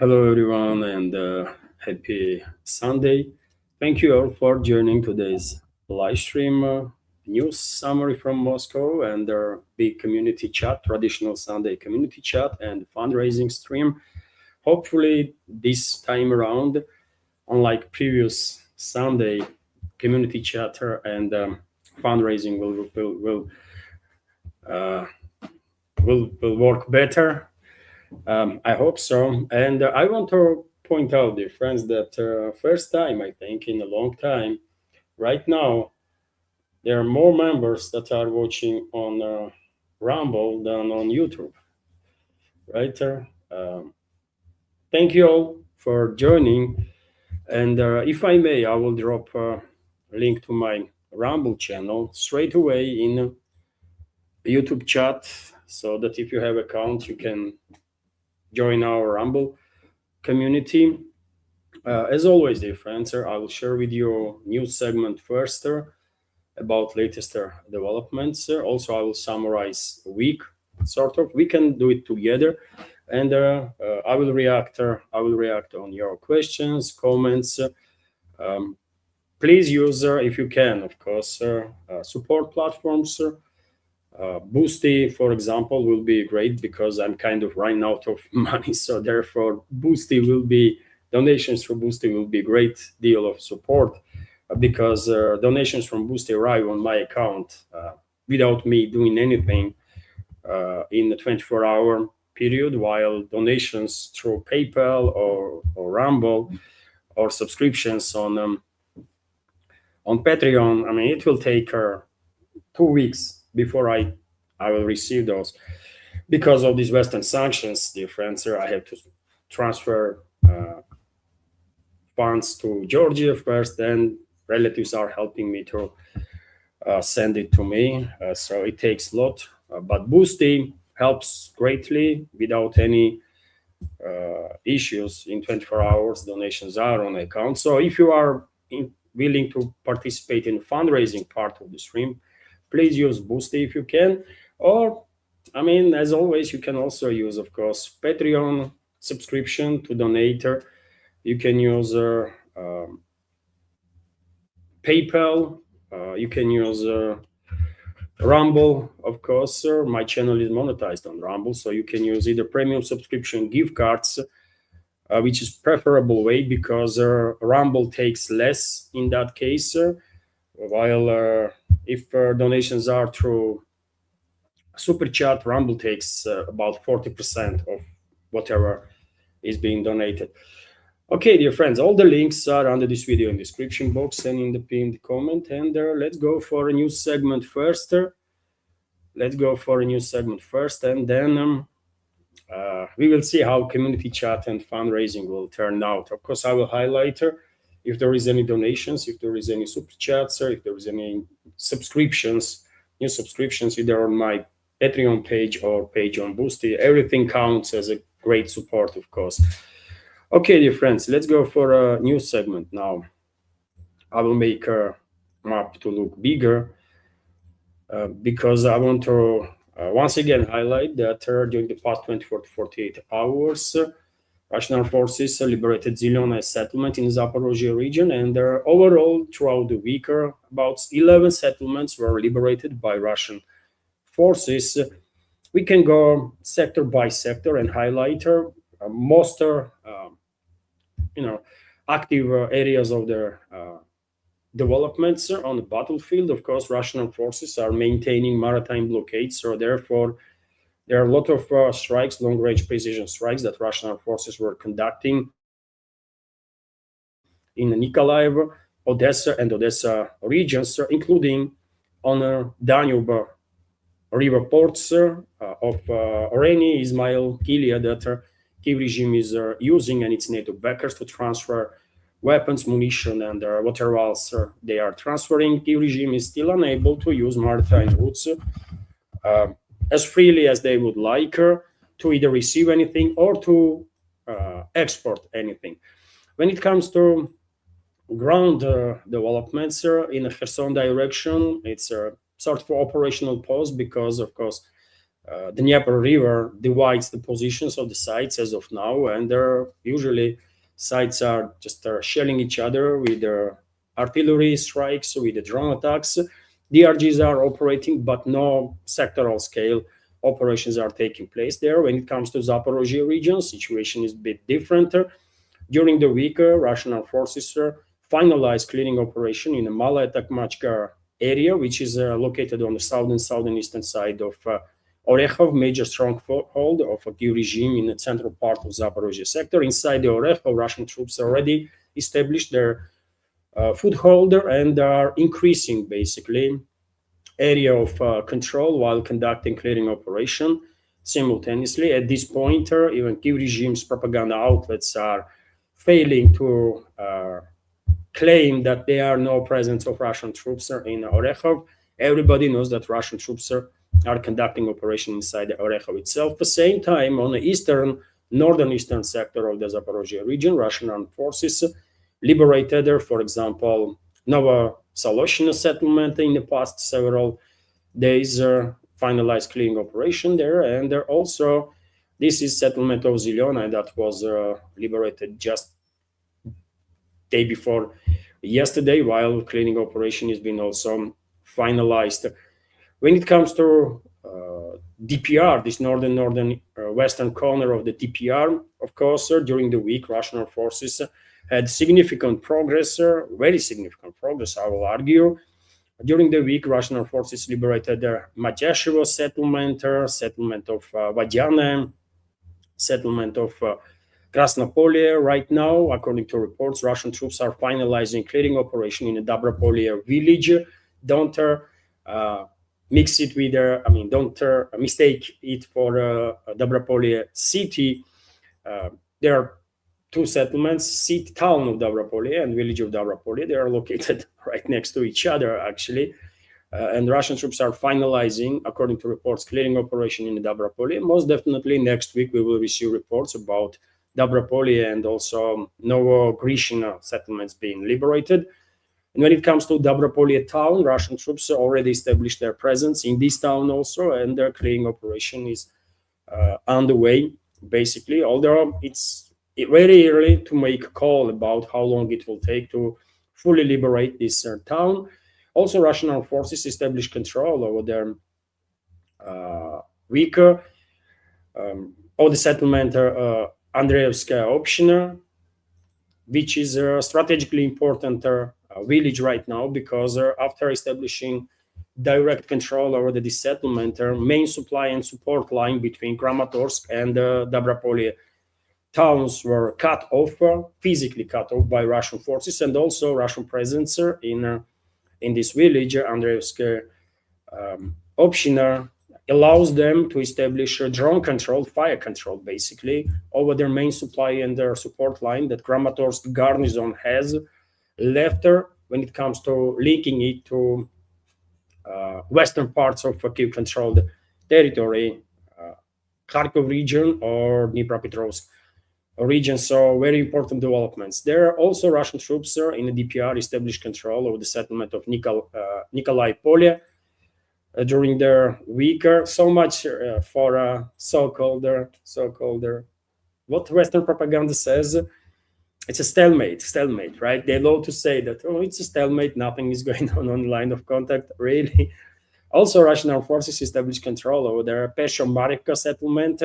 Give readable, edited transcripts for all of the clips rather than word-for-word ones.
Hello, everyone, and happy Sunday. Thank you all for joining today's live stream news summary from Moscow and our big community chat, traditional Sunday community chat, and fundraising stream. Hopefully, this time around, unlike previous Sunday community chatter and fundraising, uh, will work better. I hope so. And I want to point out, dear friends, that first time, I think, in a long time, right now, there are more members that are watching on Rumble than on YouTube, right? Thank you all for joining. And if I may, I will drop a link to my Rumble channel straight away in YouTube chat so that if you have account, you can join our Rumble community. As always, dear friends, I will share with you news segment first about latest developments. Also, I will summarize a week, sort of. We can do it together, and I will react. I will react on your questions, comments. Please use, if you can, of course, support platforms. Boosty, for example, will be great because I'm kind of running out of money. So therefore, Boosty will be donations for Boosty will be a great deal of support because donations from Boosty arrive on my account without me doing anything in the 24-hour period, while donations through PayPal or Rumble or subscriptions on Patreon, I mean, it will take 2 weeks before I will receive those. Because of these Western sanctions, dear friends, I have to transfer funds to Georgia first, then relatives are helping me to send it to me. So it takes a lot. But Boosty helps greatly without any issues. In 24 hours, donations are on account. So if you are willing to participate in the fundraising part of the stream, please use Boosty if you can. Or, I mean, as always, you can also use, of course, Patreon subscription to donate. You can use PayPal. You can use Rumble, of course. My channel is monetized on Rumble, so you can use either premium subscription gift cards, which is preferable way because Rumble takes less in that case. While if donations are through super chat, Rumble takes about 40% of whatever is being donated. Okay, dear friends, all the links are under this video in the description box and in the pinned comment. And let's go for a new segment first. Let's go for a new segment first, and then we will see how community chat and fundraising will turn out. Of course, I will highlight if there is any donations, if there is any super chats, or if there is any subscriptions, new subscriptions, either on my Patreon page or page on Boosty. Everything counts as a great support, of course. Okay, dear friends, let's go for a new segment now. I will make a map to look bigger because I want to once again highlight that during the past 24 to 48 hours, Russian forces liberated Zilona settlement in the Zaporozhye region, and overall, throughout the week, about 11 settlements were liberated by Russian forces. We can go sector by sector and highlight most active areas of their developments on the battlefield. Of course, Russian forces are maintaining maritime blockades, so therefore there are a lot of strikes, long-range precision strikes that Russian forces were conducting in Nikolaev, Odessa, and Odessa regions, including on Danube river ports of Oreni, Ismail, Kilia, that Kiev regime is using and its NATO backers to transfer weapons, munition, and whatever else they are transferring. Kiev regime is still unable to use maritime routes as freely as they would like to either receive anything or to export anything. When it comes to ground developments in a Kherson direction, it's a sort of operational pause because, of course, The Dnieper River divides the positions of the sites as of now, and there usually sites are just shelling each other with artillery strikes, with the drone attacks. DRGs are operating, but no sectoral scale operations are taking place there. When it comes to Zaporozhye region, situation is a bit different. During the week, Russian armed forces finalized clearing operation in the Malaya Takmachka area, which is located on the southeastern side of Orekhov, major stronghold of a Kiev regime in the central part of Zaporozhye sector. Inside the Orekhov, Russian troops already established their foothold and are increasing basically area of control while conducting clearing operation simultaneously. At this point, even Kiev regime's propaganda outlets are failing to claim that there are no presence of Russian troops in Orekhov. Everybody knows that Russian troops are conducting operation inside Orekhov itself. At the same time, on the northern eastern sector of the Zaporozhye region, Russian armed forces liberated, for example, Novosoloshino settlement in the past several days, finalized clearing operation there, and also this is settlement of Zelyona that was liberated just day before yesterday, while clearing operation has been also finalized. When it comes to DPR, this northern western corner of the DPR, of course, during the week, Russian forces had significant progress, very significant progress, I will argue. During the week, Russian forces liberated the Matyashevo settlement, settlement of Vadyane, settlement of Krasnopolye. Right now, according to reports, Russian troops are finalizing clearing operation in the Dobropolye village. Don't mix it with, don't mistake it for Dobropolye city. There are two settlements, town of Dobropolye and village of Dobropolye. They are located right next to each other, actually. And Russian troops are finalizing, according to reports, clearing operation in Dobropolye. Most definitely next week we will receive reports about Dobropolye and also Novogrishino settlements being liberated. And when it comes to Dobropolye town, Russian troops already established their presence in this town also, and their clearing operation is on the way, basically, although it's very early to make a call about how long it will take to fully liberate this town. Also, Russian armed forces established control over their weaker of the settlement Andreevskaya Opshina, which is a strategically important village right now, because after establishing direct control over the settlement, main supply and support line between Kramatorsk and Dobropolye towns were cut off, physically cut off by Russian forces, and also Russian presence in this village, Andreevskaya Opshina, allows them to establish a drone control, fire control, basically, over their main supply and their support line that Kramatorsk garnison has left when it comes to linking it to western parts of Kiev-controlled territory, Kharkov region or Dnipropetrovsk region. So very important developments. There are also Russian troops in the DPR established control over the settlement of Nikolai Polye during their week. So much for so-called what Western propaganda says. It's a stalemate, right? They love to say that, oh, it's a stalemate, nothing is going on the line of contact, really. Also, Russian armed forces established control over their Pesho-Marivka settlement,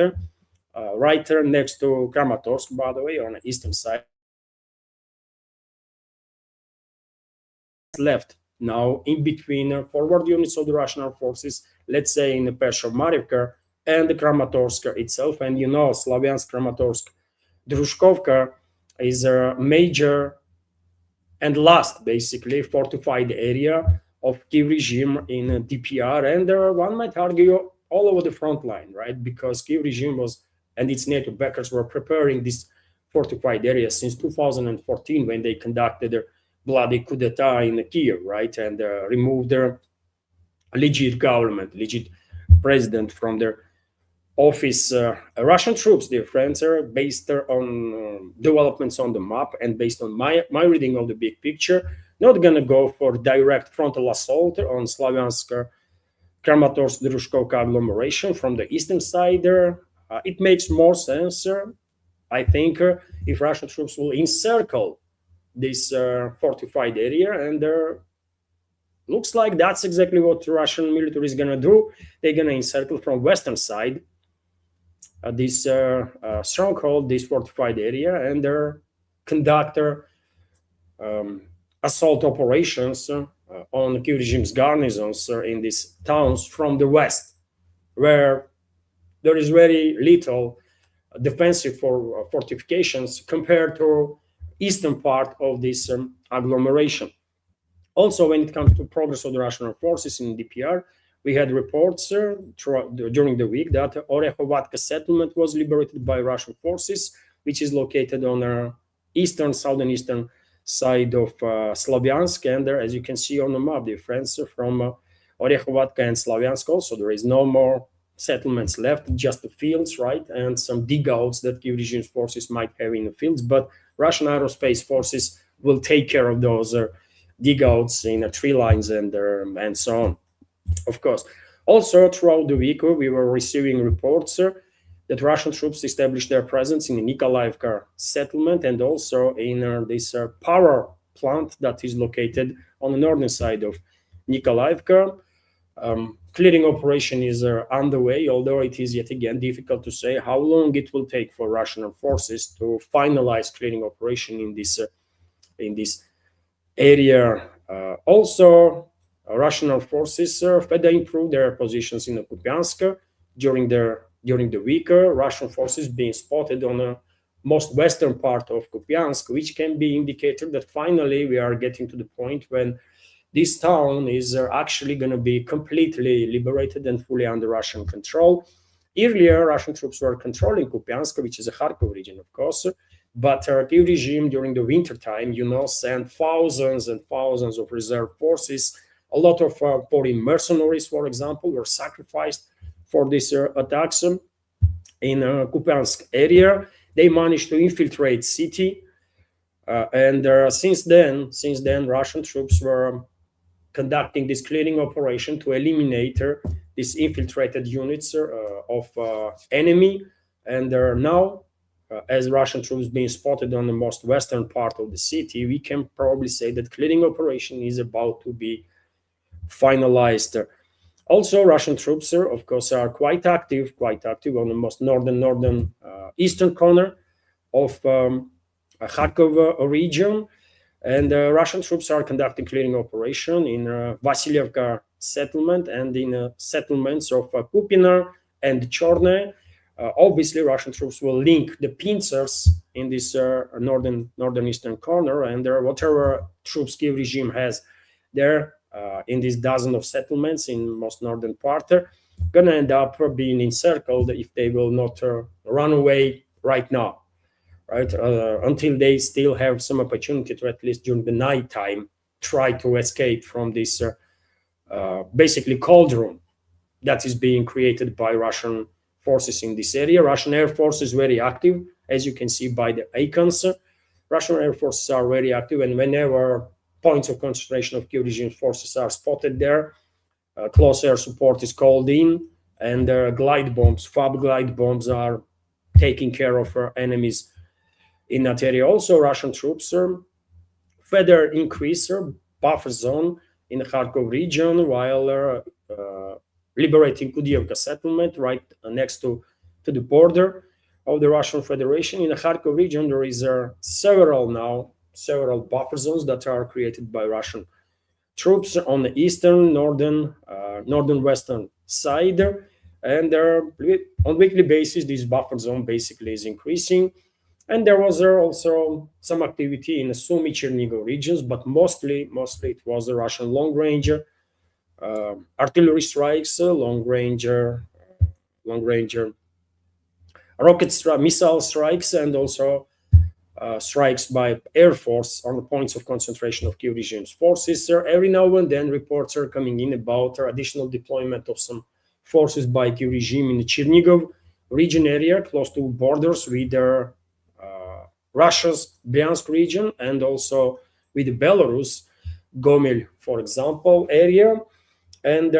right there next to Kramatorsk, by the way, on the eastern side. Left now in between forward units of the Russian armed forces, let's say in the Pesho-Marivka and the Kramatorsk itself. And you know, Slavyansk, Kramatorsk, Drushkovka is a major and last, basically, fortified area of Kiev regime in DPR, and one might argue all over the front line, right? Because Kiev regime was, and its NATO backers were preparing this fortified area since 2014, when they conducted their bloody coup d'etat in Kiev, right? And removed their legit government, legit president from their office. Russian troops, dear friends, are based on developments on the map and based on my reading of the big picture, not going to go for direct frontal assault on Slavyansk, Kramatorsk-Druzhkovka agglomeration from the eastern side there. It makes more sense, I think, if Russian troops will encircle this fortified area, and looks like that's exactly what the Russian military is going to do. They're going to encircle from western side this stronghold, this fortified area, and conduct assault operations on Kiev regime's garrisons in these towns from the west, where there is very little defensive fortifications compared to eastern part of this agglomeration. Also, when it comes to progress of the Russian forces in DPR, we had reports during the week that Orekhovatka settlement was liberated by Russian forces, which is located on the southern eastern side of Slavyansk. And there, as you can see on the map, difference from Orekhovatka and Slavyansk also, there is no more settlements left, just the fields, right? And some dig-outs that Kiev regime forces might have in the fields. But Russian aerospace forces will take care of those dig-outs in tree lines and so on. Of course, also throughout the week, we were receiving reports that Russian troops established their presence in the Nikolaevka settlement and also in this power plant that is located on the northern side of Nikolaevka. Clearing operation is underway, although it is yet again difficult to say how long it will take for Russian forces to finalize clearing operation in this area. Also, Russian forces further improved their positions in Kupiansk during the week. Russian forces being spotted on the most western part of Kupiansk, which can be indicated that finally we are getting to the point when this town is actually going to be completely liberated and fully under Russian control. Earlier, Russian troops were controlling Kupiansk, which is a Kharkov region, of course. But Kiev regime during the winter time, sent thousands and thousands of reserve forces. A lot of foreign mercenaries, for example, were sacrificed for these attacks in Kupiansk area. They managed to infiltrate city, and since then, Russian troops were conducting this clearing operation to eliminate these infiltrated units of enemy. And now, as Russian troops being spotted on the most western part of the city, we can probably say that clearing operation is about to be finalized. Also, Russian troops, of course, are quite active on the most northern eastern corner of Kharkov region. And Russian troops are conducting clearing operation in Vasilievka settlement and in settlements of Kupina and Chorne. Obviously, Russian troops will link the pincers in this northern eastern corner, and whatever troops Kiev regime has there in this dozen of settlements in most northern part, gonna end up being encircled if they will not run away right now, right? Until they still have some opportunity to, at least during the night time, try to escape from this basically cauldron that is being created by Russian forces in this area. Russian Air Force is very active, as you can see by the icons. Russian Air Forces are very active, and whenever points of concentration of Kiev regime forces are spotted there, close air support is called in, and glide bombs, FAB glide bombs, are taking care of enemies in that area. Also, Russian troops further increase buffer zone in the Kharkov region while liberating Kudievka settlement right next to the border of the Russian Federation. In the Kharkov region, there is several buffer zones that are created by Russian troops on the eastern, northern western side, and on weekly basis this buffer zone basically is increasing. And there was also some activity in the Sumy Chernigov regions, but mostly it was the Russian long range artillery strikes, long range missile strikes, and also strikes by Air Force on the points of concentration of Kiev regime's forces. Every now and then reports are coming in about additional deployment of some forces by Kiev regime in the Chernigov region area, close to borders with Russia's Bryansk region and also with Belarus, Gomel, for example, area. And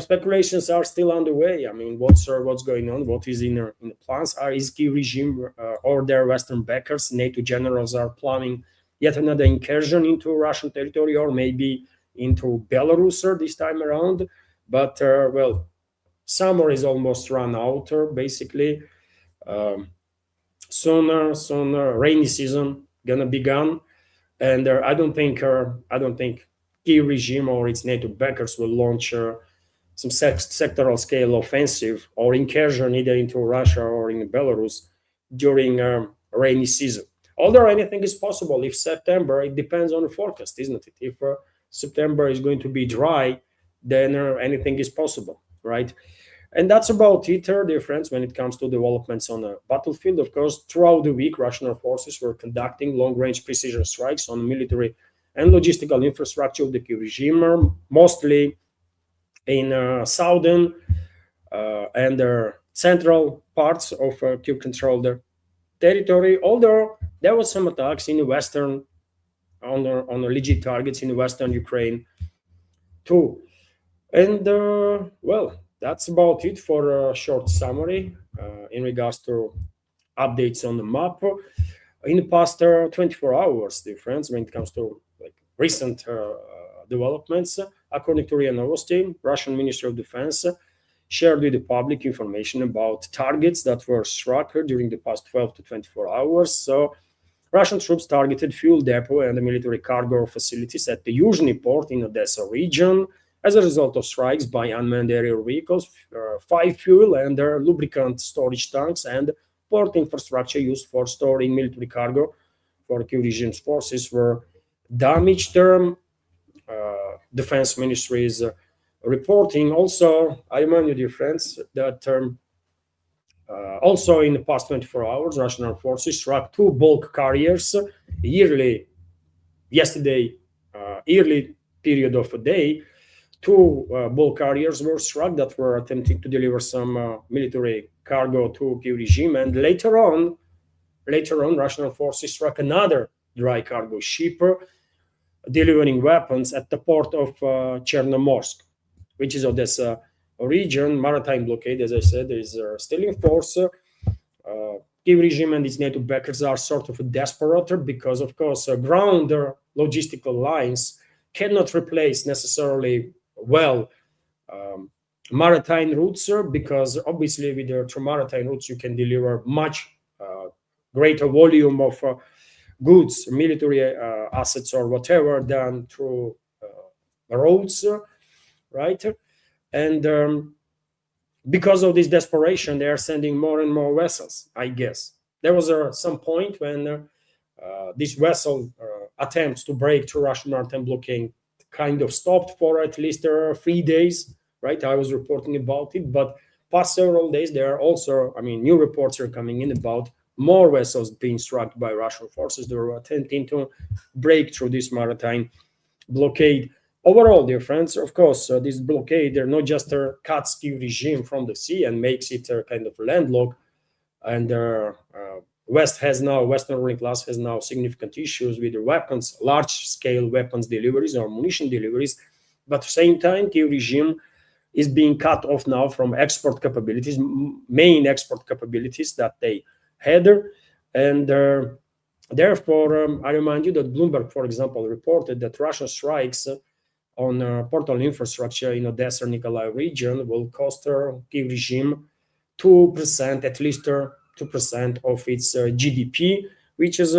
speculations are still underway. I mean, what's going on? What is in the plans? Is Kyiv regime or their Western backers, NATO generals, are planning yet another incursion into Russian territory, or maybe into Belarus this time around? But well, summer is almost run out. Basically, um, sooner rainy season gonna begin, and I don't think Kyiv regime or its NATO backers will launch some sectoral scale offensive or incursion either into Russia or in Belarus during rainy season. Although anything is possible if September, it depends on the forecast, isn't it? If September is going to be dry, then anything is possible, right? And that's about it, dear friends, when it comes to developments on the battlefield. Of course, throughout the week, Russian forces were conducting long-range precision strikes on military and logistical infrastructure of the Kyiv regime, mostly in southern and central parts of Kyiv-controlled territory. Although there was some attacks in the western on the legit targets in western Ukraine too. And well, that's about it for a short summary in regards to updates on the map in the past 24 hours, dear friends. When it comes to like recent developments, according to RIA Novosti, Russian Ministry of Defense shared with the public information about targets that were struck during the past 12 to 24 hours. So Russian troops targeted fuel depot and the military cargo facilities at the Yuzhny port in Odessa region as a result of strikes by unmanned aerial vehicles. 5 fuel and lubricant storage tanks and port infrastructure used for storing military cargo for Kyiv regime's forces were damaged. Defense Ministry is reporting. Also, I remind you, dear friends, that also in the past 24 hours, Russian armed forces struck 2 bulk carriers yesterday, early period of a day. 2 bulk carriers were struck that were attempting to deliver some military cargo to Kyiv regime, and later on, Russian forces struck another dry cargo ship delivering weapons at the port of Chernomorsk, which is Odessa region. Maritime blockade, as I said, is still in force. Kyiv regime and its NATO backers are sort of desperate because, of course, ground logistical lines cannot replace necessarily well maritime routes, because obviously with the through maritime routes you can deliver much greater volume of goods, military assets or whatever, than through roads, right? And because of this desperation, they are sending more and more vessels, I guess. There was some point when this vessel attempts to break through Russian maritime blockade kind of stopped for at least 3 days, right? I was reporting about it, but past several days, there are also, I mean, new reports are coming in about more vessels being struck by Russian forces. They were attempting to break through this maritime blockade. Overall, dear friends, of course, this blockade, they're not just cuts Kyiv regime from the sea and makes it kind of landlocked, and Western ruling class has now significant issues with the weapons, large-scale weapons deliveries or munition deliveries. But at the same time, Kyiv regime is being cut off now from export capabilities, main export capabilities that they had. And therefore, I remind you that Bloomberg, for example, reported that Russian strikes on portal infrastructure in Odessa Nikolaev region will cost Kyiv regime 2%, at least 2% of its GDP, which is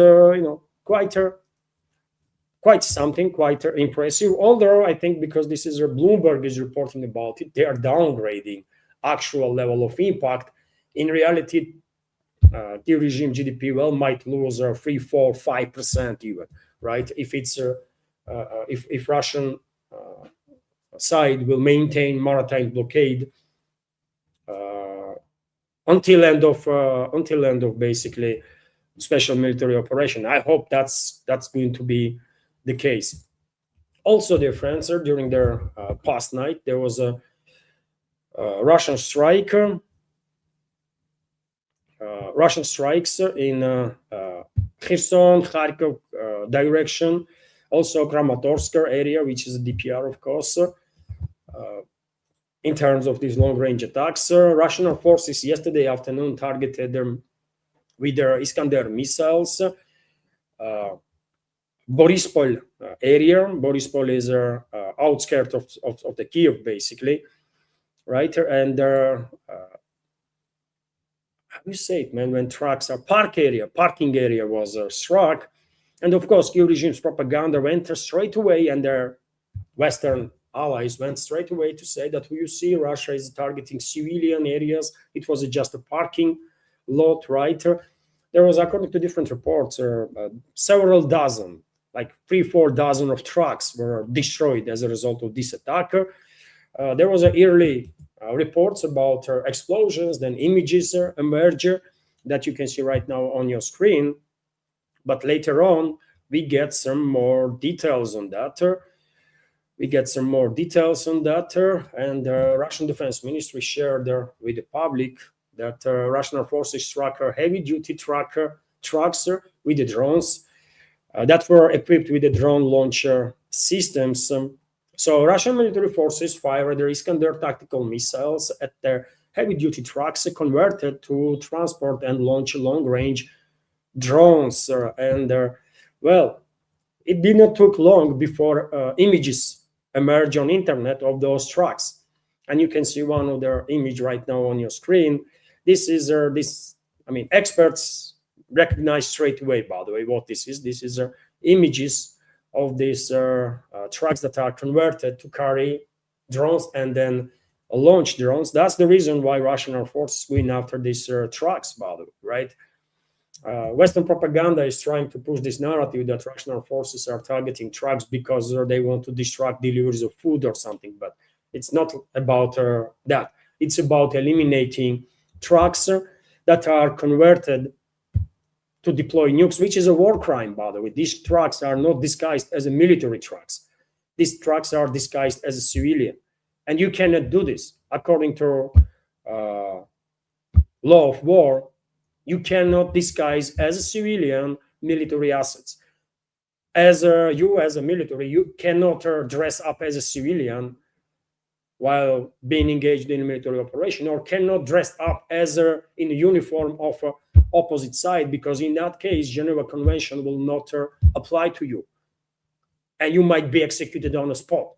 quite something, quite impressive. Although I think because this is Bloomberg is reporting about it, they are downgrading actual level of impact. In reality, Kyiv regime GDP might lose 3, 4, 5% even, right? If it's if Russian side will maintain maritime blockade until end of basically special military operation. I hope that's going to be the case. Also, dear friends, during their past night, there was a Russian strike. Russian strikes in Kherson, Kharkov direction, also Kramatorsk area, which is a DPR, of course. in terms of these long-range attacks. Russian forces yesterday afternoon targeted them with their Iskander missiles. Borispol area. Borispol is outskirts of the Kiev, basically, right? And how do you say it, man? When trucks are parking area was struck, and of course, Kiev regime's propaganda went straight away, and their Western allies went straight away to say that you see Russia is targeting civilian areas. It was just a parking lot, right? There was, according to different reports, several dozen, like 3-4 dozen of trucks were destroyed as a result of this attack. There was an early reports about explosions, then images emerge that you can see right now on your screen. But later on, we get some more details on that. And Russian Defense Ministry shared with the public that Russian forces struck heavy-duty trucks with the drones that were equipped with the drone launcher systems. So Russian military forces fired their Iskander tactical missiles at their heavy-duty trucks converted to transport and launch long-range drones. Well, it did not take long before images emerged on internet of those trucks. And you can see one of their image right now on your screen. This is experts recognize straight away, by the way, what this is. This is images of these trucks that are converted to carry drones and then launch drones. That's the reason why Russian Air Force is going after these trucks, by the way, right? Western propaganda is trying to push this narrative that Russian Air Forces are targeting trucks because they want to distract deliveries of food or something, but it's not about that. It's about eliminating trucks that are converted to deploy nukes, which is a war crime, by the way. These trucks are not disguised as a military trucks. These trucks are disguised as a civilian. And you cannot do this. According to law of war, you cannot disguise as a civilian military assets. As a military, you cannot dress up as a civilian while being engaged in a military operation, or cannot dress up as in a uniform of opposite side, because in that case, Geneva Convention will not apply to you, and you might be executed on the spot.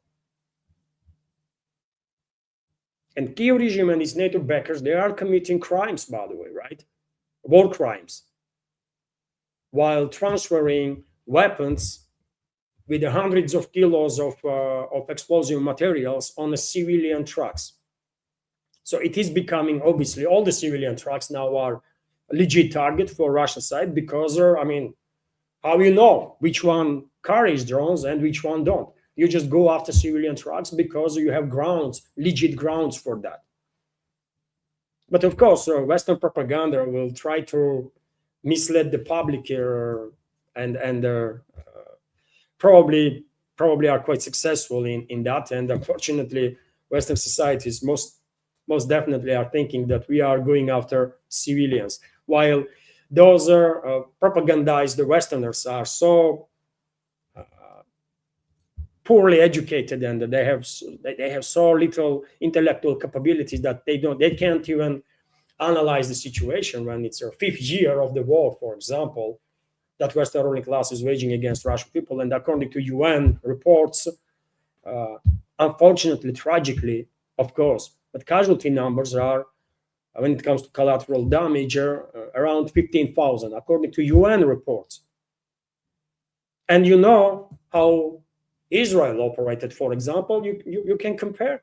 And Kiev regime and its NATO backers, they are committing crimes, by the way, right? War crimes, while transferring weapons with hundreds of kilos of explosive materials on the civilian trucks. So it is becoming, obviously, all the civilian trucks now are a legit target for Russian side, because, how you know which one carries drones and which one don't? You just go after civilian trucks because you have legit grounds for that. But of course, Western propaganda will try to mislead the public here, and probably are quite successful in that. And unfortunately, Western societies most definitely are thinking that we are going after civilians, while those propagandized Westerners are so poorly educated, and they have so little intellectual capabilities that they can't even analyze the situation when it's a fifth year of the war, for example, that Western ruling class is waging against Russian people. And according to UN reports, unfortunately, tragically, of course, but casualty numbers are, when it comes to collateral damage, around 15,000, according to UN reports. And you know how Israel operated, for example. You can compare.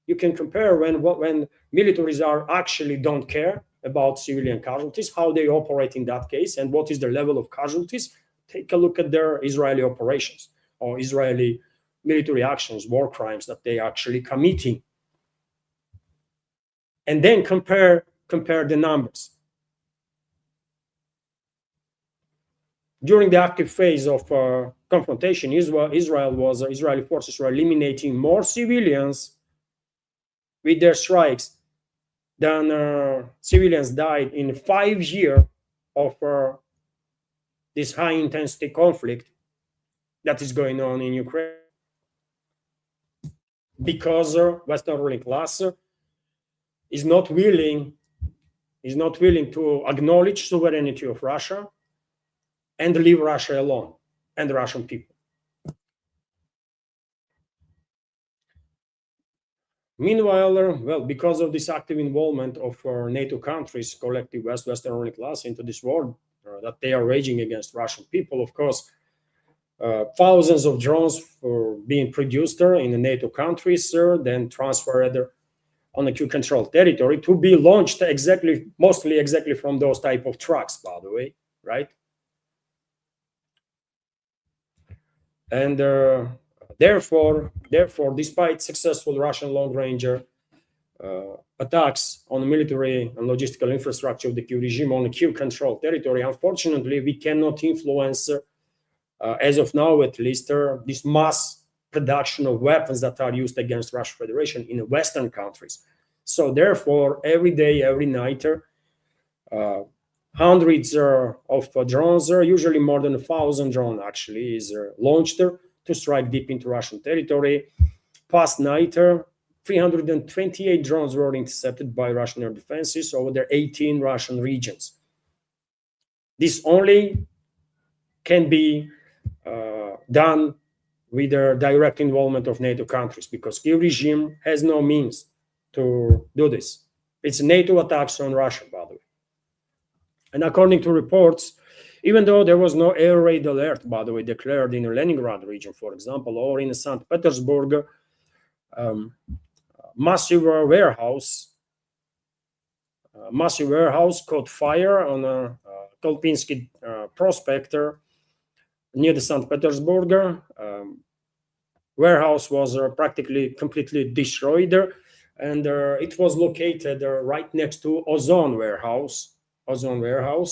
You can compare when militaries actually don't care about civilian casualties, how they operate in that case, and what is the level of casualties. Take a look at their Israeli operations or Israeli military actions, war crimes that they are actually committing, and then compare the numbers. During the active phase of confrontation, Israeli forces were eliminating more civilians with their strikes than civilians died in 5 years of this high-intensity conflict that is going on in Ukraine. because Western ruling class is not willing to acknowledge sovereignty of Russia and leave Russia alone and the Russian people. Meanwhile, well, because of this active involvement of NATO countries, collective Western ruling class into this war that they are waging against Russian people, of course, thousands of drones were being produced in the NATO countries, then transferred on a Q-controlled territory to be launched mostly exactly from those type of trucks, by the way, right? And therefore, despite successful Russian long-range attacks on the military and logistical infrastructure of the Q regime on the Q-controlled territory, unfortunately, we cannot influence, as of now at least, this mass production of weapons that are used against Russian Federation in Western countries. So therefore, every day, every night, hundreds of drones, usually more than 1,000 drones actually, is launched to strike deep into Russian territory. Past night, 328 drones were intercepted by Russian air defenses over their 18 Russian regions. This only can be done with the direct involvement of NATO countries, because Kyiv regime has no means to do this. It's NATO attacks on Russia, by the way. And according to reports, even though there was no air raid alert, by the way, declared in the Leningrad region, for example, or in St. Petersburg, massive warehouse caught fire on a Kolpinsky Prospect near the St. Petersburg. Warehouse was practically completely destroyed, and it was located right next to Ozon warehouse.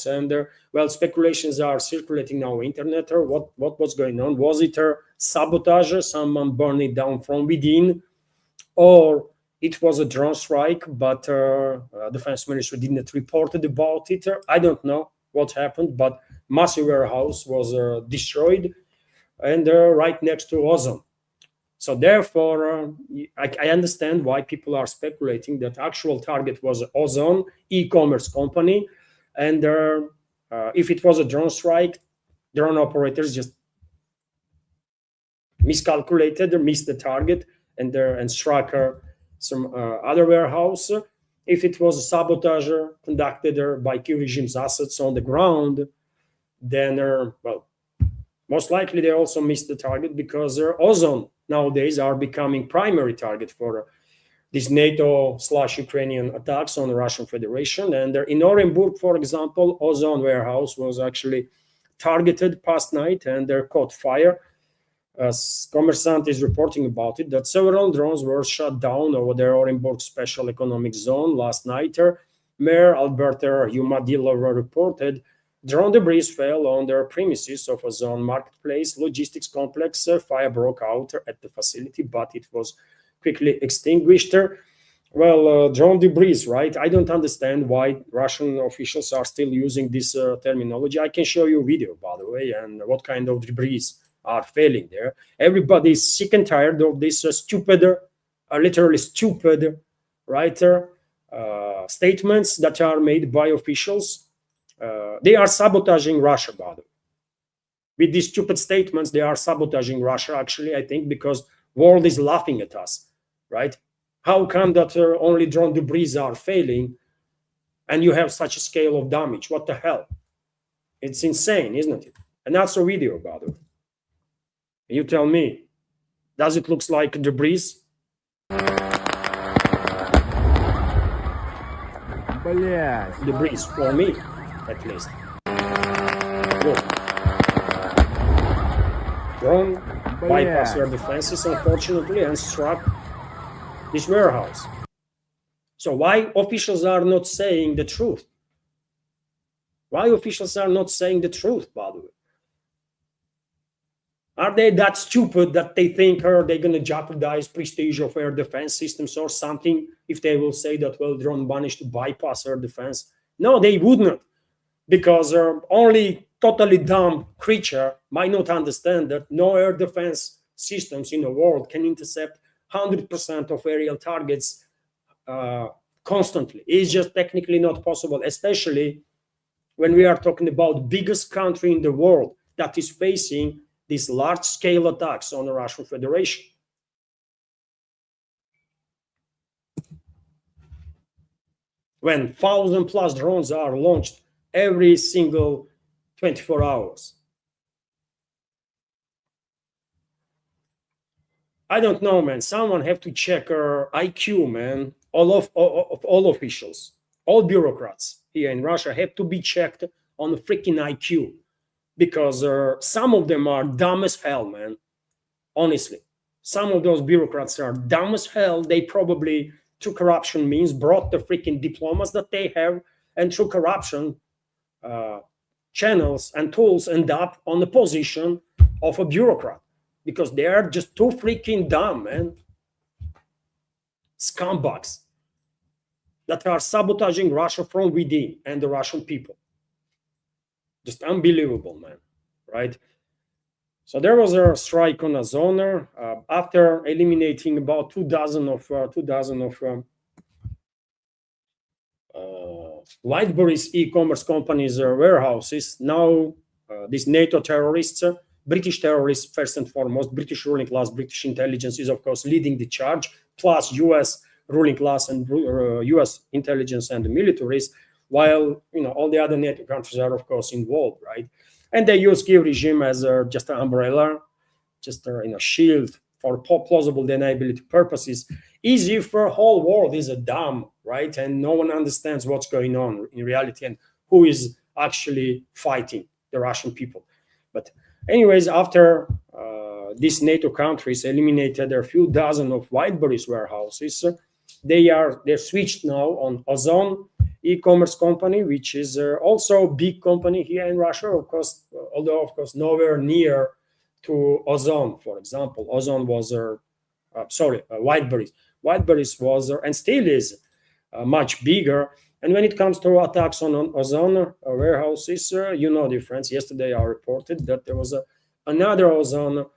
And well, speculations are circulating now on internet. What was going on? Was it sabotage? Someone burned it down from within, or it was a drone strike? But defense ministry didn't report about it. I don't know what happened, but massive warehouse was destroyed, and right next to Ozon. So therefore, I understand why people are speculating that actual target was Ozon e-commerce company, and if it was a drone strike, drone operators just miscalculated or missed the target and struck some other warehouse. If it was a sabotage conducted by Kyiv regime's assets on the ground, then well, most likely they also missed the target, because Ozon nowadays are becoming primary target for these NATO/Ukrainian attacks on the Russian Federation. And in Orenburg, for example, Ozon warehouse was actually targeted past night, and they caught fire. Kommersant is reporting about it, that several drones were shot down over their Orenburg special economic zone last night. Mayor Alberta Yumadilova reported drone debris fell on their premises of a zone marketplace logistics complex. Fire broke out at the facility, but it was quickly extinguished. Well, drone debris, right? I don't understand why Russian officials are still using this terminology. I can show you a video, by the way, and what kind of debris are failing there. Everybody is sick and tired of this stupid, literally stupid, right? Statements that are made by officials. They are sabotaging Russia, by the way. With these stupid statements, they are sabotaging Russia, actually, I think, because the world is laughing at us, right? How come that only drone debris are failing and you have such a scale of damage? What the hell? It's insane, isn't it? And that's a video, by the way. You tell me, does it look like debris? Debris, for me, at least. Look. Drone bypassed their defenses, unfortunately, and struck this warehouse. So why officials are not saying the truth? Why officials are not saying the truth, by the way? Are they that stupid that they think they're going to jeopardize prestige of air defense systems or something if they will say that, well, drone managed to bypass air defense? No, they wouldn't, because only totally dumb creature might not understand that no air defense systems in the world can intercept 100% of aerial targets constantly. It's just technically not possible, especially when we are talking about biggest country in the world that is facing these large-scale attacks on the Russian Federation. When 1,000 plus drones are launched every single 24 hours. I don't know, man. Someone have to check our IQ, man. All officials, all bureaucrats here in Russia have to be checked on the freaking IQ, because some of them are dumb as hell, man. Honestly, some of those bureaucrats are dumb as hell. They probably, through corruption means, brought the freaking diplomas that they have, and through corruption channels and tools end up on the position of a bureaucrat, because they are just too freaking dumb, man. Scumbags that are sabotaging Russia from within and the Russian people. Just unbelievable, man, right? So there was a strike on Azona after eliminating about 2,000 of Lightbury's e-commerce companies' warehouses. Now these NATO terrorists, British terrorists first and foremost, British ruling class, British intelligence is of course leading the charge, plus US ruling class and US intelligence and the militaries, while all the other NATO countries are of course involved, right? And they use Kiev regime as just an umbrella, just a shield for plausible deniability purposes. Easy for whole world is a dumb, right? And no one understands what's going on in reality and who is actually fighting the Russian people. But anyways, after these NATO countries eliminated a few dozen of Whiteberry's warehouses, they're switched now on Ozon e-commerce company, which is also a big company here in Russia, of course, although of course nowhere near to Ozon. For example, Ozon was Whiteberry's was and still is much bigger. And when it comes to attacks on Ozon warehouses, difference. Yesterday I reported that there was another Ozon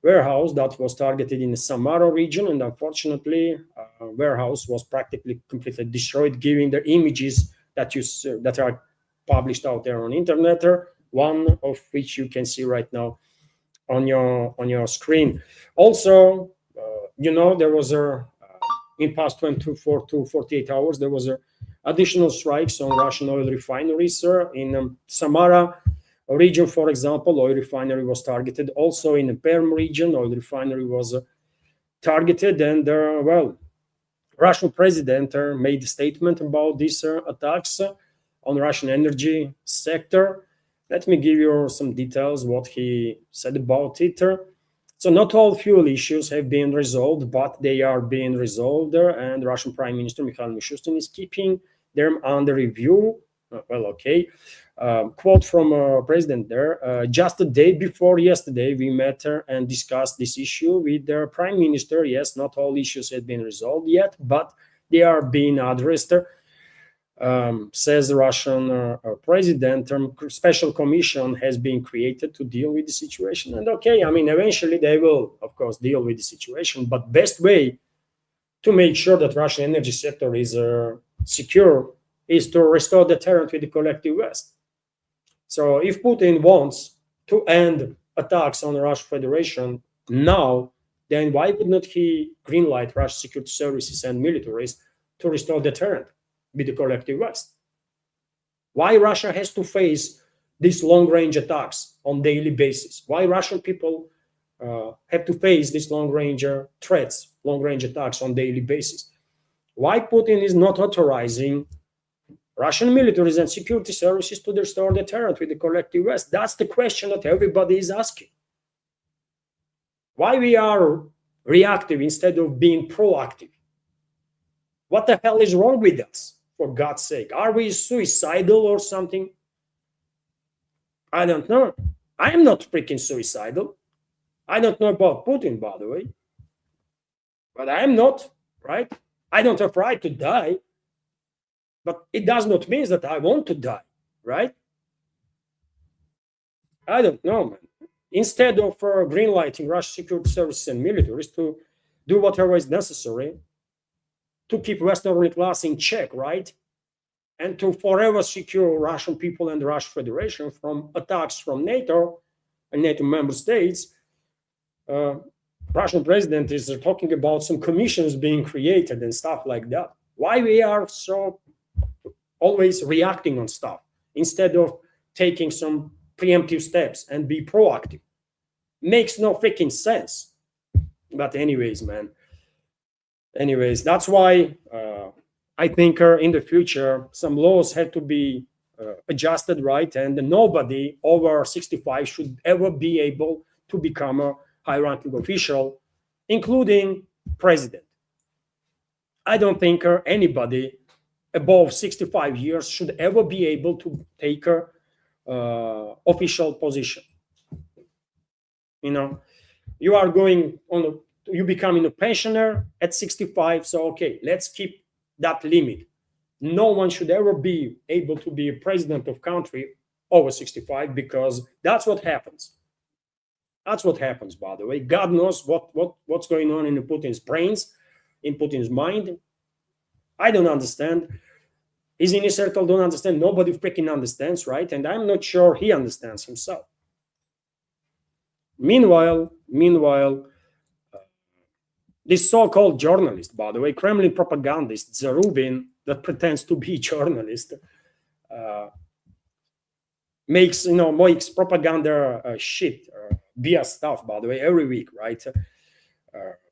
warehouse that was targeted in the Samara region, and unfortunately, warehouse was practically completely destroyed, giving the images that are published out there on internet. One of which you can see right now on your screen. Also, there was in past 24 to 48 hours there was additional strikes on Russian oil refineries in Samara region, for example. Oil refinery was targeted. Also in the Perm region, oil refinery was targeted. And Russian president made a statement about these attacks on Russian energy sector. Let me give you some details what he said about it. So not all fuel issues have been resolved, but they are being resolved, and Russian Prime Minister Mikhail Mishustin is keeping them under review. Quote from president there: just a day before yesterday, we met and discussed this issue with the prime minister. Yes, not all issues have been resolved yet, but they are being addressed, says the Russian president. Special commission has been created to deal with the situation. And eventually they will, of course, deal with the situation. But best way to make sure that Russian energy sector is secure is to restore the deterrent with the collective West. So if Putin wants to end attacks on the Russian Federation now, then why would not he greenlight Russian security services and militaries to restore the deterrent with the collective West? Why Russia has to face these long-range attacks on daily basis? Why Russian people have to face these long-range threats, long-range attacks on daily basis? Why Putin is not authorizing Russian militaries and security services to restore the deterrent with the collective West? That's the question that everybody is asking. Why we are reactive instead of being proactive? What the hell is wrong with us, for God's sake? Are we suicidal or something? I don't know. I am not freaking suicidal. I don't know about Putin, by the way. But I am not, right? I don't have right to die. But it does not mean that I want to die, right? I don't know, man. Instead of greenlighting Russian security services and militaries to do whatever is necessary to keep Western ruling class in check, right? And to forever secure Russian people and the Russian Federation from attacks from NATO and NATO member states. Russian president is talking about some commissions being created and stuff like that. Why we are so always reacting on stuff instead of taking some preemptive steps and be proactive? Makes no freaking sense. But anyways, man. Anyways, that's why I think in the future some laws have to be adjusted, right? And nobody over 65 should ever be able to become a high-ranking official, including president. I don't think anybody above 65 years should ever be able to take a official position. You know, you are going on, you becoming a pensioner at 65. So, okay, let's keep that limit. No one should ever be able to be a president of country over 65, because that's what happens. That's what happens, by the way. God knows what's going on in Putin's brains, in Putin's mind. I don't understand. His inner circle don't understand. Nobody freaking understands, right? And I'm not sure he understands himself. Meanwhile, this so-called journalist, by the way, Kremlin propagandist Zarubin, that pretends to be a journalist, makes propaganda shit, BS stuff, by the way, every week, right?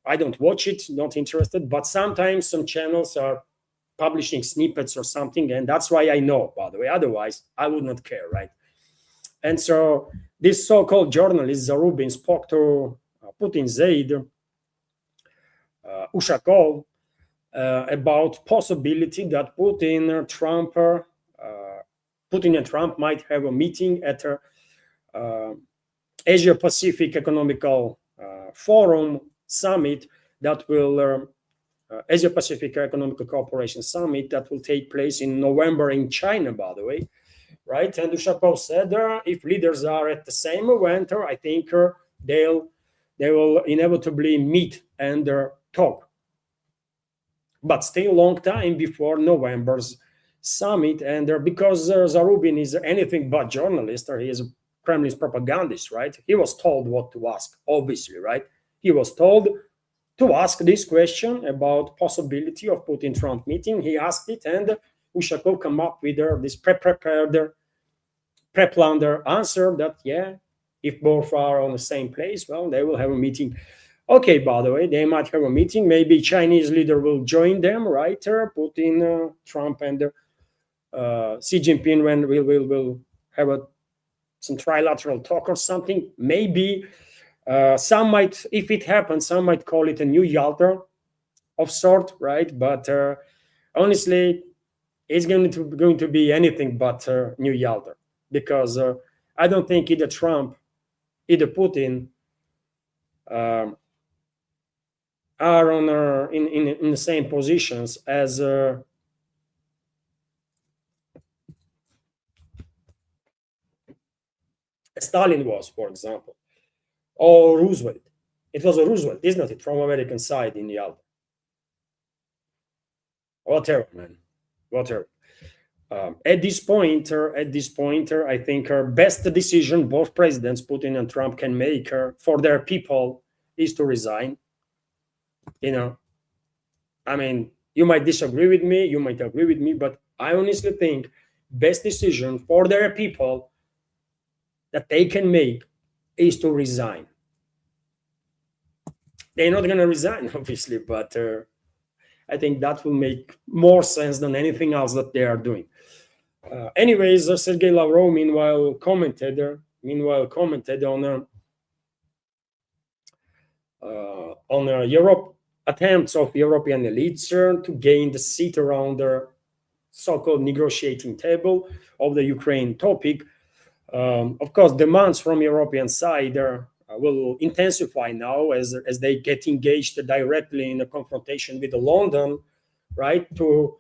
I don't watch it, not interested, but sometimes some channels are publishing snippets or something, and that's why I know, by the way. Otherwise, I would not care, right? And so this so-called journalist Zarubin spoke to Putin's aide, Ushakov, about possibility that Putin and Trump might have a meeting at Asia Pacific Economical Forum Summit that will Asia Pacific Economic Cooperation Summit that will take place in November in China, by the way, right? And Ushakov said if leaders are at the same event, I think they will inevitably meet and talk. But still a long time before November's summit, and because Zarubin is anything but journalist, or he is a Kremlin's propagandist, right? He was told what to ask, obviously, right? He was told to ask this question about possibility of Putin-Trump meeting. He asked it, and Ushakov come up with this pre-planned answer that, yeah, if both are on the same place, well, they will have a meeting. Okay, by the way, they might have a meeting. Maybe Chinese leader will join them, right? Putin, Trump, and Xi Jinping when will have some trilateral talk or something. Maybe some might, if it happens, some might call it a new Yalta of sort, right? But honestly, it's going to be anything but new Yalta, because I don't think either Trump, either Putin are on in the same positions as Stalin was, for example, or Roosevelt. It was a Roosevelt, isn't it, from American side in Yalta? Whatever, man, whatever. At this point, I think our best decision both presidents, Putin and Trump, can make for their people is to resign. You know, I mean, you might disagree with me, you might agree with me, but I honestly think best decision for their people that they can make is to resign. They're not going to resign, obviously, but I think that will make more sense than anything else that they are doing. Anyways, Sergei Lavrov meanwhile commented on Europe attempts of European elites to gain the seat around the so-called negotiating table of the Ukraine topic. Of course, demands from European side will intensify now as they get engaged directly in a confrontation with London, right? To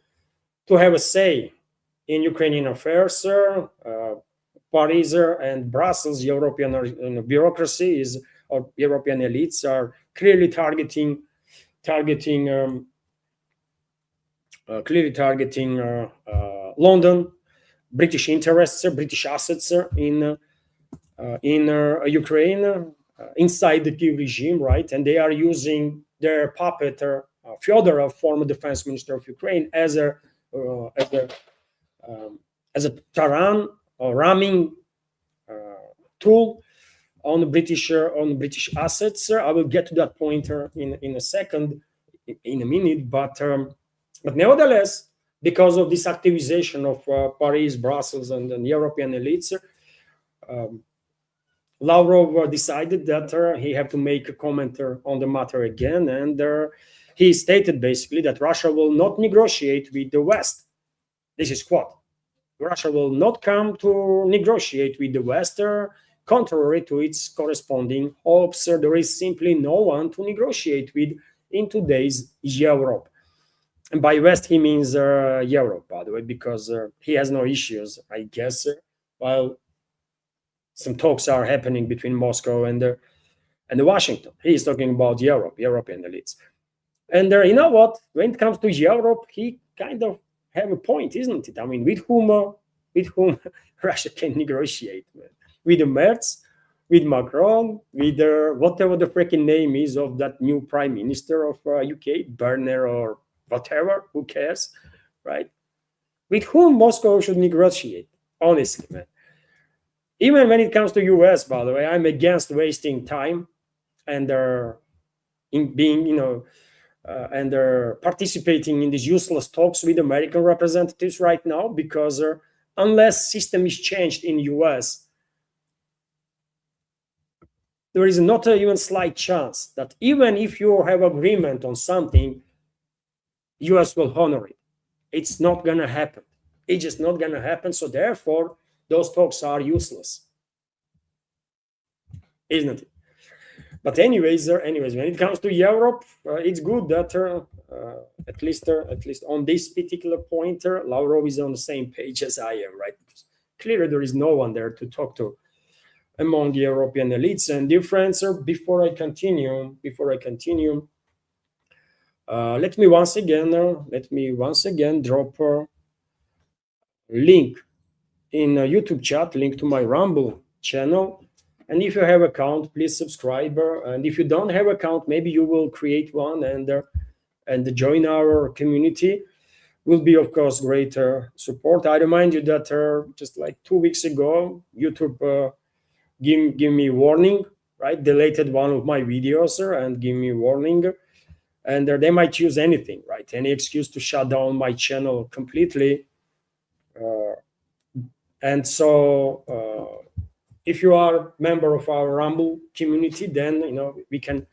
have a say in Ukrainian affairs. Paris and Brussels, European bureaucracies or European elites are clearly targeting targeting London, British interests, British assets in Ukraine, inside the Kyiv regime, right? And they are using their puppet, Fyodorov, former defense minister of Ukraine, as a Taran or ramming tool on British assets. I will get to that point in a second, in a minute. But nevertheless, because of this activization of Paris, Brussels, and European elites, Lavrov decided that he had to make a comment on the matter again, and he stated basically that Russia will not negotiate with the West. This is quote: Russia will not come to negotiate with the West, contrary to its corresponding hopes. There is simply no one to negotiate with in today's Europe. And by West, he means Europe, by the way, because he has no issues, I guess, while some talks are happening between Moscow and Washington. He is talking about Europe, European elites. And you know what? When it comes to Europe, he kind of have a point, isn't it? I mean, with whom Russia can negotiate? With the Merz, with Macron, with whatever the freaking name is of that new prime minister of UK, Berner or whatever, who cares, right? With whom Moscow should negotiate, honestly, man. Even when it comes to US, by the way, I'm against wasting time and in being, and participating in these useless talks with American representatives right now, because unless system is changed in US, there is not even slight chance that even if you have agreement on something, US will honor it. It's not going to happen. It's just not going to happen. So therefore, those talks are useless, isn't it? But anyways, when it comes to Europe, it's good that at least on this particular point, Lavrov is on the same page as I am, right? Because clearly, there is no one there to talk to among the European elites. And dear friends, before I continue, let me once again drop a link in a YouTube chat, link to my Rumble channel. And if you have account, please subscribe. And if you don't have account, maybe you will create one and join our community. Will be, of course, great support. I remind you that just like 2 weeks ago, YouTube give me warning, right? Deleted one of my videos and give me warning. And they might use anything, right? Any excuse to shut down my channel completely. And so if you are a member of our Rumble community, then we can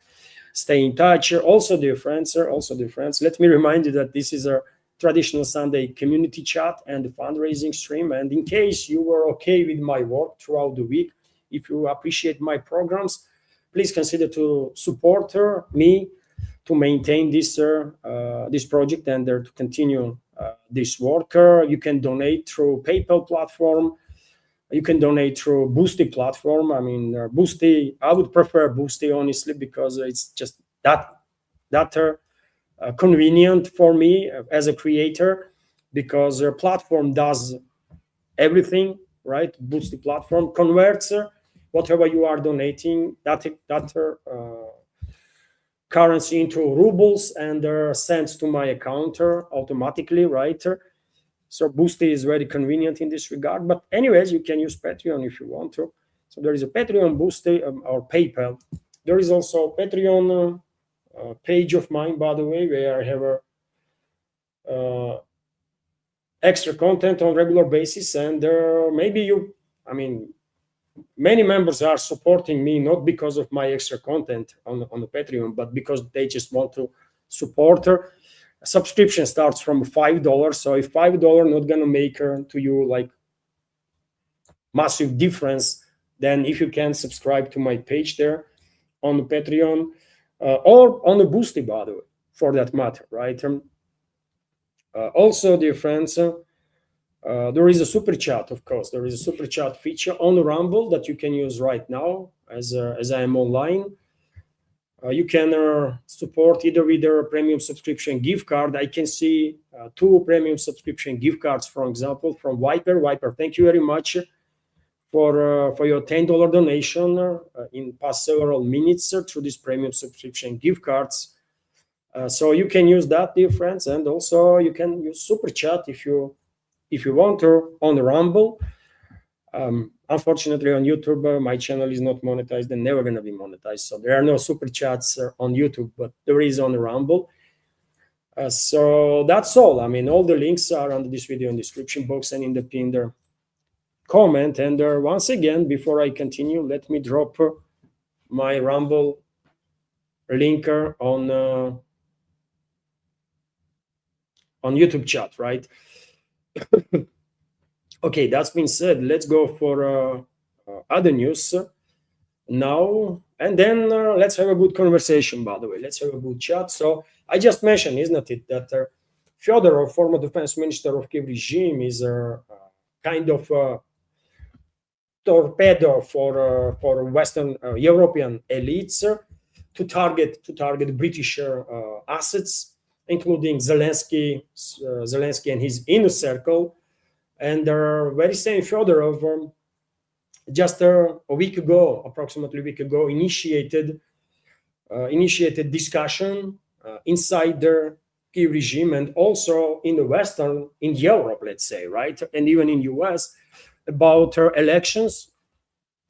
stay in touch. Also, dear friends, let me remind you that this is a traditional Sunday community chat and the fundraising stream. And in case you were okay with my work throughout the week, if you appreciate my programs, please consider to support me to maintain this project and to continue this work. You can donate through PayPal platform. You can donate through Boosty platform. I mean, Boosty, I would prefer Boosty, honestly, because it's just that convenient for me as a creator, because their platform does everything, right? Boosty platform converts whatever you are donating, that currency into rubles, and sent to my account automatically, right? So Boosty is very convenient in this regard. But anyways, you can use Patreon if you want to. So there is a Patreon, Boosty, or PayPal. There is also a Patreon page of mine, by the way, where I have extra content on regular basis. And many members are supporting me not because of my extra content on the Patreon, but because they just want to support her. Subscription starts from $5. So if $5 not gonna make to you like massive difference, then if you can subscribe to my page there on the Patreon or on the Boosty, by the way, for that matter, right? Also, dear friends, there is a super chat, of course. There is a super chat feature on the Rumble that you can use right now as I am online. You can support either with a premium subscription gift card. I can see two premium subscription gift cards, for example, from Viper. Viper, thank you very much for your $10 donation in past several minutes through these premium subscription gift cards. So you can use that, dear friends, and also you can use super chat if you want to on Rumble. Unfortunately, on YouTube, my channel is not monetized and never going to be monetized. So there are no super chats on YouTube, but there is on Rumble. So that's all. I mean, all the links are under this video in the description box and in the pinned comment. And once again, before I continue, let me drop my Rumble link on YouTube chat, right? Okay, that's been said. Let's go for other news now, and then let's have a good conversation. By the way, let's have a good chat. So I just mentioned, isn't it, that Fyodorov, former defense minister of Kiev regime, is a kind of torpedo for Western European elites to target British assets, including Zelensky and his inner circle. And very same Fyodorov, just approximately a week ago, initiated discussion inside the Kiev regime and also in Europe, let's say, right, and even in US about elections.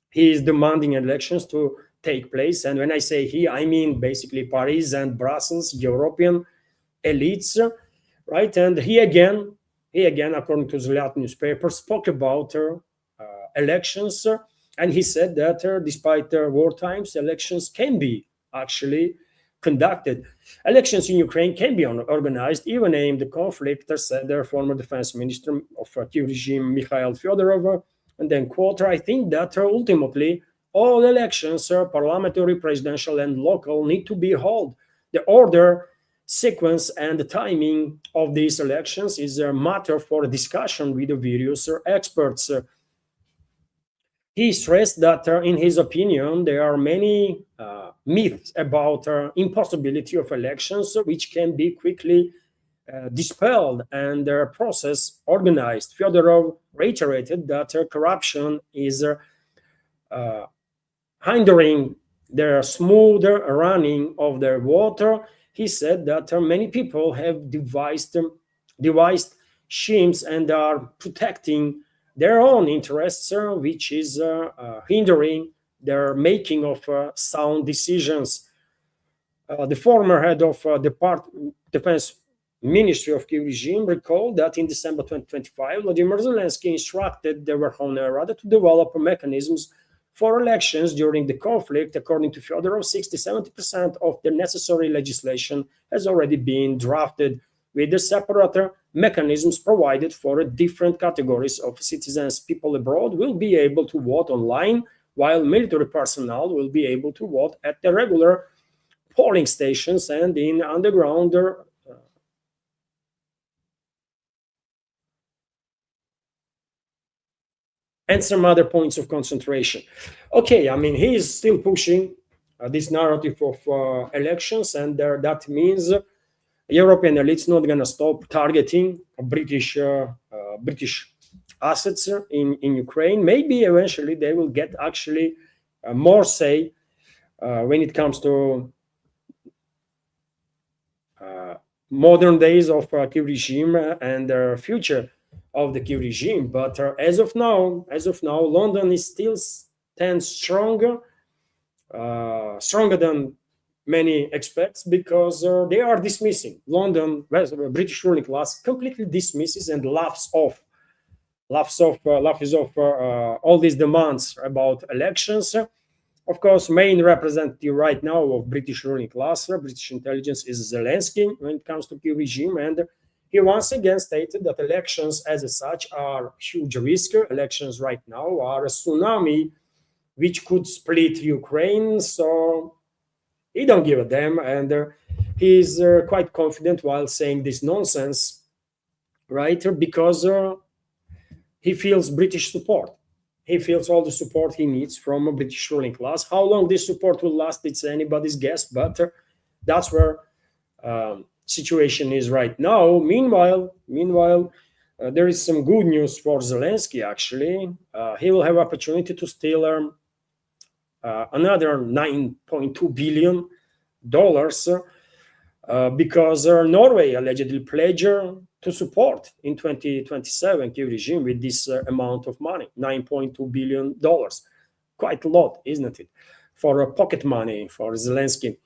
He is demanding elections to take place, and when I say he, I mean basically Paris and Brussels, European elites, right? And he again, according to the Latin newspaper, spoke about elections, and he said that despite war times, elections can be actually conducted. Elections in Ukraine can be organized, even aimed at conflict, said their former defense minister of Kiev regime, Mikhail Fyodorov. And then, quote, I think that ultimately all elections, parliamentary, presidential, and local, need to be held. The order, sequence, and the timing of these elections is a matter for discussion with the various experts. He stressed that, in his opinion, there are many myths about impossibility of elections, which can be quickly dispelled and their process organized. Fyodorov reiterated that corruption is hindering the smooth running of their water. He said that many people have devised schemes and are protecting their own interests, which is hindering their making of sound decisions. The former head of the Defense Ministry of Kiev regime recalled that in December 2025, Vladimir Zelensky instructed the Verkhovna Rada to develop mechanisms for elections during the conflict. According to Fyodorov, 60-70% of the necessary legislation has already been drafted, with the separate mechanisms provided for different categories of citizens. People abroad will be able to vote online, while military personnel will be able to vote at the regular polling stations and in underground and some other points of concentration. Okay, I mean, he is still pushing this narrative of elections, and that means European elites not going to stop targeting British assets in Ukraine. Maybe eventually they will get actually more say when it comes to modern days of Kiev regime and the future of the Kiev regime. But as of now, London is still stands stronger than many expects, because they are dismissing. London, British ruling class, completely dismisses and laughs off all these demands about elections. Of course, main representative right now of British ruling class, British intelligence, is Zelensky when it comes to Kiev regime, and he once again stated that elections as such are huge risk. Elections right now are a tsunami which could split Ukraine. So he don't give a damn, and he's quite confident while saying this nonsense, right? Because he feels British support. he feels all the support he needs from a British ruling class. How long this support will last, it's anybody's guess, but that's where situation is right now. Meanwhile, there is some good news for Zelensky. Actually, he will have opportunity to steal another $9.2 billion because Norway allegedly pledged to support in 2027 Kyiv regime with this amount of money, $9.2 billion. Quite a lot, isn't it, for pocket money for Zelensky.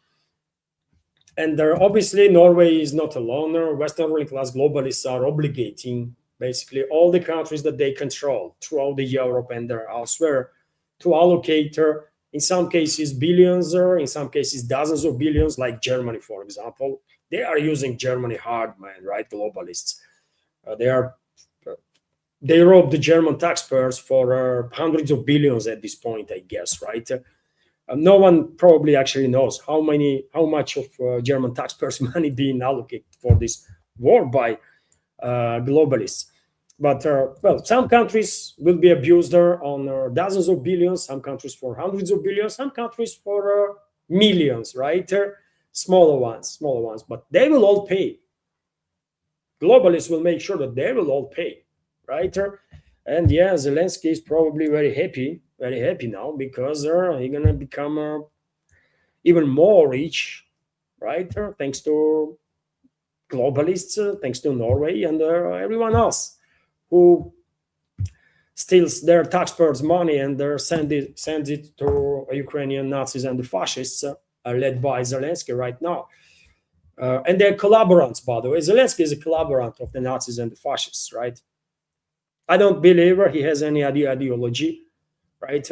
And obviously, Norway is not alone. Western ruling class globalists are obligating basically all the countries that they control throughout the Europe and elsewhere to allocate, in some cases, billions, or in some cases, dozens of billions, like Germany, for example. They are using Germany hard, man, right? Globalists. They rob the German taxpayers for hundreds of billions at this point, I guess, right? No one probably actually knows how much of German taxpayers' money being allocated for this war by globalists. But well, some countries will be abused on dozens of billions, some countries for hundreds of billions, some countries for millions, right? Smaller ones, but they will all pay. Globalists will make sure that they will all pay, right? And yeah, Zelensky is probably very happy now because he's gonna become even more rich, right? Thanks to globalists, thanks to Norway and everyone else who steals their taxpayers' money and sends it to Ukrainian Nazis and the fascists, led by Zelensky right now. And they're collaborators, by the way. Zelensky is a collaborator of the Nazis and the fascists, right? I don't believe he has any ideology, right?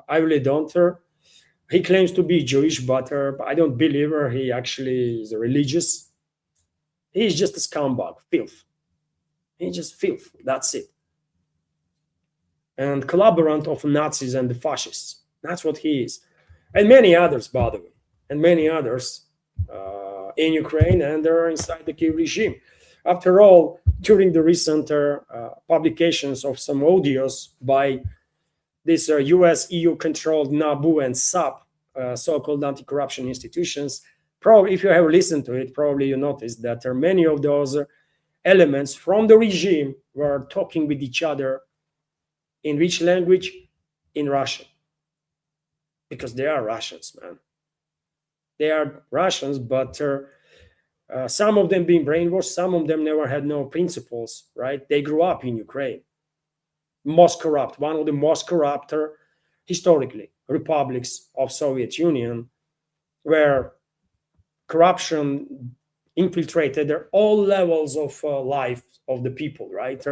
I really don't. He claims to be Jewish, but I don't believe he actually is religious. He's just a scumbag, filth. He's just filth. That's it. And collaborant of Nazis and the fascists. That's what he is. And many others, by the way. And many others in Ukraine and they're inside the Kyiv regime. After all, during the recent publications of some audios by this US EU controlled NABU and SAP, so-called anti-corruption institutions, probably if you have listened to it, probably you noticed that there are many of those elements from the regime were talking with each other in which language? In Russian. Because they are Russians, man. They are Russians, but some of them being brainwashed, some of them never had no principles, right? They grew up in Ukraine. Most corrupt, one of the most corrupt, historically, republics of Soviet Union, where corruption infiltrated all levels of life of the people, right?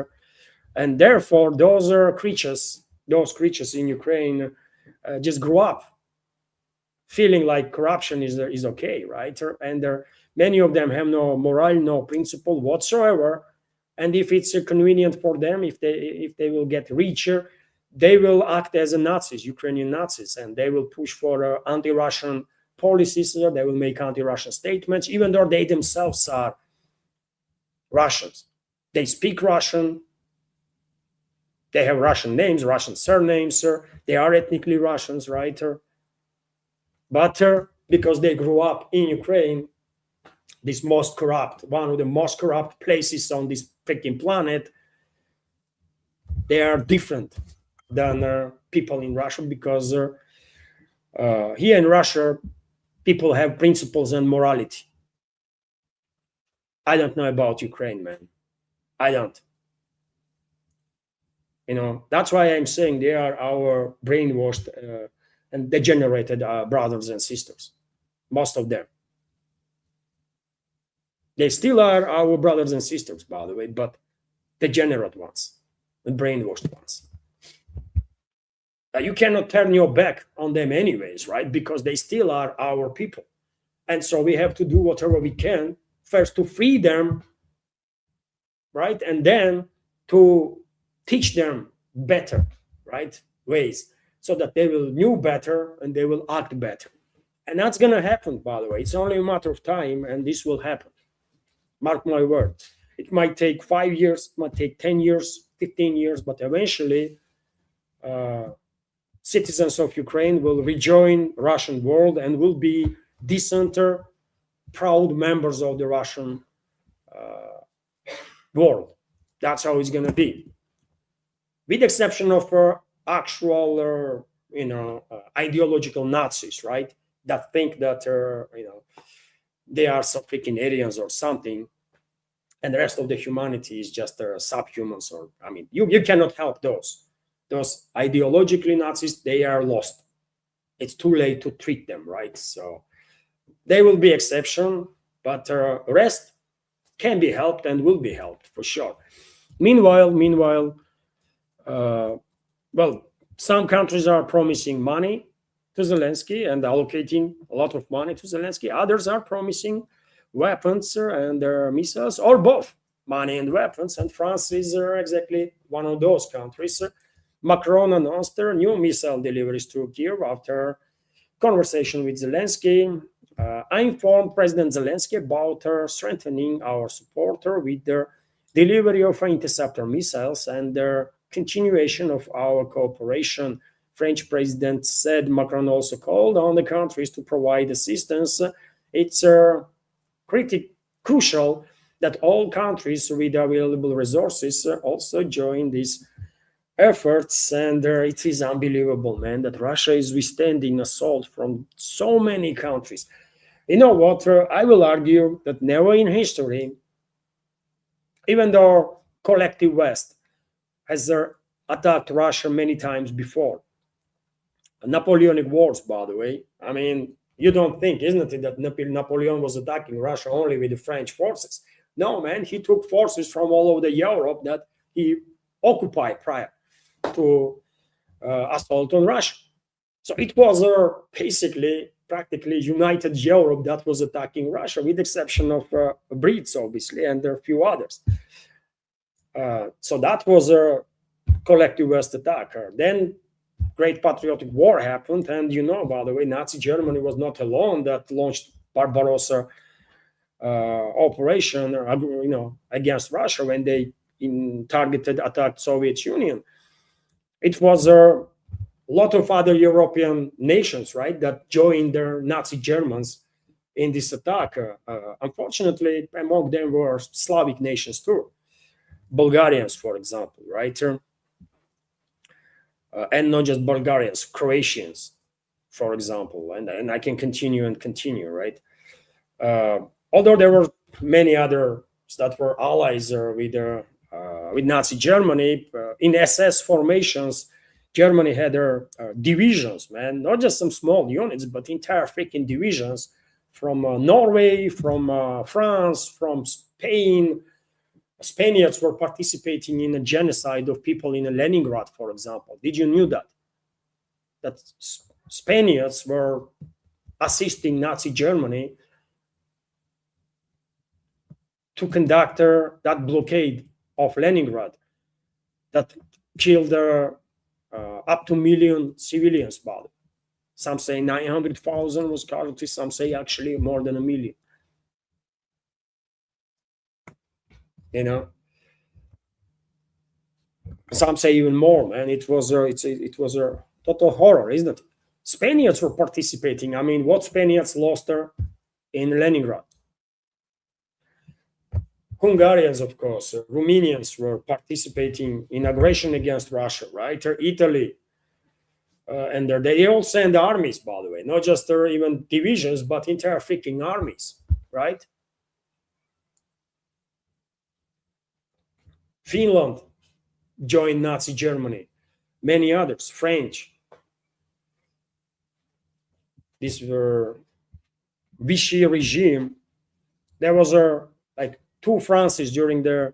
And therefore, those creatures in Ukraine just grew up feeling like corruption is okay, right? And many of them have no moral, no principle whatsoever. And if it's convenient for them, if they will get richer, they will act as Nazis, Ukrainian Nazis, and they will push for anti-Russian policies. They will make anti-Russian statements, even though they themselves are Russians. They speak Russian. They have Russian names, Russian surnames. They are ethnically Russians, right? But because they grew up in Ukraine, this most corrupt, one of the most corrupt places on this freaking planet, they are different than people in Russia because here in Russia, people have principles and morality. I don't know about Ukraine, man. I don't. That's why I'm saying they are our brainwashed and degenerated brothers and sisters, most of them. They still are our brothers and sisters, by the way, but degenerate ones and brainwashed ones. You cannot turn your back on them anyways, right? Because they still are our people. And so we have to do whatever we can, first to free them, right? And then to teach them better, right, ways, so that they will know better and they will act better. And that's going to happen, by the way. It's only a matter of time, and this will happen. Mark my word. It might take 5 years, it might take 10 years, 15 years, but eventually citizens of Ukraine will rejoin Russian world and will be decent, proud members of the Russian world. That's how it's going to be, with the exception of actual, ideological Nazis, right? That think that they are some freaking aliens or something, and the rest of the humanity is just subhumans. Or you cannot help those ideologically Nazis. They are lost. It's too late to treat them, right? So they will be exception, but rest can be helped and will be helped for sure. Meanwhile, well, some countries are promising money to Zelensky and allocating a lot of money to Zelensky. Others are promising weapons and missiles, or both, money and weapons. And France is exactly one of those countries. Macron announced new missile deliveries to Kiev after conversation with Zelensky. I informed President Zelensky about strengthening our support with the delivery of interceptor missiles and the continuation of our cooperation. French president said Macron also called on the countries to provide assistance. It's crucial that all countries with available resources also join these efforts. And it is unbelievable, man, that Russia is withstanding assault from so many countries. You know what? I will argue that never in history, even though collective West has attacked Russia many times before, Napoleonic wars, by the way. You don't think, isn't it, that Napoleon was attacking Russia only with the French forces? No, man, he took forces from all over Europe that he occupied prior to assault on Russia. So it was basically practically united Europe that was attacking Russia, with the exception of Brits, obviously, and there are a few others. So that was a collective West attack. Then Great Patriotic War happened, and by the way, Nazi Germany was not alone that launched Barbarossa operation, against Russia when they targeted attacked Soviet Union. It was a lot of other European nations, right, that joined the Nazi Germans in this attack. Unfortunately, among them were Slavic nations too, Bulgarians, for example, right? And not just Bulgarians, Croatians, for example, and I can continue, right? Although there were many others that were allies with Nazi Germany in SS formations. Germany had their divisions, man, not just some small units, but entire freaking divisions from Norway, from France, from Spain. Spaniards were participating in a genocide of people in Leningrad, for example. Did you knew that? That Spaniards were assisting Nazi Germany to conduct that blockade of Leningrad that killed up to 1 million civilians. About some say 900,000 was casualties. Some say actually more than 1 million. Some say even more, man. It was a total horror, isn't it? Spaniards were participating. What Spaniards lost in Leningrad? Hungarians, of course, Romanians were participating in aggression against Russia, right? Italy, and they all send armies, by the way, not just even divisions, but entire freaking armies, right? Finland joined Nazi Germany, many others, French. This were Vichy regime. There was two Frances during the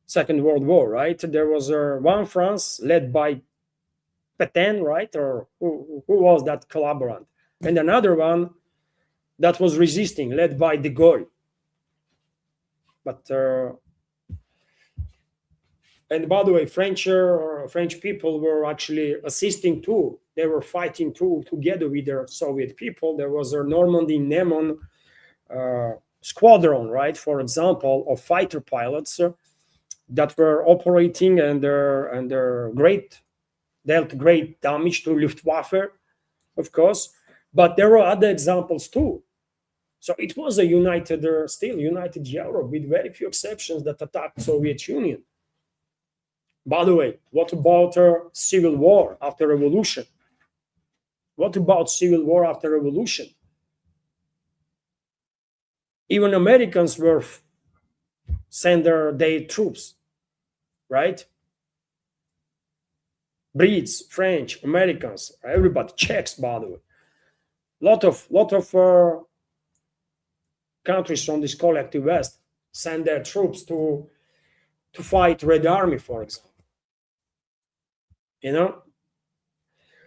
Second World War, right? There was one France led by Pétain, right? Or who was that collaborant? And another one that was resisting, led by de Gaulle. But and by the way, French people were actually assisting too. They were fighting too together with their Soviet people. There was a Normandy Neman squadron, right? For example, of fighter pilots that were operating under great dealt great damage to Luftwaffe, of course, but there were other examples too. So it was a united, still united Europe with very few exceptions that attacked Soviet Union. By the way, what about civil war after revolution? What about civil war after revolution? Even Americans were send their troops, right? Brits, French, Americans, everybody, Czechs, by the way. Lot of countries from this collective West send their troops to fight Red Army, for example. You know,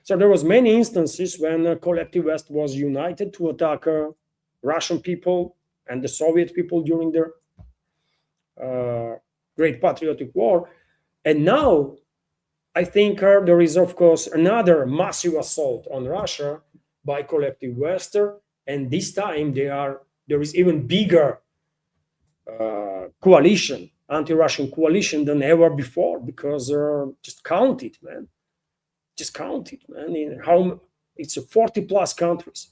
so there was many instances when collective West was united to attack Russian people and the Soviet people during their Great Patriotic War. And now I think there is, of course, another massive assault on Russia by collective West, and this time there is even bigger coalition, anti-Russian coalition than ever before, because just count it, man. Just count it, man. It's 40 plus countries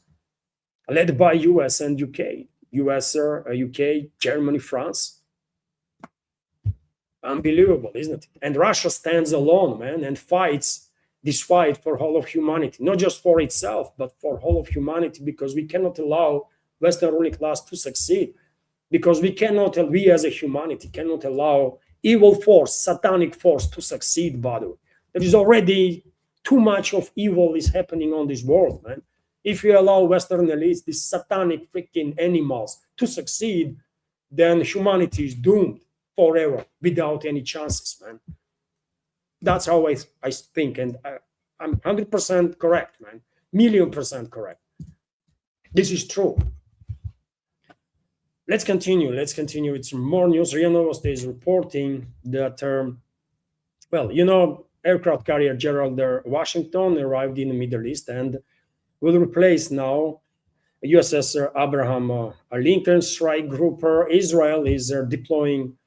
led by US and UK, UK, Germany, France. Unbelievable, isn't it? And Russia stands alone, man, and fights this fight for all of humanity, not just for itself, but for all of humanity, because we cannot allow Western ruling class to succeed, because we as a humanity cannot allow evil force, satanic force to succeed, by the way. There is already too much of evil is happening on this world, man. If you allow Western elites, these satanic freaking animals, to succeed, then humanity is doomed forever without any chances, man. That's how I think, and I'm 100% correct, man. Million% correct. This is true. Let's continue with some more news. RIA Novosti is reporting that, aircraft carrier Gerald Washington arrived in the Middle East and will replace now USS Abraham Lincoln strike group. Israel is deploying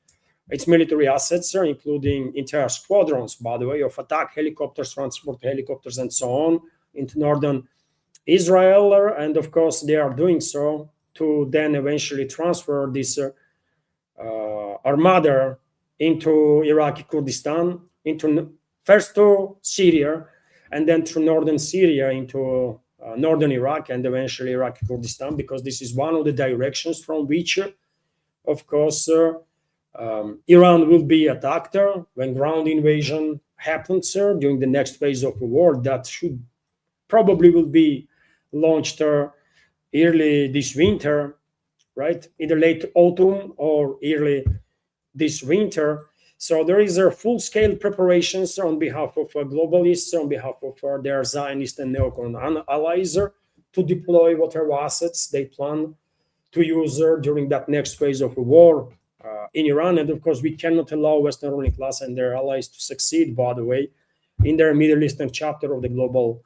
its military assets, including entire squadrons, by the way, of attack helicopters, transport helicopters, and so on, into northern Israel. And of course, they are doing so to then eventually transfer this armada into Iraqi Kurdistan, first to Syria, and then through northern Syria into northern Iraq, and eventually Iraqi Kurdistan, because this is one of the directions from which, of course, Iran will be attacked when ground invasion happens during the next phase of the war. That should probably will be launched early this winter, right? Either late autumn or early this winter. So there is a full-scale preparations on behalf of globalists, on behalf of their Zionist and neocon allies, to deploy whatever assets they plan to use during that next phase of the war in Iran. And of course, we cannot allow Western ruling class and their allies to succeed, by the way, in their Middle Eastern chapter of the global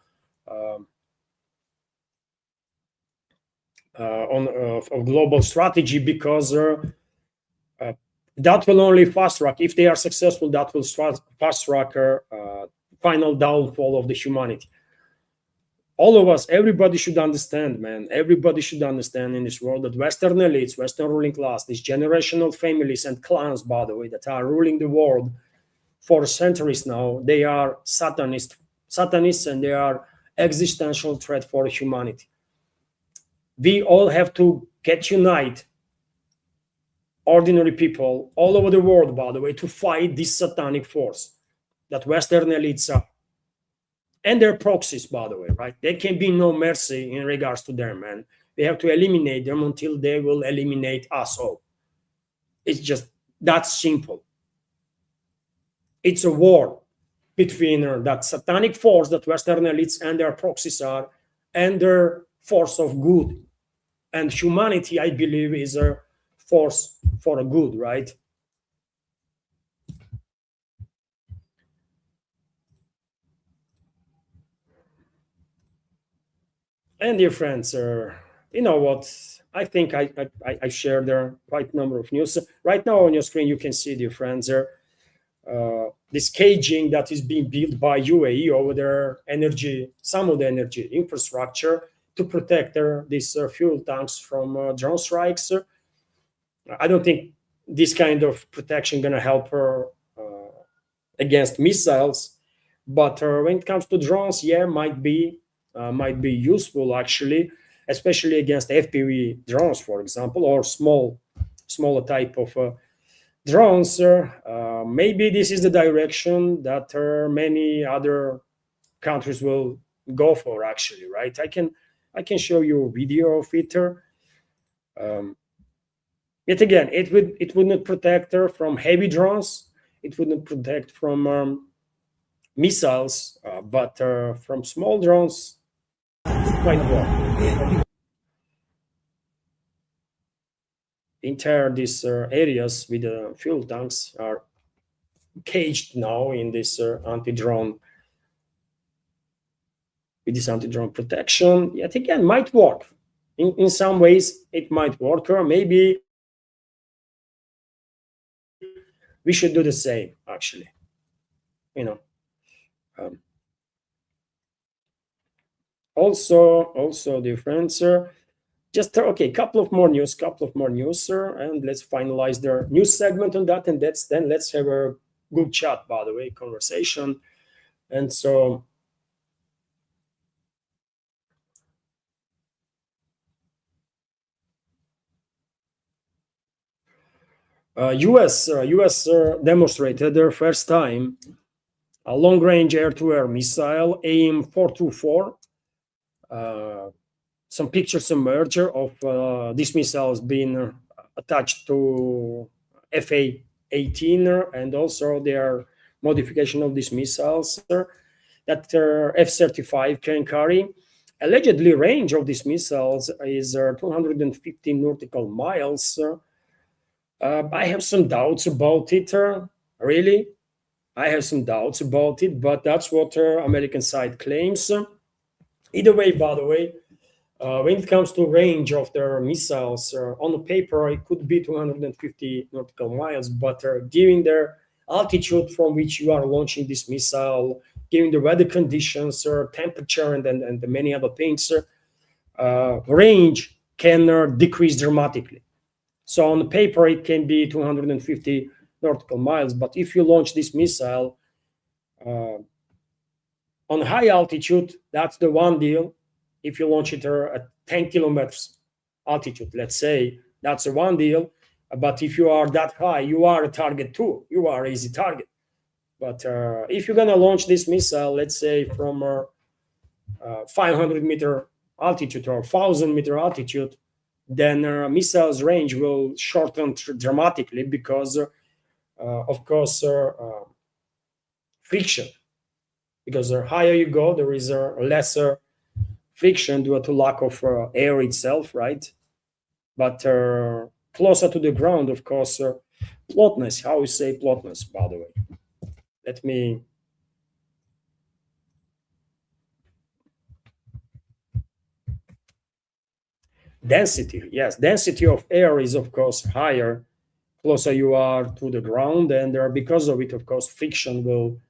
global strategy, because that will only fast track, if they are successful, that will fast track final downfall of the humanity. All of us, everybody should understand, man. Everybody should understand in this world that Western elites, Western ruling class, these generational families and clans, by the way, that are ruling the world for centuries now, they are satanists, and they are existential threat for humanity. We all have to get united, ordinary people all over the world, by the way, to fight this satanic force that Western elites are. And their proxies, by the way, right? There can be no mercy in regards to them, man. We have to eliminate them until they will eliminate us all. It's just that simple. It's a war between that satanic force that Western elites and their proxies are, and their force of good. And humanity, I believe, is a force for a good, right? And dear friends, you know what? I think I shared there quite a number of news. Right now on your screen, you can see, dear friends, this caging that is being built by UAE over their energy, some of the energy infrastructure to protect these fuel tanks from drone strikes. I don't think this kind of protection gonna help her against missiles, but when it comes to drones, yeah, might be useful actually, especially against FPV drones, for example, or smaller type of drones. Maybe this is the direction that many other countries will go for. Actually, right? I can show you a video of it. Um, Yet again, it would not protect her from heavy drones. It would not protect from missiles, but from small drones, it might work. Entire these areas with fuel tanks are caged now in this anti-drone with this anti-drone protection. Yet again, might work. In some ways, it might work, or maybe we should do the same. Actually, you know. Um, also different, sir. Just okay, couple of more news, sir, and let's finalize the news segment on that, and then let's have a good chat. By the way, conversation, and so US demonstrated their first time a long-range air-to-air missile AIM 424. Some pictures emerge of these missiles being attached to FA-18, and also their modification of these missiles that F-35 can carry. Allegedly, range of these missiles is 250 nautical miles. I have some doubts about it, really. I have some doubts about it, but that's what American side claims. Either way, by the way, when it comes to range of their missiles, on the paper it could be 250 nautical miles, but given their altitude from which you are launching this missile, given the weather conditions, temperature, and the many other things, range can decrease dramatically. So on the paper it can be 250 nautical miles, but if you launch this missile on high altitude, that's the one deal. If you launch it at 10 kilometers altitude, let's say, that's a one deal. But if you are that high, you are a target too. You are an easy target. But if you're going to launch this missile, let's say from 500-meter altitude or 1,000-meter altitude, then missile's range will shorten dramatically because, of course, friction. Because the higher you go, there is a lesser friction due to lack of air itself, right? But closer to the ground, of course, plotness. How you say plotness, by the way? Let me. Density, yes, density of air is of course higher closer you are to the ground, and because of it, of course, friction will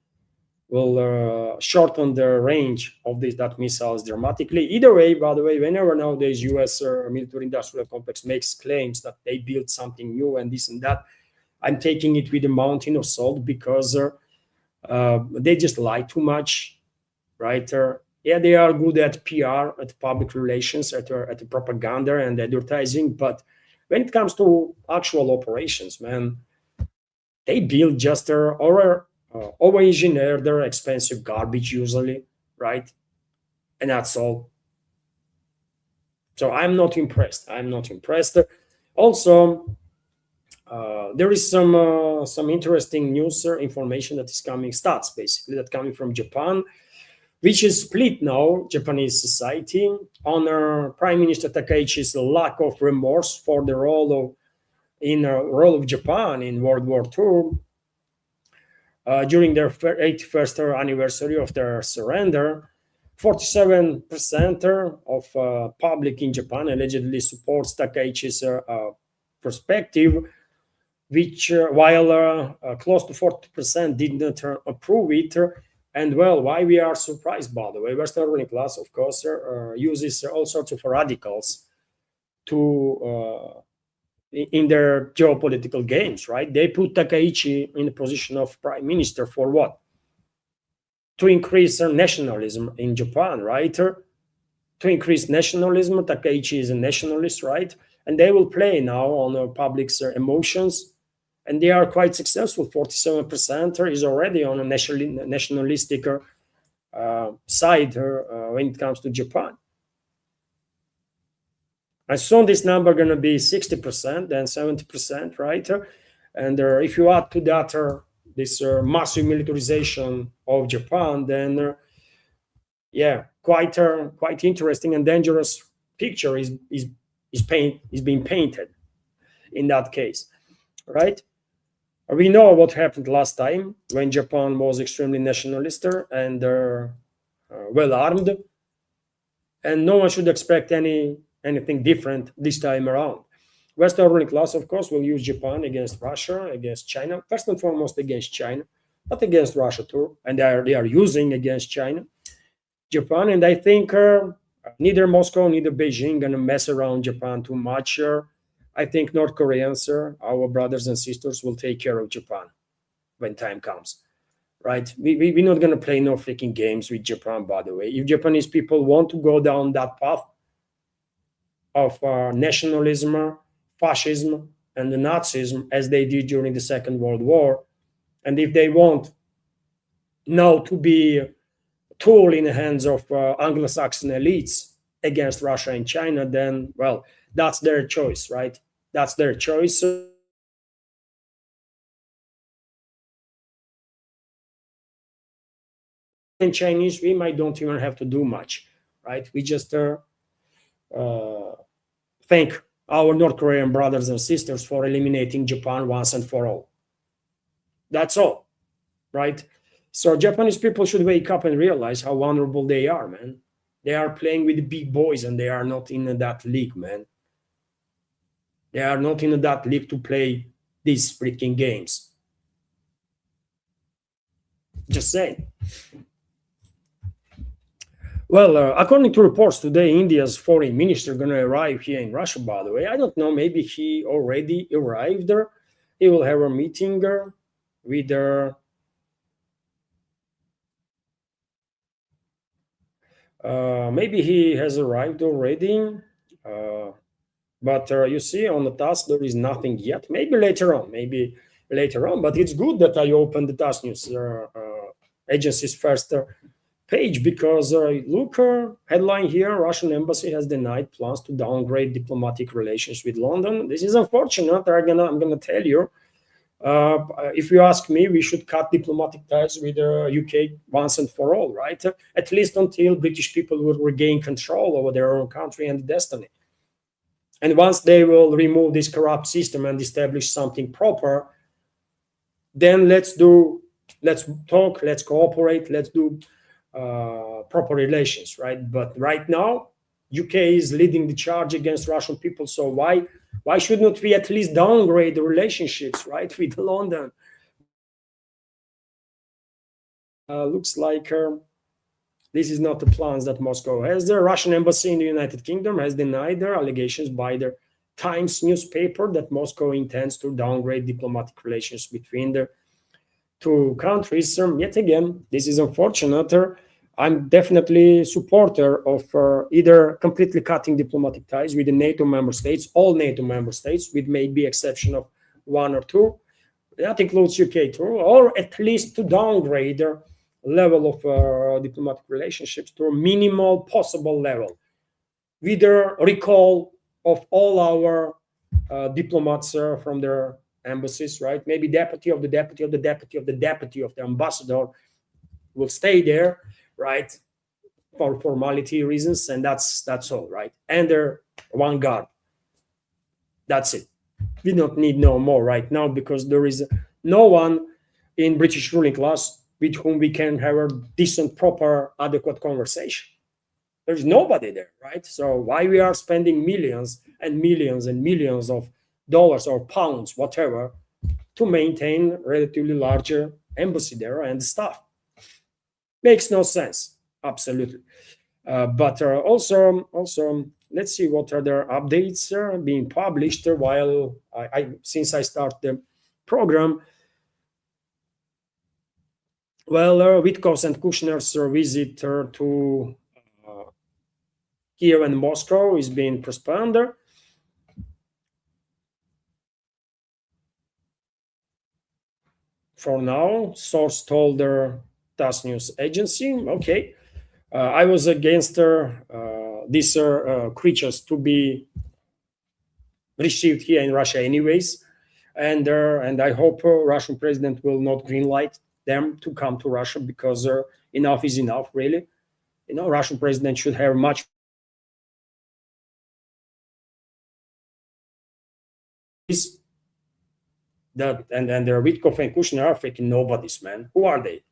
shorten the range of that missiles dramatically. Either way, by the way, whenever nowadays U.S. military-industrial complex makes claims that they built something new and this and that, I'm taking it with a mountain of salt because they just lie too much, right? Yeah, they are good at PR, at public relations, at the propaganda and advertising, but when it comes to actual operations, man, they build just over engineer their expensive garbage usually, right? And that's all. So I'm not impressed. I'm not impressed. Also, there is some interesting news information that is coming, stats basically, that coming from Japan, which is split now, Japanese society, on Prime Minister Takaichi's lack of remorse for the role of Japan in World War II. During their 81st anniversary of their surrender, 47% of public in Japan allegedly supports Takaichi's perspective, which while close to 40% did not approve it. And well, why we are surprised, by the way, Western ruling class, of course, uses all sorts of radicals to in their geopolitical games, right? They put Takaichi in the position of prime minister for what? To increase nationalism in Japan, right? To increase nationalism, Takaichi is a nationalist, right? And they will play now on the public's emotions, and they are quite successful. 47% is already on a nationalistic side when it comes to Japan. And soon this number going to be 60%, then 70%, right? And if you add to that this massive militarization of Japan, then yeah, quite interesting and dangerous picture is being painted in that case, right? We know what happened last time when Japan was extremely nationalist and well armed, and no one should expect anything different this time around. Western ruling class, of course, will use Japan against Russia, against China, first and foremost against China, but against Russia too, and they are using against China, Japan, and I think neither Moscow, neither Beijing gonna mess around Japan too much. I think North Koreans, our brothers and sisters, will take care of Japan when time comes, right? We're not gonna play no freaking games with Japan, by the way. If Japanese people want to go down that path of nationalism, fascism, and the Nazism, as they did during the Second World War, and if they want now to be a tool in the hands of Anglo-Saxon elites against Russia and China, then, well, that's their choice, right? That's their choice. And Chinese, we might don't even have to do much, right? We just thank our North Korean brothers and sisters for eliminating Japan once and for all. That's all, right? So Japanese people should wake up and realize how vulnerable they are, man. They are playing with the big boys and they are not in that league, man. They are not in that league to play these freaking games. Just saying. Well, according to reports today, India's foreign minister going to arrive here in Russia, by the way. I don't know, maybe he already arrived there. He will have a meeting with maybe he has arrived already. But you see, on the task, there is nothing yet. Maybe later on, But it's good that I opened the TASS News agency's first page because look, headline here: Russian embassy has denied plans to downgrade diplomatic relations with London. This is unfortunate. I'm gonna tell you. If you ask me, we should cut diplomatic ties with the UK once and for all, right? At least until British people will regain control over their own country and destiny. And once they will remove this corrupt system and establish something proper, then let's talk, let's cooperate, let's do proper relations, right? But right now, UK is leading the charge against Russian people. So why shouldn't we at least downgrade the relationships, right, with London? Looks like this is not the plans that Moscow has. The Russian embassy in the United Kingdom has denied their allegations by the Times newspaper that Moscow intends to downgrade diplomatic relations between the two countries. Yet again, this is unfortunate. I'm definitely a supporter of either completely cutting diplomatic ties with the NATO member states, all NATO member states, with maybe exception of one or two. That includes UK too, or at least to downgrade their level of diplomatic relationships to a minimal possible level, with the recall of all our diplomats from their embassies, right? Maybe deputy of the deputy of the deputy of the deputy of the ambassador will stay there, right, for formality reasons, and that's all, right? And they're one guard. That's it. We don't need no more right now because there is no one in British ruling class with whom we can have a decent, proper, adequate conversation. There's nobody there, right? So why we are spending millions and millions and millions of dollars or pounds, whatever, to maintain relatively larger embassy there and staff. Makes no sense, absolutely. But also, let's see what other updates are being published while since I start the program. Well, Witkoff's and Kushner's visit to uh, Kiev and Moscow is being postponed. For now, source told their TASS news agency. Okay, I was against these creatures to be received here in Russia, anyways, and I hope Russian president will not greenlight them to come to Russia because enough is enough, really. Russian president should have much that, and their Witkov and Kushner are freaking nobodies, man. Who are they?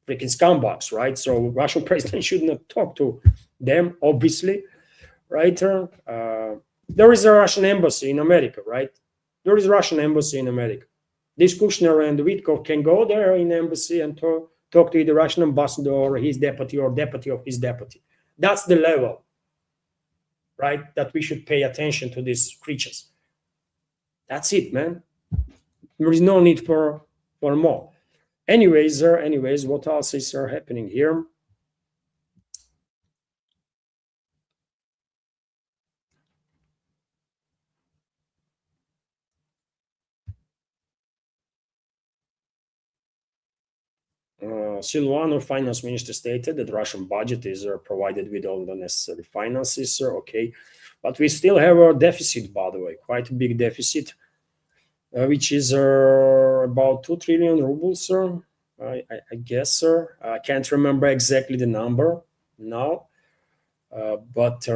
Freaking scumbags, right? So Russian president should not talk to them, obviously, right? There is a Russian embassy in America, right? There is a Russian embassy in America. This Kushner and Witkov can go there in the embassy and talk to the Russian ambassador or his deputy or deputy of his deputy. That's the level, right? That we should pay attention to these creatures. That's it, man. There is no need for more. Anyways, what else is happening here? Silvano, finance minister, stated that Russian budget is provided with all the necessary finances. Okay, but we still have a deficit, by the way, quite a big deficit, which is about 2 trillion rubles, I guess, sir. I can't remember exactly the number now, but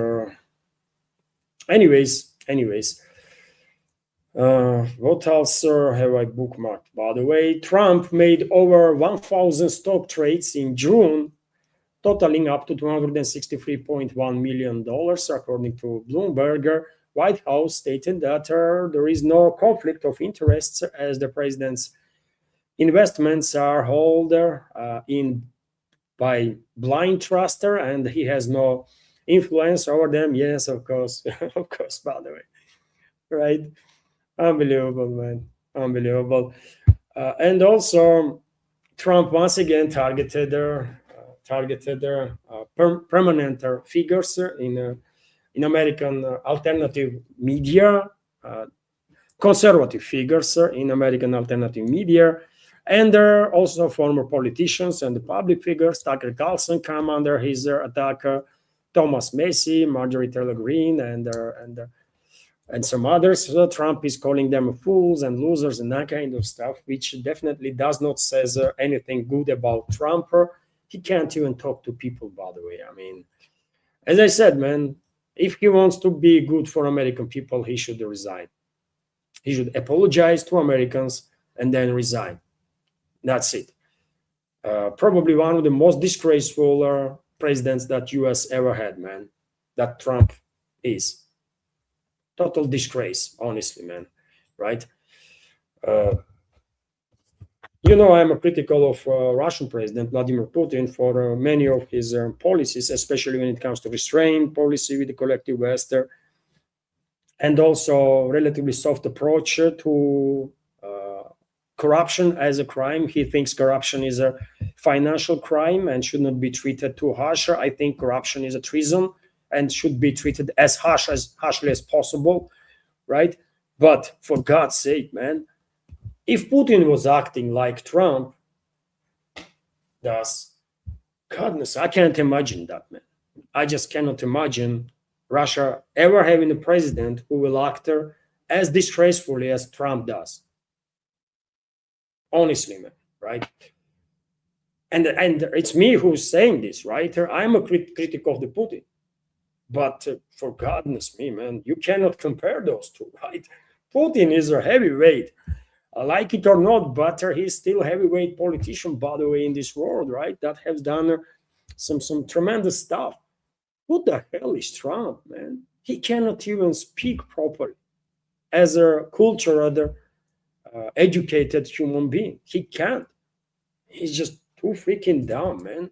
anyways. What else have I bookmarked? By the way, Trump made over 1,000 stock trades in June, totaling up to $263.1 million, according to Bloomberg. White House stated that there is no conflict of interests as the president's investments are held in by blind truster and he has no influence over them. Yes, of course, of course, by the way, right? Unbelievable, man. Unbelievable. And also, Trump once again targeted permanent figures in American alternative media, conservative figures in American alternative media, and also former politicians and public figures. Tucker Carlson come under his attack. Thomas Massey, Marjorie Taylor Greene, and some others. So Trump is calling them fools and losers and that kind of stuff, which definitely does not says anything good about Trump. He can't even talk to people, by the way. I mean, as I said, man, if he wants to be good for American people, he should resign. He should apologize to Americans and then resign. That's it. Probably one of the most disgraceful presidents that US ever had, man. That Trump is. Total disgrace, honestly, man. Right? I'm a critical of Russian President Vladimir Putin for many of his policies, especially when it comes to restraint policy with the collective West, and also relatively soft approach to corruption as a crime. He thinks corruption is a financial crime and should not be treated too harsh. I think corruption is a treason and should be treated as harshly as possible, right? But for God's sake, man, if Putin was acting like Trump does, goodness, I can't imagine that, man. I just cannot imagine Russia ever having a president who will act as disgracefully as Trump does. Honestly, man, right? And it's me who's saying this, right? I'm a critic of the Putin. But for goodness me, man, you cannot compare those two, right? Putin is a heavyweight, like it or not, but he's still a heavyweight politician, by the way, in this world, right? That has done some tremendous stuff. Who the hell is Trump, man? He cannot even speak properly as a cultured educated human being. He can't. He's just too freaking dumb, man.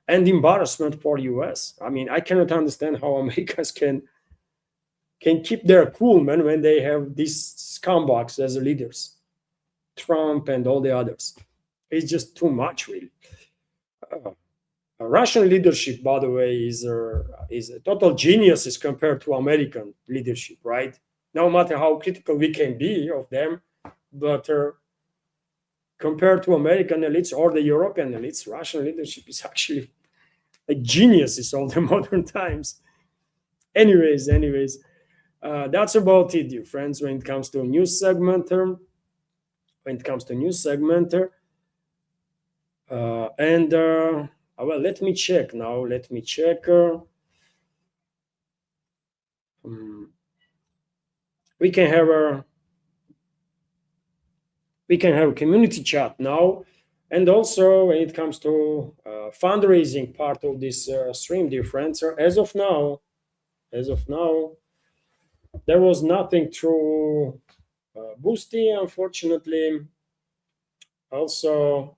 And embarrassment for US. I mean, I cannot understand how Americans can keep their cool, man, when they have these scumbags as leaders, Trump and all the others. It's just too much, really. Uh, Russian leadership, by the way, is a total genius as compared to American leadership, right? No matter how critical we can be of them, but compared to American elites or the European elites, Russian leadership is actually a genius of the modern times. Anyways, that's about it, dear friends. When it comes to news segment, and well, let me check now. Let me check. We can have a community chat now, and also when it comes to fundraising part of this stream, dear friends. As of now, there was nothing through Boosty, unfortunately. Also,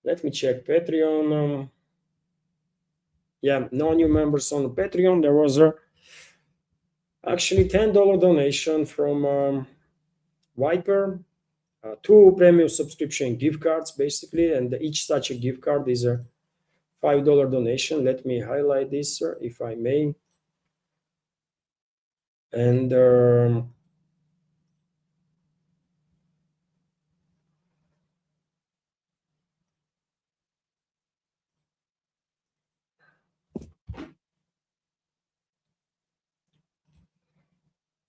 let me check Patreon. Yeah, no new members on Patreon. There was actually $10 donation from Viper, 2 premium subscription gift cards, basically, and each such a gift card is a $5 donation. Let me highlight this, if I may. And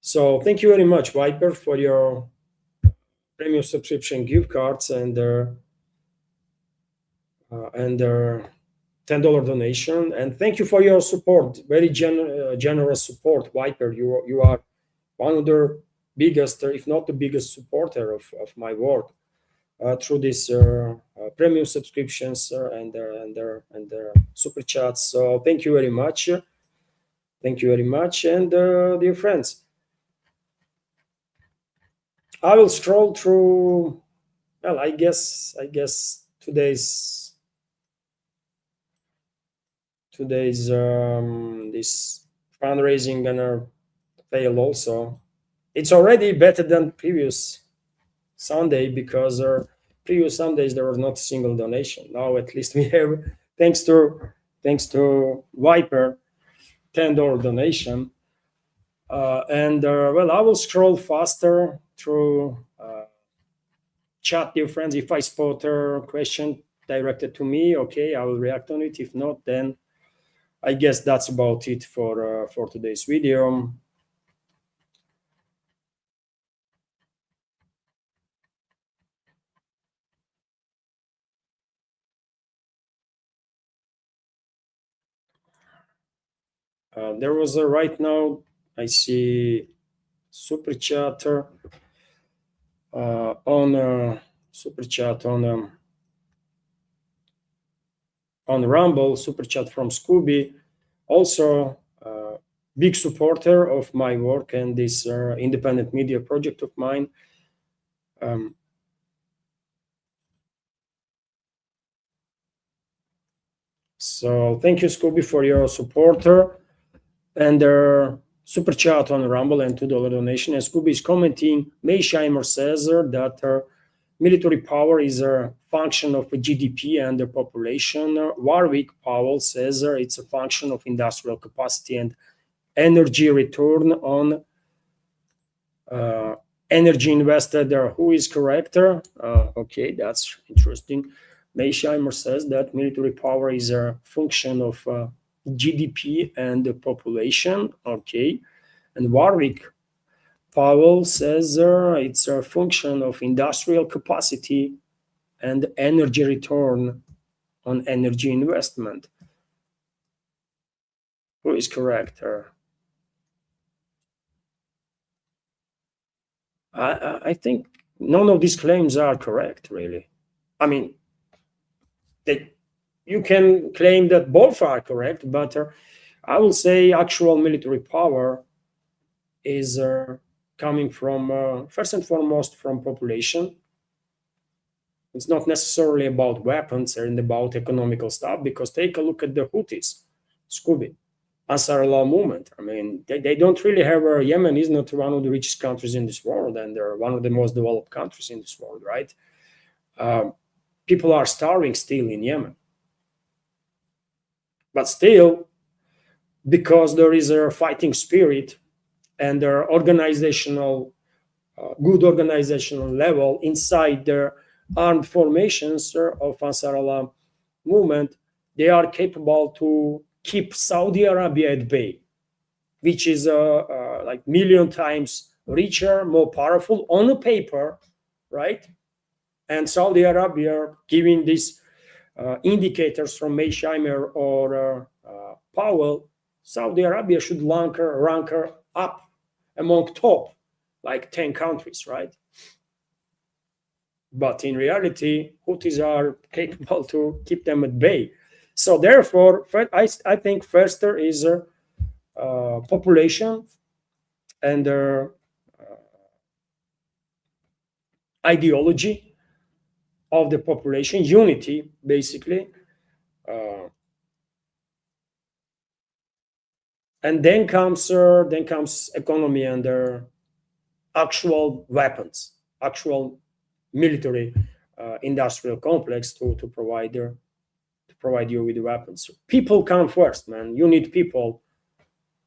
so thank you very much, Viper, for your premium subscription gift cards and $10 donation. And thank you for your support, very generous support, Viper. You are one of the biggest, if not the biggest supporter of my work through these premium subscriptions and super chats. So thank you very much. Thank you very much. And dear friends, I will scroll through. Well, I guess today's this fundraising gonna fail also. It's already better than previous Sunday, because previous Sundays there was not a single donation. Now at least we have, thanks to Viper, $10 donation. And well, I will scroll faster through chat, dear friends. If I spot a question directed to me, okay, I will react on it. If not, then I guess that's about it for today's video. There was a right now, I see super chat on super chat on Rumble, super chat from Scooby, also big supporter of my work and this independent media project of mine. So thank you, Scooby, for your support and super chat on Rumble and $2 donation. And Scooby is commenting. Meisheimer says that military power is a function of GDP and the population. Warwick Powell says it's a function of industrial capacity and energy return on energy invested. Who is correct? Okay, that's interesting. Meisheimer says that military power is a function of GDP and the population. Okay, and Warwick Powell says it's a function of industrial capacity and energy return on energy investment. Who is correct? I think none of these claims are correct, really. I mean, you can claim that both are correct, but I will say actual military power is coming from, first and foremost, from population. It's not necessarily about weapons and about economical stuff, because take a look at the Houthis, Scooby, Ansar Allah movement. I mean, they don't really have Yemen is not one of the richest countries in this world, and they're one of the most developed countries in this world, right? People are starving still in Yemen. But still, because there is a fighting spirit and their organizational, good organizational level inside their armed formations of Ansar Allah movement, they are capable to keep Saudi Arabia at bay, which is like million times richer, more powerful on the paper, right? And Saudi Arabia, giving these indicators from Meisheimer or Powell, Saudi Arabia should rank up among top, like 10 countries, right? But in reality, Houthis are capable to keep them at bay. So therefore, I think first there is population and ideology of the population, unity, basically. And then comes economy and actual weapons, actual military industrial complex to provide you with the weapons. People come first, man. You need people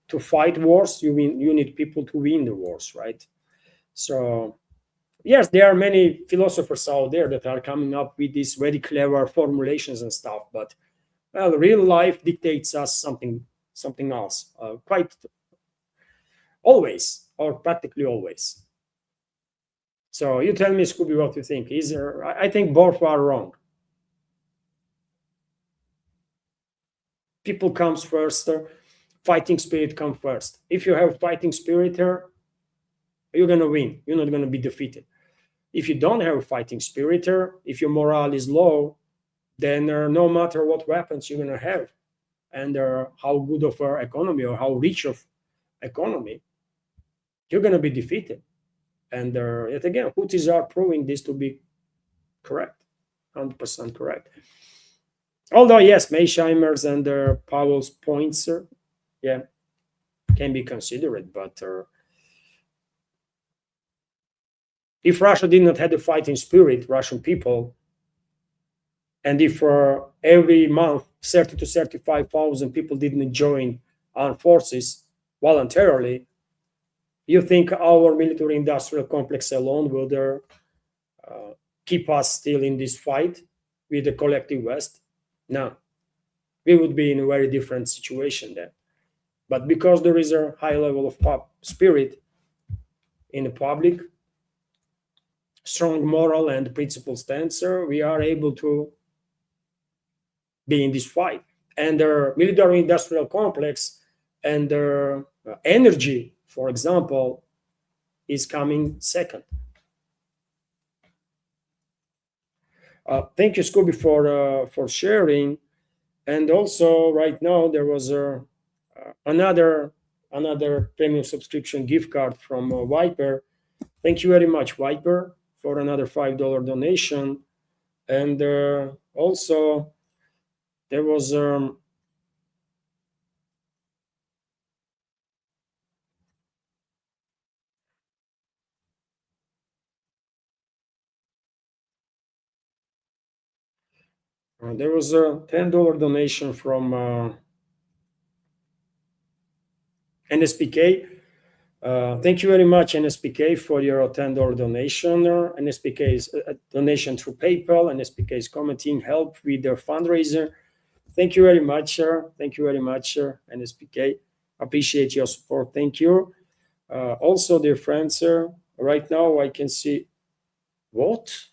to fight wars. You need people to win the wars, right? So yes, there are many philosophers out there that are coming up with these very clever formulations and stuff, but well, real life dictates us something else, quite always, or practically always. So you tell me, Scooby, what you think. I think both are wrong. People comes first, fighting spirit comes first. If you have fighting spirit here, you're gonna win. You're not gonna be defeated. If you don't have a fighting spirit here, if your morale is low, then no matter what weapons you're gonna have, and how good of our economy or how rich of economy, you're gonna be defeated. And yet again, Houthis are proving this to be correct, 100% correct. Although yes, Meisheimer's and Powell's points, yeah, can be considered, but if Russia did not have the fighting spirit, Russian people, and if every month 30 to 35,000 people didn't join armed forces voluntarily, you think our military industrial complex alone will keep us still in this fight with the collective West? No, we would be in a very different situation then. But because there is a high level of spirit in the public, strong moral and principle stance, we are able to be in this fight. And their military industrial complex and their energy, for example, is coming second. Thank you, Scooby, for sharing. And also, right now there was another premium subscription gift card from Viper. Thank you very much, Viper, for another $5 donation. And also, there was a $10 donation from NSPK. Thank you very much, NSPK, for your $10 donation. NSPK's donation through PayPal. NSPK is commenting help with their fundraiser. Thank you very much, sir. Thank you very much, sir, NSPK. Appreciate your support. Thank you. Also, dear friends, right now I can see what?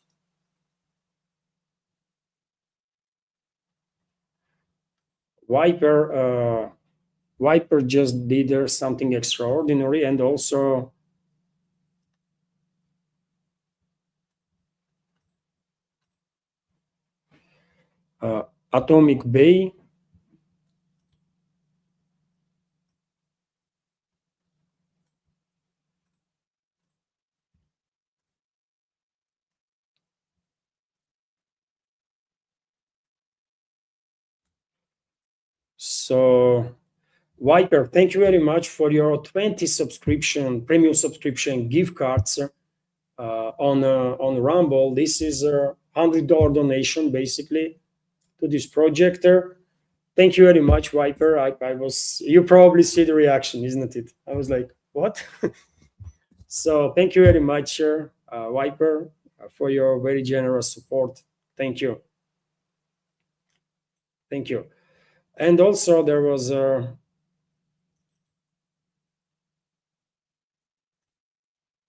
Viper just did something extraordinary, and also Atomic Bay. So Viper, thank you very much for your 20 subscription, premium subscription gift cards on Rumble. This is a $100 donation basically to this project. Thank you very much, Viper. I was, you probably see the reaction, isn't it? I was like, what? So thank you very much, Viper, for your very generous support. Thank you. Thank you. And also there was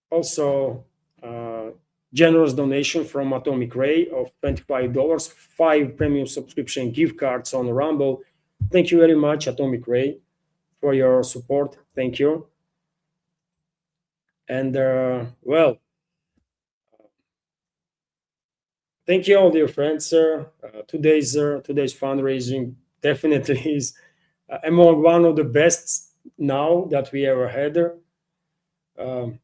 also generous donation from Atomic Ray of $25, 5 premium subscription gift cards on Rumble. Thank you very much, Atomic Ray, for your support. Thank you. And well, thank you all, dear friends. Today's fundraising definitely is among one of the best now that we ever had. Um,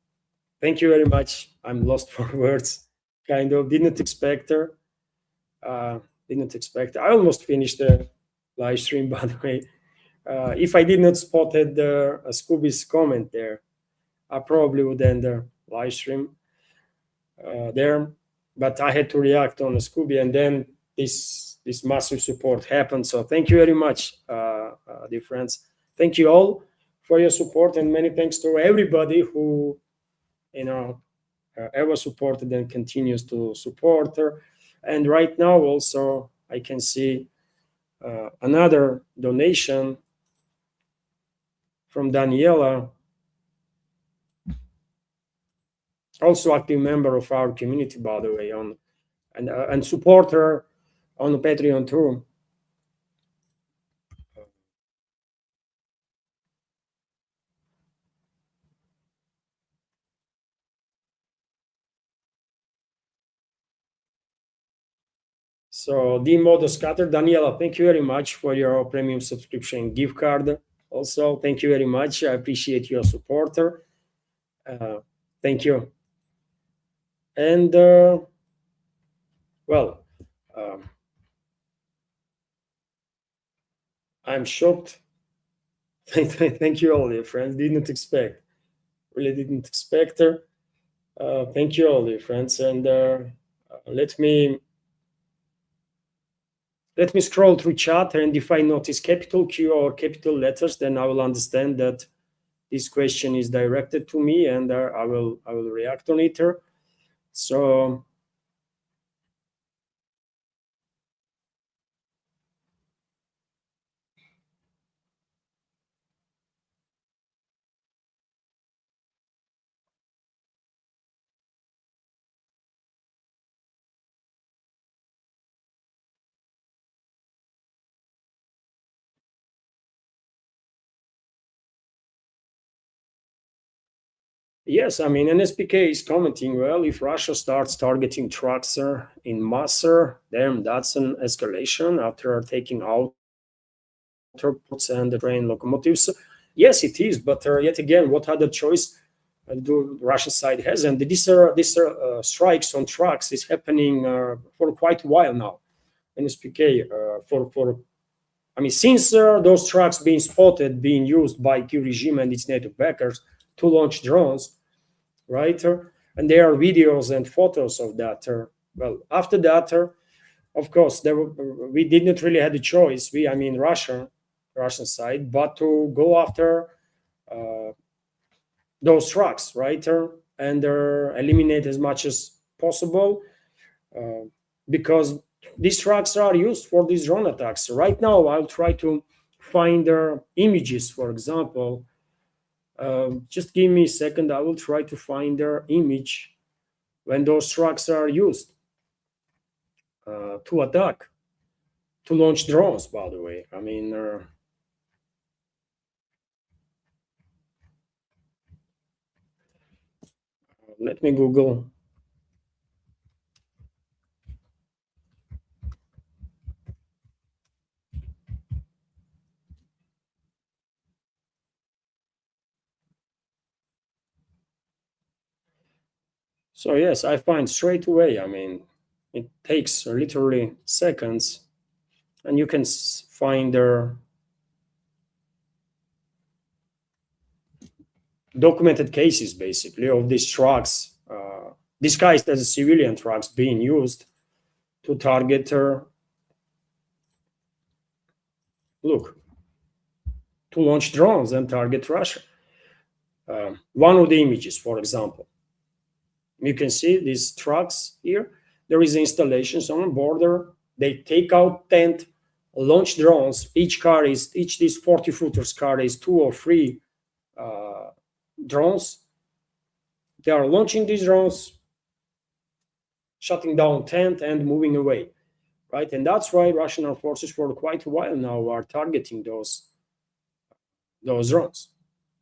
thank you very much. I'm lost for words. Kind of didn't expect her. Didn't expect. I almost finished the live stream, by the way. If I did not spotted Scooby's comment there, I probably would end the live stream there. But I had to react on Scooby, and then this massive support happened. So thank you very much, dear friends. Thank you all for your support, and many thanks to everybody who ever supported and continues to support her. And right now also I can see another donation from Daniela, also active member of our community, by the way, and supporter on Patreon too. So D-Modo Scatter, Daniela, thank you very much for your premium subscription gift card. Also, thank you very much. I appreciate your support. Thank you. And well, I'm shocked. Thank you all, dear friends. Didn't expect, really didn't expect. Thank you all, dear friends. And let me scroll through chat, and if I notice capital Q or capital letters, then I will understand that this question is directed to me, and I will react on it. So yes, I mean, NSPK is commenting, well, if Russia starts targeting trucks in mass, then that's an escalation after taking out ports and the train locomotives. Yes, it is, but yet again, what other choice the Russian side has? And these strikes on trucks is happening for quite a while now. NSPK for I mean, since those trucks being spotted being used by Kyiv regime and its NATO backers to launch drones, right? And there are videos and photos of that. Well, after that, of course, we did not really have a choice. I mean, Russian side, but to go after those trucks, right? And eliminate as much as possible because these trucks are used for these drone attacks. Right now, I'll try to find their images, for example. Just give me a second. I will try to find their image when those trucks are used to attack, to launch drones, by the way. I mean, let me Google. So yes, I find straight away. I mean, it takes literally seconds, and you can find their documented cases basically of these trucks disguised as civilian trucks being used to target look, to launch drones and target Russia. One of the images, for example, you can see these trucks here. There is installations on the border. They take out tent, launch drones. Each these 40 footers carries 2 or 3 drones. They are launching these drones, shutting down tent and moving away, right? And that's why Russian armed forces for quite a while now are targeting those drones,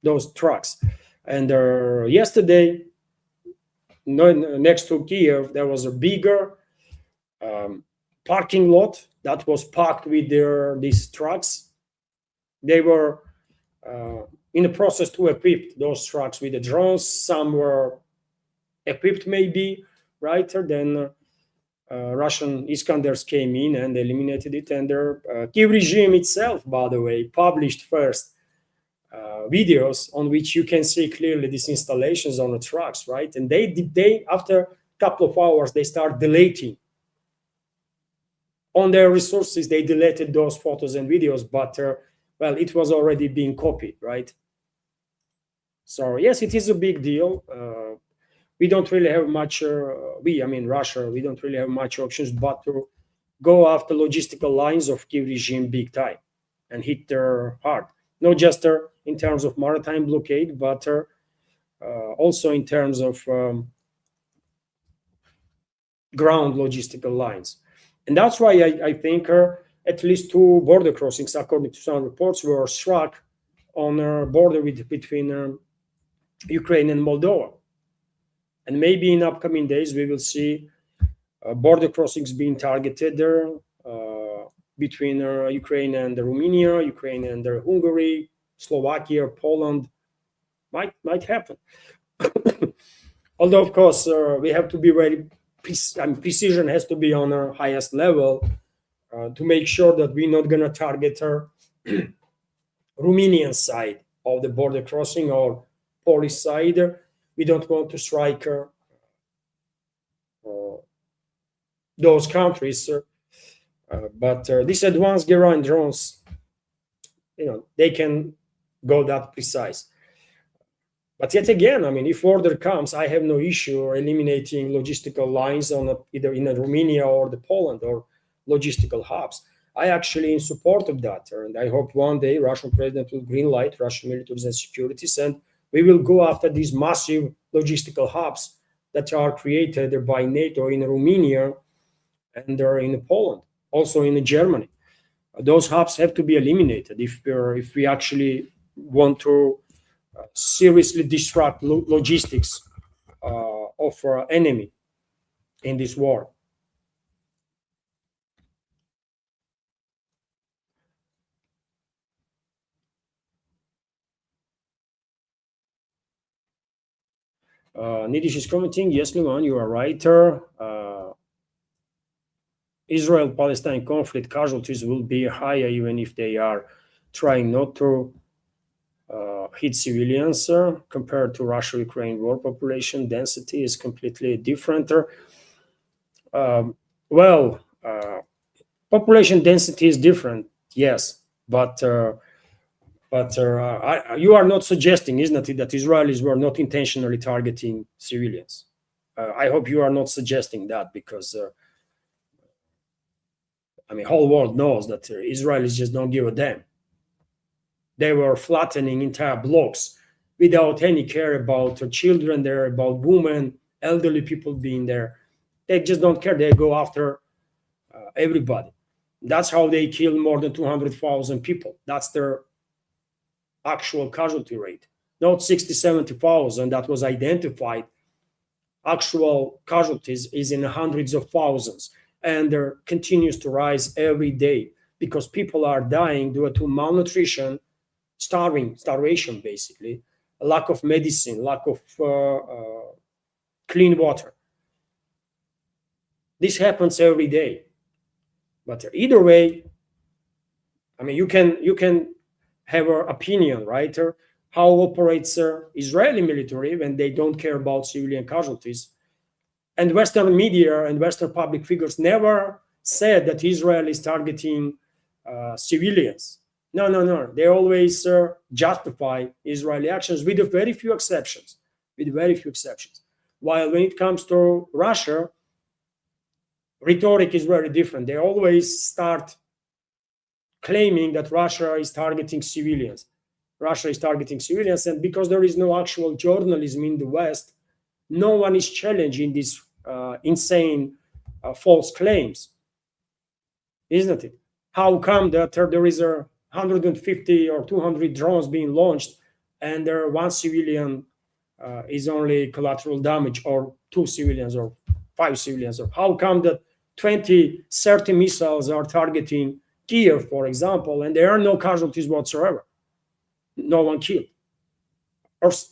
those trucks. And yesterday, next to Kiev, there was a bigger parking lot that was packed with these trucks. They were in the process to equip those trucks with the drones. Some were equipped maybe, right? Then Russian Iskanders came in and eliminated it. And the Kiev regime itself, by the way, published first videos on which you can see clearly these installations on the trucks, right? And they after a couple of hours, they start deleting on their resources. They deleted those photos and videos, but well, it was already being copied, right? So yes, it is a big deal. We don't really have much. Russia, we don't really have much options but to go after logistical lines of Kiev regime big time and hit their hard. Not just in terms of maritime blockade, but also in terms of ground logistical lines. And that's why I think at least 2 border crossings, according to some reports, were struck on a border between Ukraine and Moldova. And maybe in upcoming days, we will see border crossings being targeted there between Ukraine and Romania, Ukraine and Hungary, Slovakia, Poland. Might happen. Although, of course, we have to be very precision has to be on our highest level to make sure that we're not going to target our Romanian side of the border crossing or Polish side. We don't want to strike those countries. But these advanced Geran drones, they can go that precise. But yet again, if order comes, I have no issue eliminating logistical lines on either in Romania or the Poland or logistical hubs. I actually in support of that, and I hope one day Russian president will green light Russian militaries and securities, and we will go after these massive logistical hubs that are created by NATO in Romania and in Poland, also in Germany. Those hubs have to be eliminated if we actually want to seriously disrupt logistics of our enemy in this war. Nidish is commenting, yes, Luan, you are right. Israel-Palestine conflict casualties will be higher even if they are trying not to hit civilians compared to Russia-Ukraine war. Population density is completely different. Population density is different, yes, but you are not suggesting, isn't it, that Israelis were not intentionally targeting civilians? I hope you are not suggesting that, because whole world knows that Israelis just don't give a damn. They were flattening entire blocks without any care about children there, about women, elderly people being there. They just don't care. They go after everybody. That's how they kill more than 200,000 people. That's their actual casualty rate, not 60, 70,000 that was identified. Actual casualties is in hundreds of thousands, and there continues to rise every day because people are dying due to malnutrition, starvation, basically, a lack of medicine, lack of clean water. This happens every day. But either way, you can have an opinion, right? how operates Israeli military when they don't care about civilian casualties. And Western media and Western public figures never said that Israel is targeting civilians. No, no, no. They always justify Israeli actions with very few exceptions. With very few exceptions. While when it comes to Russia, rhetoric is very different. They always start claiming that Russia is targeting civilians. Russia is targeting civilians, and because there is no actual journalism in the West, no one is challenging these insane false claims, isn't it? How come that there is 150 or 200 drones being launched and there one civilian is only collateral damage, or two civilians or five civilians? Or how come that 20, 30 missiles are targeting Kiev, for example, and there are no casualties whatsoever? No one killed.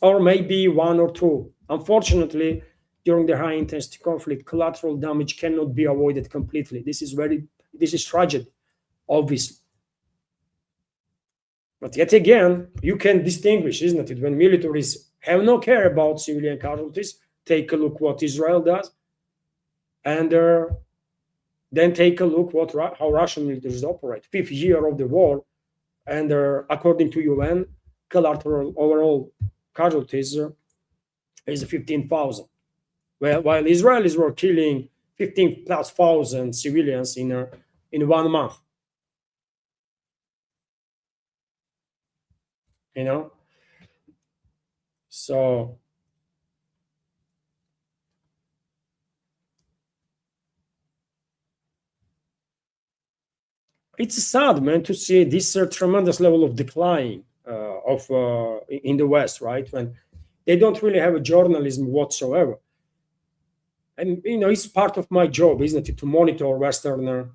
Or maybe one or two. Unfortunately, during the high intensity conflict, collateral damage cannot be avoided completely. This is tragic, obviously. But yet again, you can distinguish, isn't it? When militaries have no care about civilian casualties, take a look what Israel does, and then take a look how Russian militaries operate. Fifth year of the war, and according to UN, collateral overall casualties is 15,000. Well, while Israelis were killing 15,000+ civilians in 1 month. You know? So it's sad, man, to see this tremendous level of decline in the West, right? When they don't really have a journalism whatsoever. And it's part of my job, isn't it, to monitor Western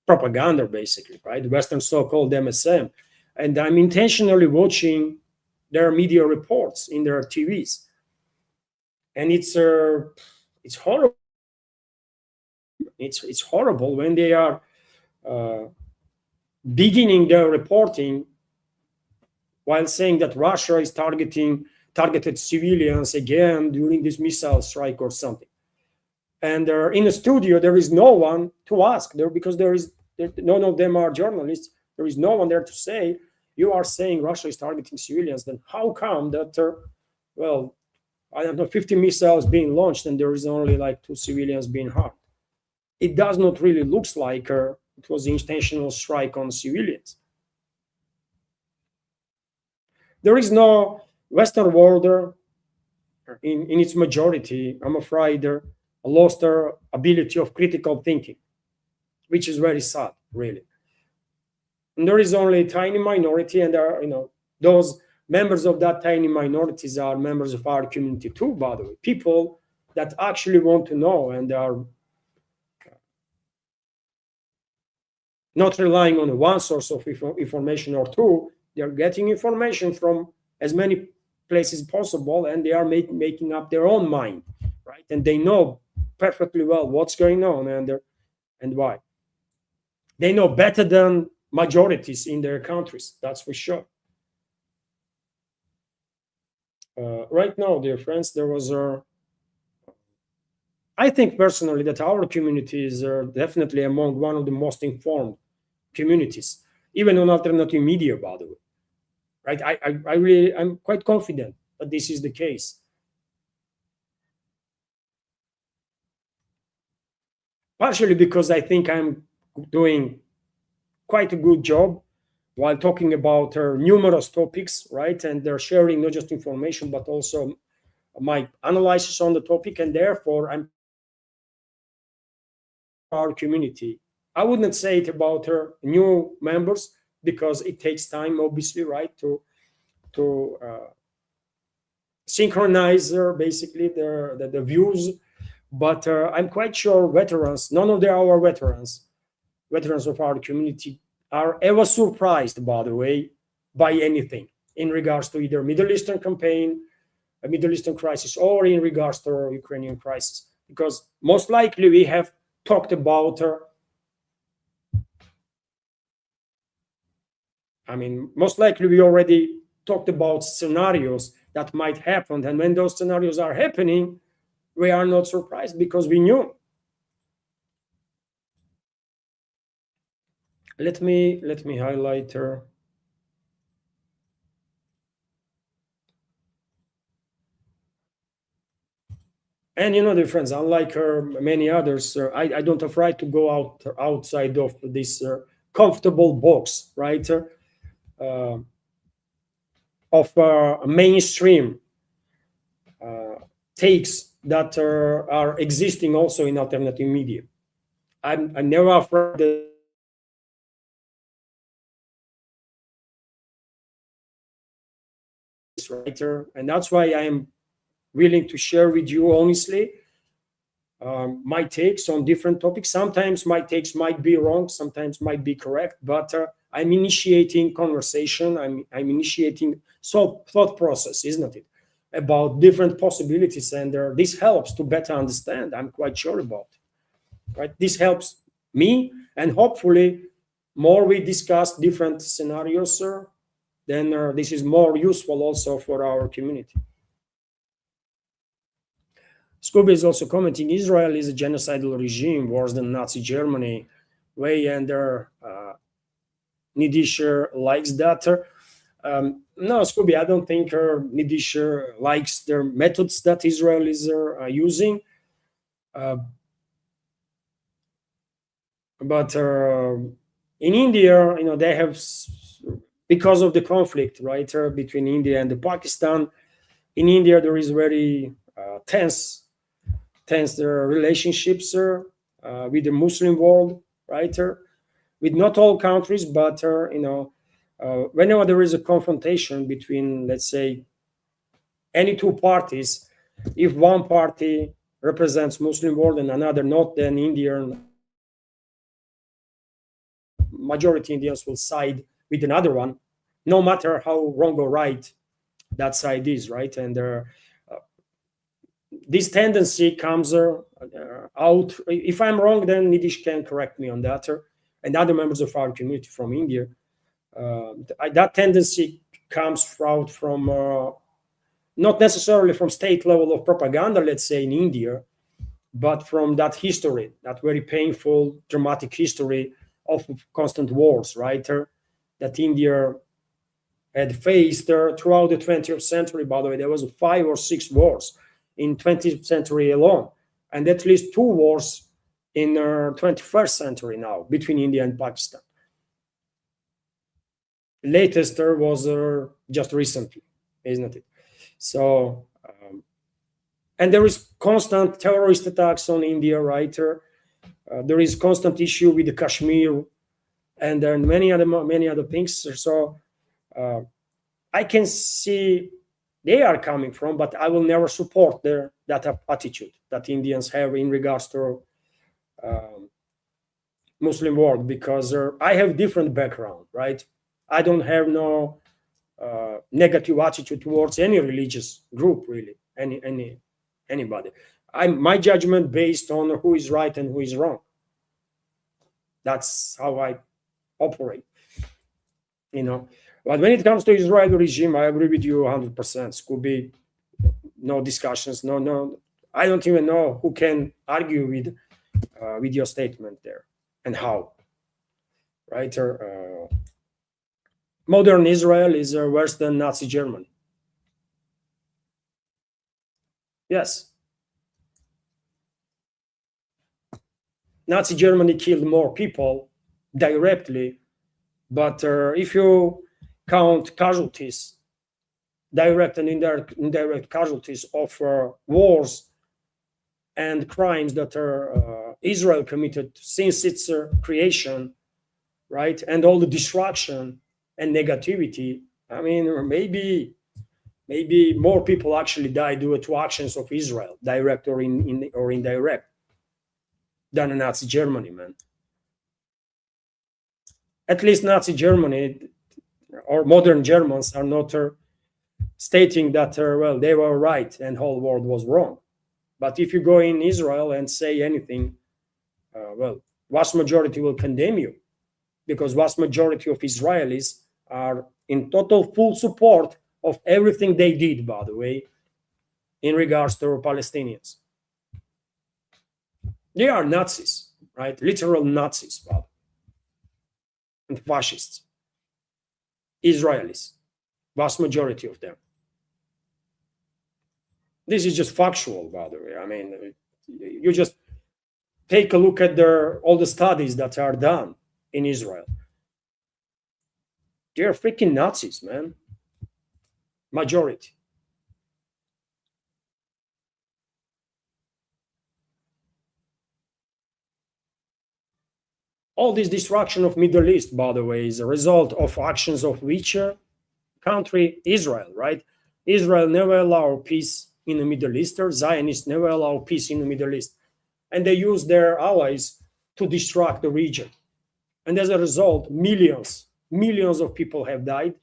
propaganda, basically, right? Western so-called MSM, and I'm intentionally watching their media reports in their TVs, and it's horrible. It's horrible when they are beginning their reporting while saying that Russia is targeted civilians again during this missile strike or something. And in the studio, there is no one to ask there, because none of them are journalists. There is no one there to say, you are saying Russia is targeting civilians. Then how come that, I don't know, 50 missiles being launched and there is only like 2 civilians being harmed? It does not really look like it was intentional strike on civilians. There is no Western world in its majority, I'm afraid, lost their ability of critical thinking, which is very sad, really. And there is only a tiny minority, and those members of that tiny minorities are members of our community too, by the way. People that actually want to know and are not relying on one source of information or two. They're getting information from as many places possible, and they are making up their own mind, right? And they know perfectly well what's going on and why. They know better than majorities in their countries, that's for sure. Right now, dear friends, there was I think personally that our communities are definitely among one of the most informed communities, even on alternative media, by the way. Right? I'm quite confident that this is the case. Partially because I think I'm doing quite a good job while talking about numerous topics, right? And they're sharing not just information, but also my analysis on the topic, and therefore I'm our community. I wouldn't say it about new members, because it takes time, obviously, right, to synchronize basically the views. But I'm quite sure veterans, none of our veterans of our community are ever surprised, by the way, by anything in regards to either Middle Eastern campaign, a Middle Eastern crisis, or in regards to Ukrainian crisis, because most likely we have talked about most likely we already talked about scenarios that might happen, and when those scenarios are happening, we are not surprised because we knew. Let me highlight her. And dear friends, unlike many others, I don't afraid to go outside of this comfortable box, right? Of mainstream takes that are existing also in alternative media. I'm never afraid that writer, and that's why I am willing to share with you honestly my takes on different topics. Sometimes my takes might be wrong, sometimes might be correct, but I'm initiating conversation. I'm initiating thought process, isn't it, about different possibilities, and this helps to better understand. I'm quite sure about it, right? This helps me, and hopefully, more we discuss different scenarios, then this is more useful also for our community. Scooby is also commenting, Israel is a genocidal regime worse than Nazi Germany. Way under Nidisher likes that. No, Scooby, I don't think Nidisher likes their methods that Israel is using. But in India, they have, because of the conflict, right, between India and Pakistan, in India there is very tense relationships with the Muslim world, right? With not all countries, but whenever there is a confrontation between, let's say, any two parties, if one party represents Muslim world and another not, then Indian majority Indians will side with another one, no matter how wrong or right that side is, right? And this tendency comes out. If I'm wrong, then Nidish can correct me on that, and other members of our community from India. That tendency comes out from not necessarily from state level of propaganda, let's say in India, but from that history, that very painful, dramatic history of constant wars, right? That India had faced throughout the 20th century. By the way, there was 5 or 6 wars in 20th century alone, and at least 2 wars in 21st century now between India and Pakistan. Latest was just recently, isn't it? So, and there is constant terrorist attacks on India, right? There is constant issue with the Kashmir, and there are many other things. So, I can see they are coming from, but I will never support that attitude that Indians have in regards to Muslim world, because I have different background, right? I don't have no negative attitude towards any religious group, really, anybody. My judgment based on who is right and who is wrong. That's how I operate, But when it comes to Israeli regime, I agree with you 100%. Scooby, no discussions, no. I don't even know who can argue with your statement there and how, right? Modern Israel is worse than Nazi Germany. Yes. Nazi Germany killed more people directly, but if you count casualties, direct and indirect casualties of wars and crimes that Israel committed since its creation, right? And all the destruction and negativity. I mean, maybe more people actually died due to actions of Israel, direct or indirect, than in Nazi Germany, man. At least Nazi Germany or modern Germans are not stating that well, they were right and whole world was wrong. But if you go in Israel and say anything, well, vast majority will condemn you, because vast majority of Israelis are in total full support of everything they did, by the way, in regards to Palestinians. They are Nazis, right? Literal Nazis, Bob, and fascists. Israelis, vast majority of them. This is just factual, by the way. I mean, you just take a look at all the studies that are done in Israel. They're freaking Nazis, man. Majority. All this destruction of Middle East, by the way, is a result of actions of which country? Israel, right? Israel never allow peace in the Middle East, or Zionists never allow peace in the Middle East. And they use their allies to destruct the region. And as a result, millions of people have died.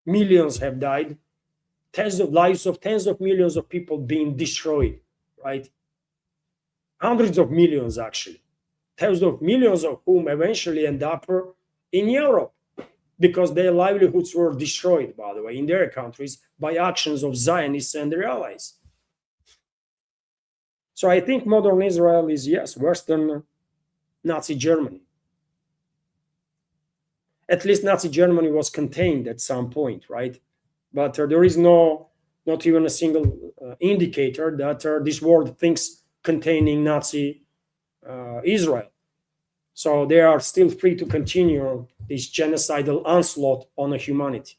Millions have died. Lives of tens of millions of people being destroyed, right? Hundreds of millions, actually. Tens of millions of whom eventually end up in Europe because their livelihoods were destroyed, by the way, in their countries by actions of Zionists and their allies. So I think modern Israel is, yes, Western Nazi Germany. At least Nazi Germany was contained at some point, right? But there is not even a single indicator that this world thinks containing Nazi Israel. So they are still free to continue this genocidal onslaught on humanity.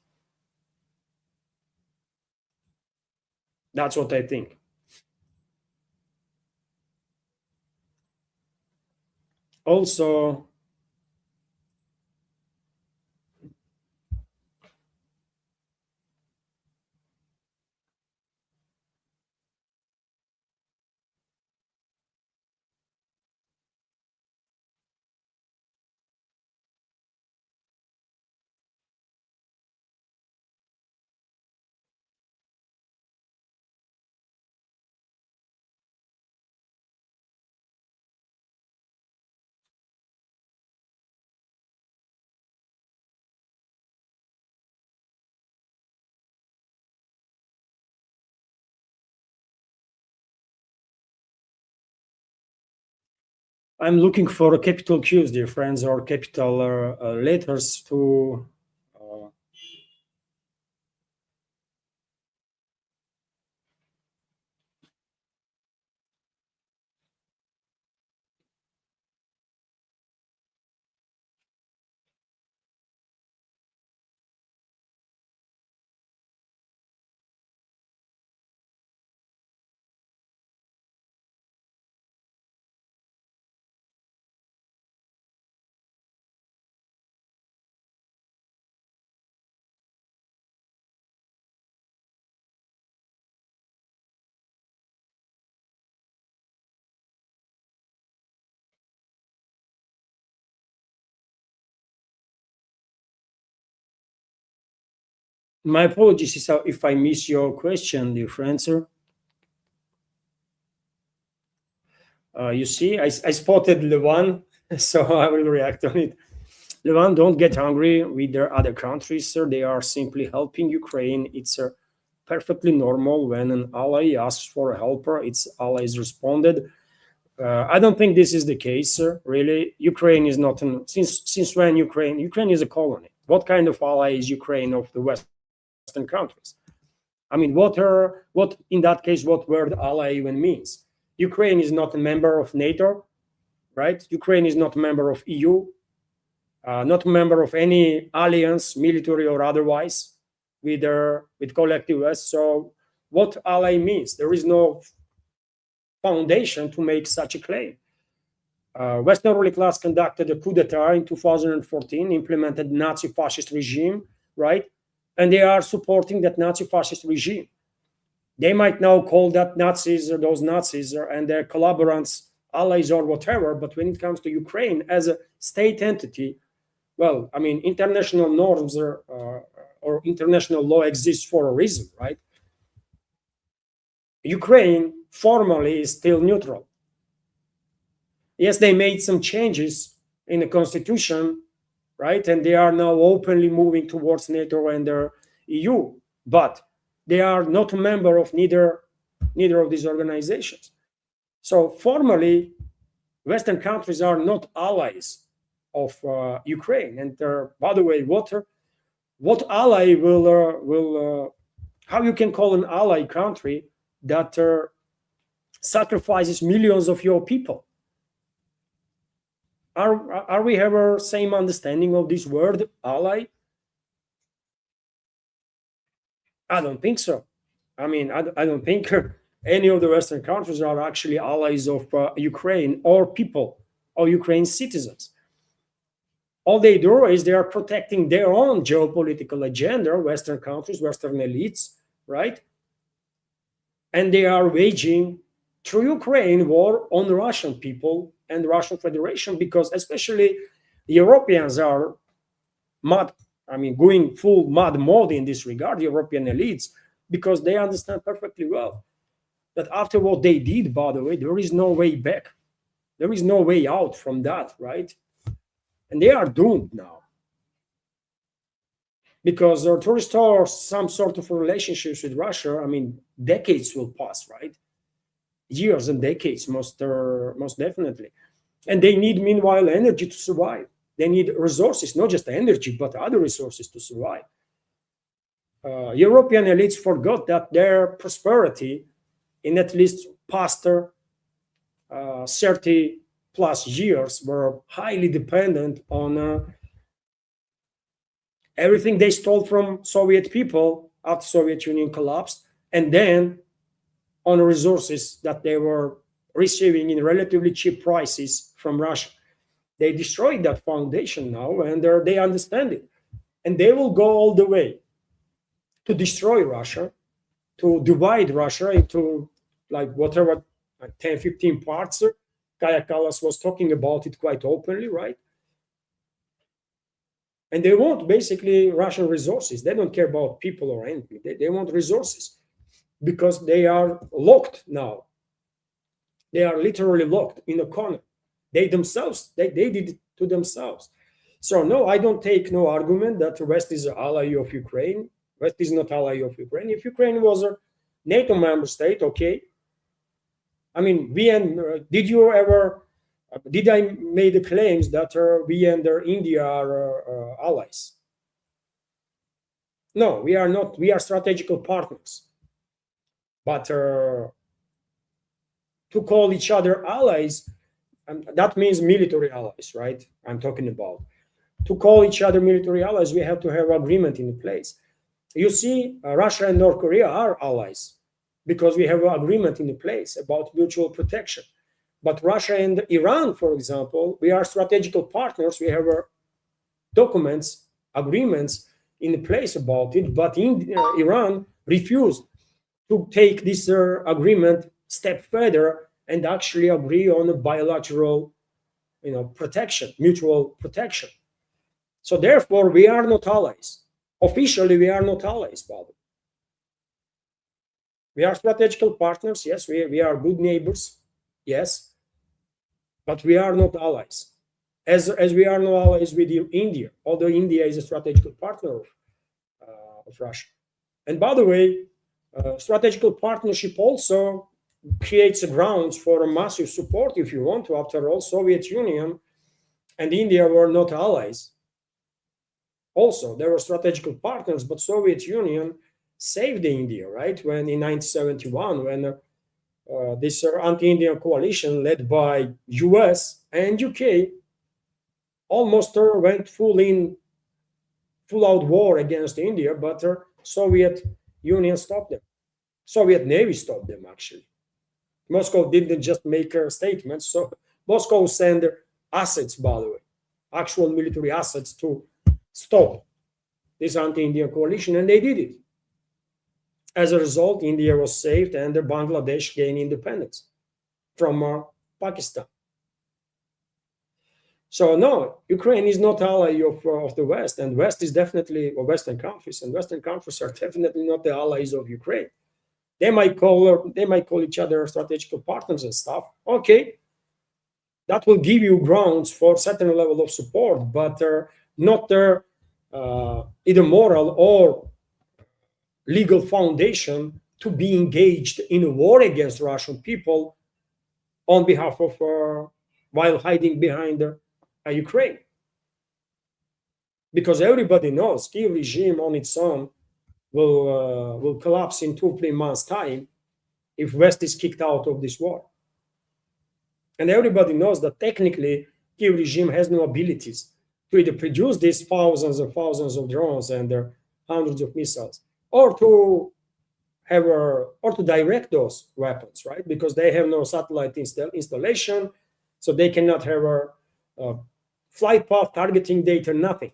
That's what I think. Also, I'm looking for capital Qs, dear friends, or capital letters to my apologies if I miss your question, dear friends. You see, I spotted Levan, so I will react on it. Levan, don't get angry with their other countries, sir. They are simply helping Ukraine. It's perfectly normal when an ally asks for a helper, its allies responded. I don't think this is the case, sir. Really, Ukraine is not since when Ukraine is a colony. What kind of ally is Ukraine of the Western countries? I mean, what in that case, what word ally even means? Ukraine is not a member of NATO, right? Ukraine is not a member of EU, not a member of any alliance, military or otherwise, with collective West. So what ally means? There is no foundation to make such a claim. Western ruling class conducted a coup d'etat in 2014, implemented Nazi fascist regime, right? And they are supporting that Nazi fascist regime. They might now call that Nazis or those Nazis and their collaborants, allies or whatever, but when it comes to Ukraine as a state entity, well, I mean, international norms or international law exists for a reason, right? Ukraine formally is still neutral. Yes, they made some changes in the constitution right? And they are now openly moving towards NATO and the EU, but they are not a member of neither of these organizations. So formally, Western countries are not allies of Ukraine. And by the way, what ally will how you can call an ally country that sacrifices millions of your people? Are we have a same understanding of this word ally? I don't think so. I mean, I don't think any of the Western countries are actually allies of Ukraine or people or Ukraine citizens. All they do is they are protecting their own geopolitical agenda, Western countries, Western elites, right? And they are waging through Ukraine war on the Russian people and the Russian Federation, because especially the Europeans are going full mad mode in this regard, the European elites, because they understand perfectly well that after what they did, by the way, there is no way back. There is no way out from that, right? And they are doomed now. Because to restore some sort of relationships with Russia, I mean, decades will pass, right? Years and decades, most definitely. And they need, meanwhile, energy to survive. They need resources, not just energy, but other resources to survive. European elites forgot that their prosperity in at least past 30 plus years were highly dependent on everything they stole from Soviet people after Soviet Union collapsed, and then on resources that they were receiving in relatively cheap prices from Russia. They destroyed that foundation now, and they understand it. And they will go all the way to destroy Russia, to divide Russia into like whatever, like 10, 15 parts. Kaya Kallas was talking about it quite openly, right? And they want basically Russian resources. They don't care about people or anything. They want resources because they are locked now. They are literally locked in a corner. They themselves, they did it to themselves. So no, I don't take no argument that the West is an ally of Ukraine. West is not ally of Ukraine. If Ukraine was a NATO member state, okay. I mean, did I make the claims that we and India are allies? No, we are not. We are strategical partners. But to call each other allies, that means military allies, right? I'm talking about. To call each other military allies, we have to have agreement in place. You see, Russia and North Korea are allies because we have an agreement in place about mutual protection. But Russia and Iran, for example, we are strategical partners. We have documents, agreements in place about it. But Iran refused to take this agreement step further and actually agree on a bilateral, protection, mutual protection. So therefore, we are not allies. Officially, we are not allies, Bob. We are strategical partners. Yes, we are good neighbors. Yes, but we are not allies. As we are no allies with India, although India is a strategical partner of Russia. And by the way, strategical partnership also creates a grounds for a massive support, if you want to. After all, Soviet Union and India were not allies. Also, they were strategical partners, but Soviet Union saved India, right? When in 1971, when this anti-Indian coalition led by US and UK almost went full-out war against India, but Soviet Union stopped them. Soviet Navy stopped them, actually. Moscow didn't just make statements. So Moscow sent assets, by the way, actual military assets to stop this anti-Indian coalition, and they did it. As a result, India was saved and Bangladesh gained independence from Pakistan. So no, Ukraine is not ally of the West, and West is definitely, or Western countries, and Western countries are definitely not the allies of Ukraine. They might call each other strategical partners and stuff. Okay, that will give you grounds for certain level of support, but not their either moral or legal foundation to be engaged in a war against Russian people on behalf of while hiding behind Ukraine. Because everybody knows Kiev regime on its own will collapse in 2 3 months time if West is kicked out of this war. And everybody knows that technically Kiev regime has no abilities to either produce these thousands of drones and hundreds of missiles, or to have or to direct those weapons, right? Because they have no satellite installation, so they cannot have a flight path targeting data, nothing.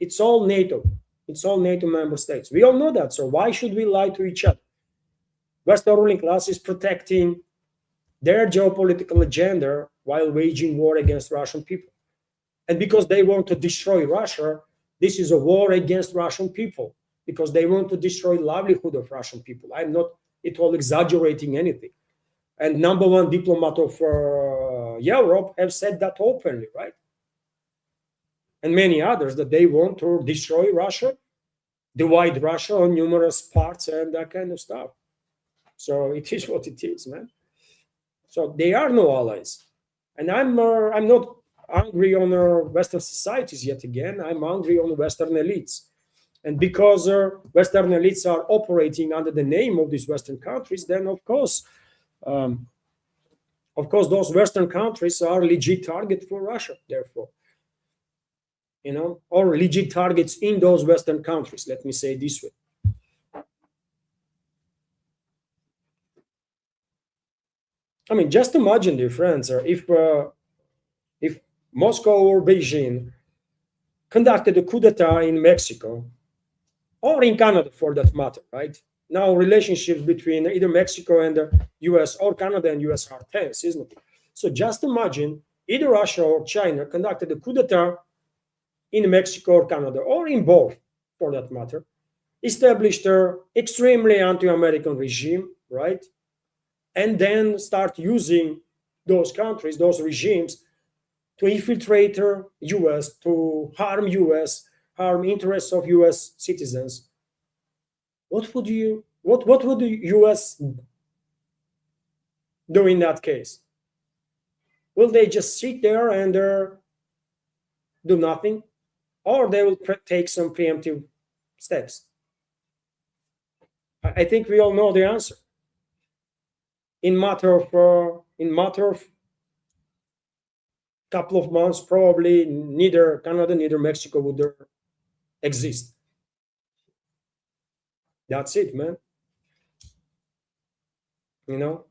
It's all NATO. It's all NATO member states. We all know that. So why should we lie to each other? Western ruling class is protecting their geopolitical agenda while waging war against Russian people. And because they want to destroy Russia, this is a war against Russian people, because they want to destroy livelihood of Russian people. I'm not at all exaggerating anything. And number one diplomat of Europe have said that openly, right? And many others, that they want to destroy Russia, divide Russia on numerous parts and that kind of stuff. So it is what it is, man. So they are no allies. And I'm not angry on Western societies yet again. I'm angry on Western elites. And because Western elites are operating under the name of these Western countries, then of course, those Western countries are legit target for Russia, therefore. Or legit targets in those Western countries, let me say it this way. I mean, just imagine, dear friends, if Moscow or Beijing conducted a coup d'etat in Mexico, or in Canada for that matter, right? Now relationships between either Mexico and the US, or Canada and US, are tense, isn't it? So just imagine either Russia or China conducted a coup d'etat in Mexico or Canada, or in both for that matter, established an extremely anti-American regime, right? And then start using those countries, those regimes, to infiltrate the US, to harm US, harm interests of US citizens. What would the US do in that case? Will they just sit there and do nothing? Or they will take some preemptive steps? I think we all know the answer. In matter of couple of months, probably neither Canada, neither Mexico would exist. That's it, man. You know?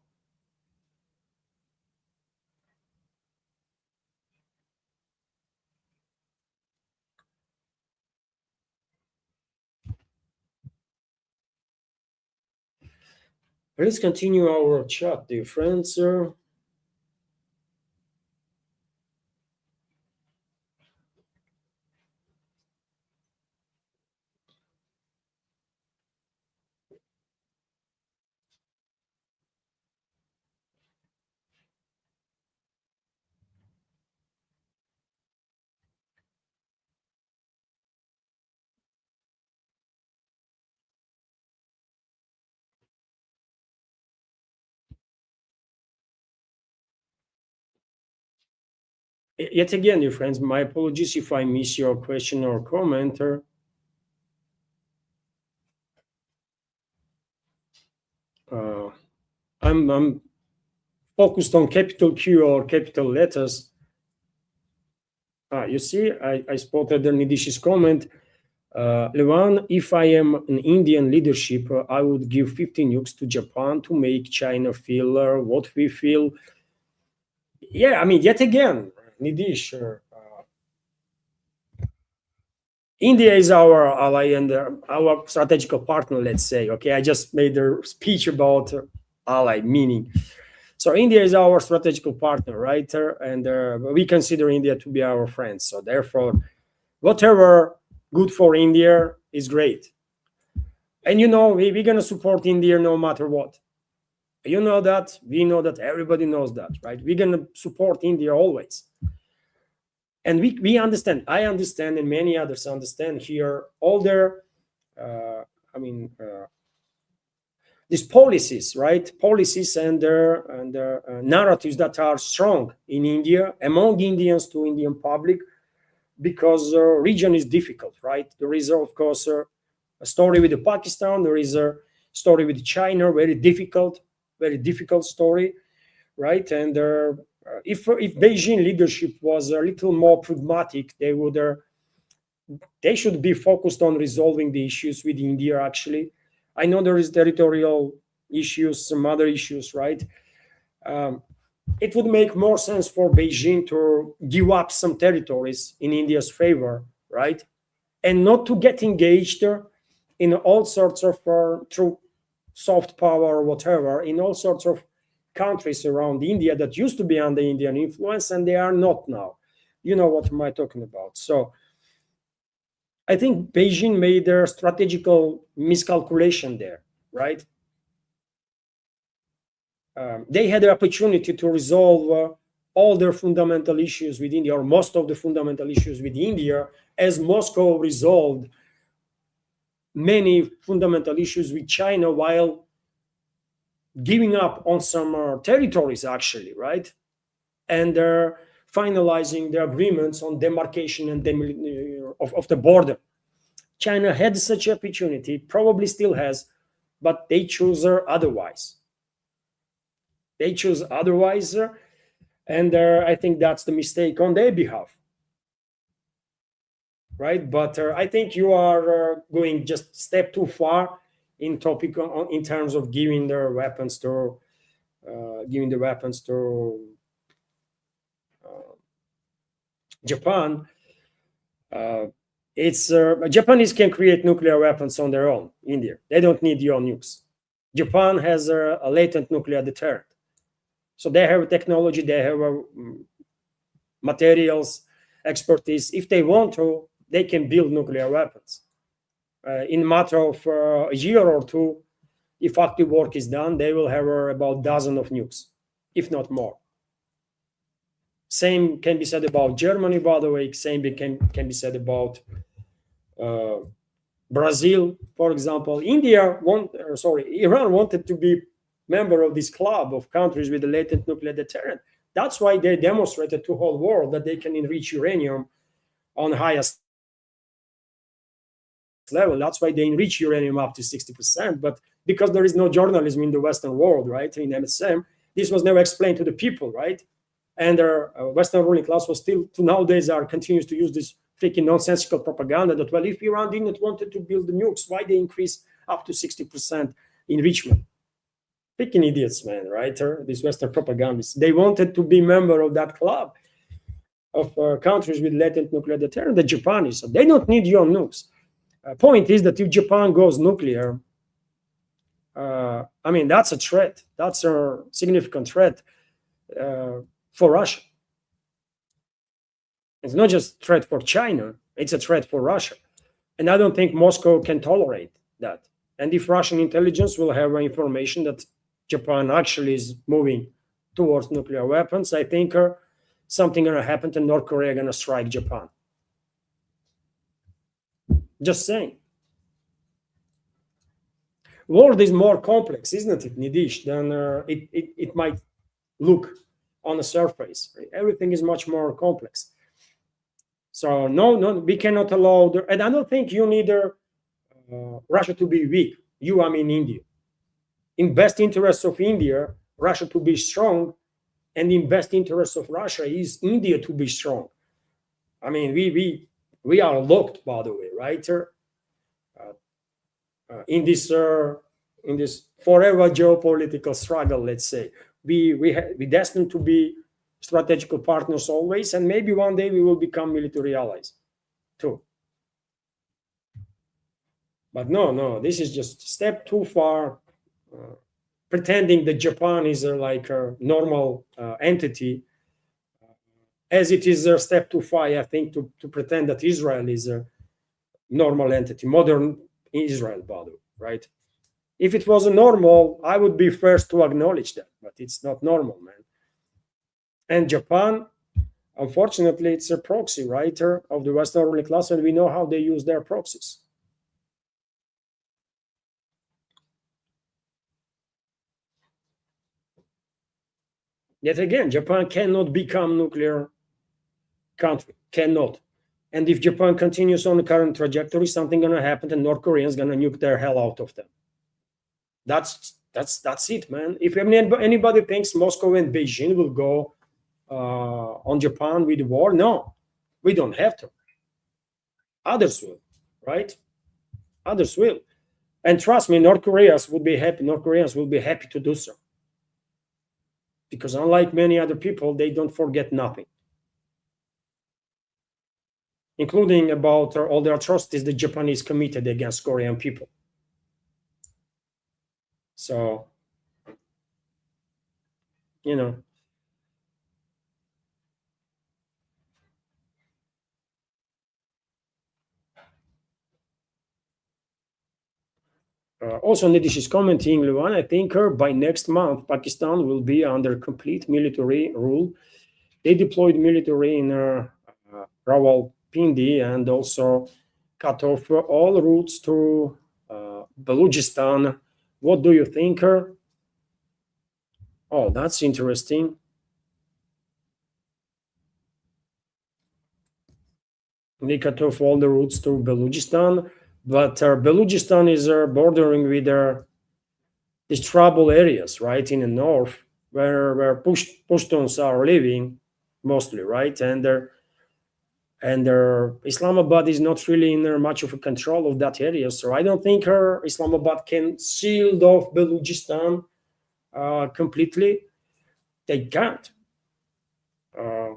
Let's continue our chat, dear friends. Yet again, dear friends, my apologies if I miss your question or comment. I'm focused on capital Q or capital letters. You see, I spotted the Nidish's comment. Levan, if I am an Indian leadership, I would give 15 nukes to Japan to make China feel what we feel. Yeah, I mean, yet again, Nidish, India is our ally and our strategical partner, let's say. Okay, I just made a speech about ally meaning. So India is our strategical partner, right? And we consider India to be our friends. So therefore, whatever good for India is great. And we're going to support India no matter what. You know that, we know that, everybody knows that, right? We're going to support India always. And we understand, I understand, and many others understand here all their I mean these policies, right? Policies and their narratives that are strong in India, among Indians to Indian public, because region is difficult, right? There is, of course, a story with Pakistan. There is a story with China, very difficult story, right? And if Beijing leadership was a little more pragmatic, they should be focused on resolving the issues with India. Actually, I know there is territorial issues, some other issues, right? Um, it would make more sense for Beijing to give up some territories in India's favor, right? And not to get engaged in all sorts of, through soft power or whatever, in all sorts of countries around India that used to be under Indian influence and they are not now. You know what am I talking about? So I think Beijing made their strategical miscalculation there, right? They had the opportunity to resolve all their fundamental issues with India, or most of the fundamental issues with India, as Moscow resolved many fundamental issues with China while giving up on some territories, actually, right? And they're finalizing the agreements on demarcation and of the border. China had such opportunity, probably still has, but they choose otherwise. They choose otherwise, and I think that's the mistake on their behalf, right? But I think you are going just step too far in topic in terms of giving their weapons to giving the weapons to Japan. It's Japanese can create nuclear weapons on their own. India, they don't need your nukes. Japan has a latent nuclear deterrent, so they have technology, they have materials, expertise. If they want to, they can build nuclear weapons in a matter of a year or two. If active work is done, they will have about a dozen of nukes, if not more. Same can be said about Germany, by the way. Same can be said about Brazil, for example. Iran wanted to be member of this club of countries with a latent nuclear deterrent. That's why they demonstrated to the whole world that they can enrich uranium on the highest level. That's why they enrich uranium up to 60%. But because there is no journalism in the Western world, right, in MSM, this was never explained to the people, right? And their Western ruling class was still, to nowadays, continues to use this freaking nonsensical propaganda that, well, if Iran didn't wanted to build the nukes, why they increase up to 60% enrichment? Freaking idiots, man, right? These Western propagandists. They wanted to be member of that club of countries with latent nuclear deterrent, the Japanese. So they don't need your nukes. Point is that if Japan goes nuclear, I mean, that's a threat. That's a significant threat for Russia. It's not just a threat for China, it's a threat for Russia. And I don't think Moscow can tolerate that. And if Russian intelligence will have information that Japan actually is moving towards nuclear weapons, I think something going to happen and North Korea going to strike Japan. Just saying. World is more complex, isn't it, Nidish, than it might look on the surface. Everything is much more complex. So no, we cannot allow, and I don't think you need Russia to be weak. I mean India. In best interest of India, Russia to be strong, and in best interest of Russia is India to be strong. I mean, we are locked, by the way, right? In this forever geopolitical struggle, let's say, we destined to be strategical partners always, and maybe one day we will become military allies too. But no, this is just a step too far. Pretending that Japan is like a normal entity, as it is a step too far, I think, to pretend that Israel is a normal entity, modern Israel, by the way, right? If it was a normal, I would be first to acknowledge that, but it's not normal, man. And Japan, Unfortunately, it's a proxy, right, of the Western ruling class, and we know how they use their proxies. Yet again, Japan cannot become nuclear country, cannot. And if Japan continues on the current trajectory, something gonna happen, and North Koreans gonna nuke their hell out of them. That's it, man. If anybody thinks Moscow and Beijing will go on Japan with war, no, we don't have to. Others will, right? Others will, and trust me, North Koreans will be happy. North Koreans will be happy to do so, because unlike many other people, they don't forget nothing, including about all the atrocities the Japanese committed against Korean people. So, you know, also Nidish is commenting, Luan, I think by next month, Pakistan will be under complete military rule. They deployed military in Rawalpindi and also cut off all routes to Balochistan. What do you think? Oh, that's interesting. They cut off all the routes to Balochistan, but Balochistan is bordering with these trouble areas, right, in the north, where Pashtuns are living mostly, right, and Islamabad is not really in much of a control of that area. So I don't think Islamabad can seal off Balochistan completely. They can't, uh,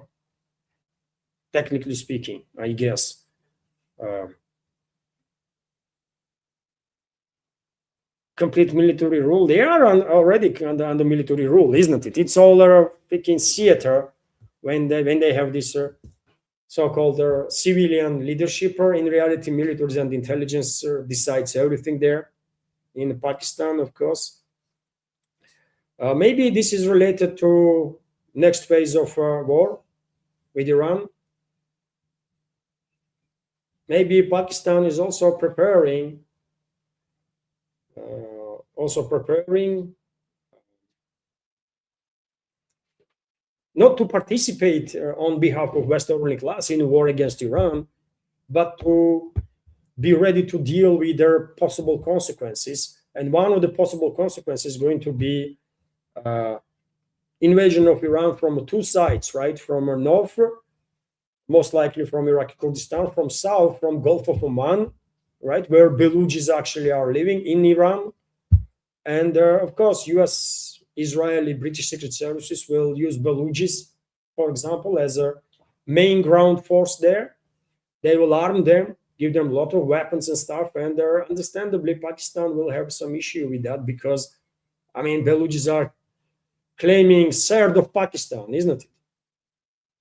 technically speaking, I guess. Uh, Complete military rule. They are already under military rule, isn't it? It's all freaking theater when they have this so-called civilian leadership, or in reality, militaries and intelligence decides everything there in Pakistan, of course. Maybe this is related to next phase of war with Iran. Maybe Pakistan is also preparing not to participate on behalf of Western ruling class in a war against Iran, but to be ready to deal with their possible consequences. And one of the possible consequences is going to be invasion of Iran from two sides, right? From north, most likely from Iraqi Kurdistan, from south, from Gulf of Oman, right, where Baluchis actually are living in Iran. And of course, US, Israeli, British Secret Services will use Baluchis, for example, as a main ground force there. They will arm them, give them a lot of weapons and stuff. And understandably, Pakistan will have some issue with that because, I mean, Baluchis are claiming third of Pakistan, isn't it?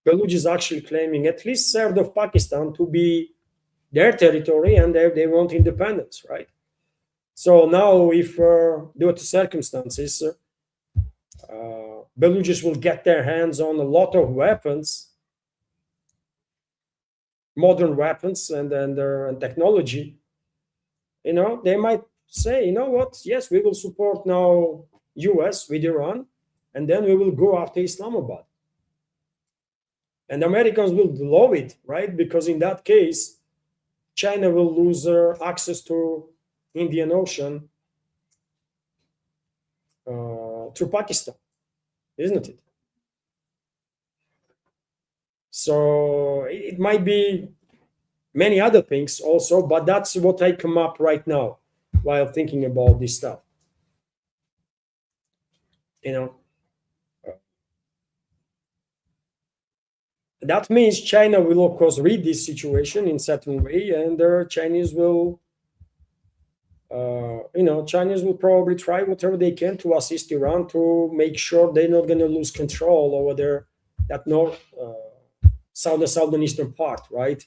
Baluch is actually claiming at least third of Pakistan to be their territory, and they want independence, right? So now, if due to circumstances, Baluchis will get their hands on a lot of weapons, modern weapons, and technology, they might say, you know what? Yes, we will support now US with Iran, and then we will go after Islamabad. And Americans will love it, right? Because in that case, China will lose access to Indian Ocean through Pakistan, isn't it? So it might be many other things also, but that's what I come up right now while thinking about this stuff. You know, that means China will, of course, read this situation in certain way, and the Chinese will, Chinese will probably try whatever they can to assist Iran to make sure they're not going to lose control over that north, southern eastern part, right?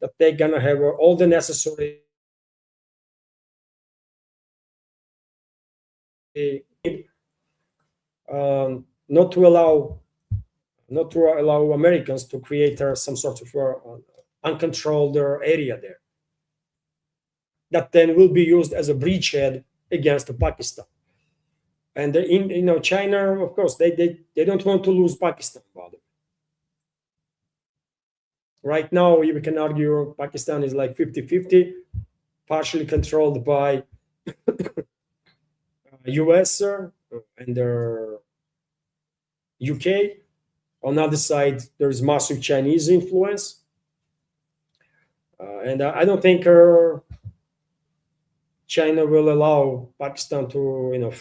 That they're going to have all the necessary not to allow not to allow Americans to create some sort of uncontrolled area there that then will be used as a bridgehead against Pakistan. And in China, of course, they don't want to lose Pakistan. By the way. Right now, we can argue Pakistan is like 50-50, partially controlled by US and UK. On the other side, there's massive Chinese influence. And I don't think China will allow Pakistan to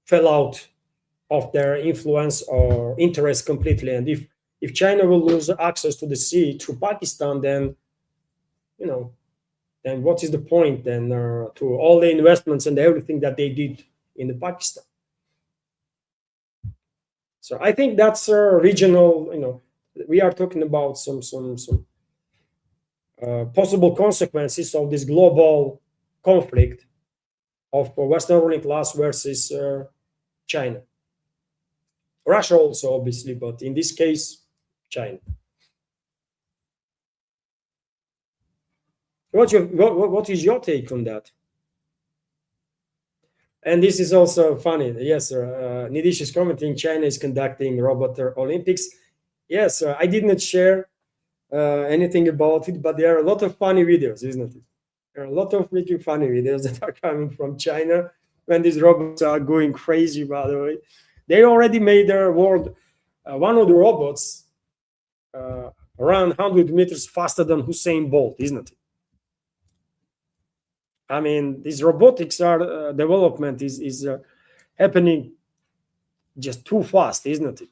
fell out of their influence or interest completely. And if China will lose access to the sea through Pakistan, then then what is the point then to all the investments and everything that they did in the Pakistan? So I think that's a regional. We are talking about some possible consequences of this global conflict of Western ruling class versus China. Russia also, obviously, but in this case, China. What is your take on that? And this is also funny. Yes, sir. Nidish is commenting China is conducting robot Olympics. Yes, I did not share anything about it, but there are a lot of funny videos, isn't it? There are a lot of freaking funny videos that are coming from China when these robots are going crazy, by the way. They already made their world, one of the robots run 100 meters faster than Usain Bolt, isn't it? I mean, these robotics are development is happening just too fast, isn't it?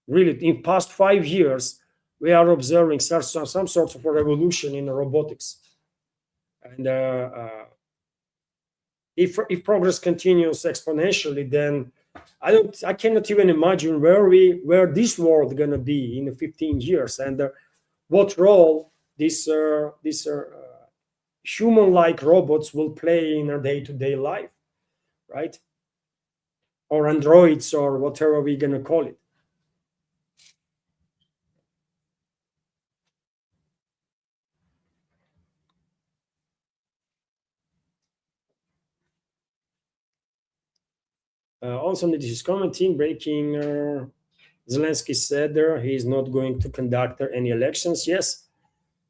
Really, in past 5 years, we are observing some sort of a revolution in robotics. And if progress continues exponentially, then I cannot even imagine where this world gonna be in 15 years, and what role this human-like robots will play in our day-to-day life, right? Or androids, or whatever we're gonna call it. Also, this is commenting, breaking. Zelensky said he is not going to conduct any elections. Yes,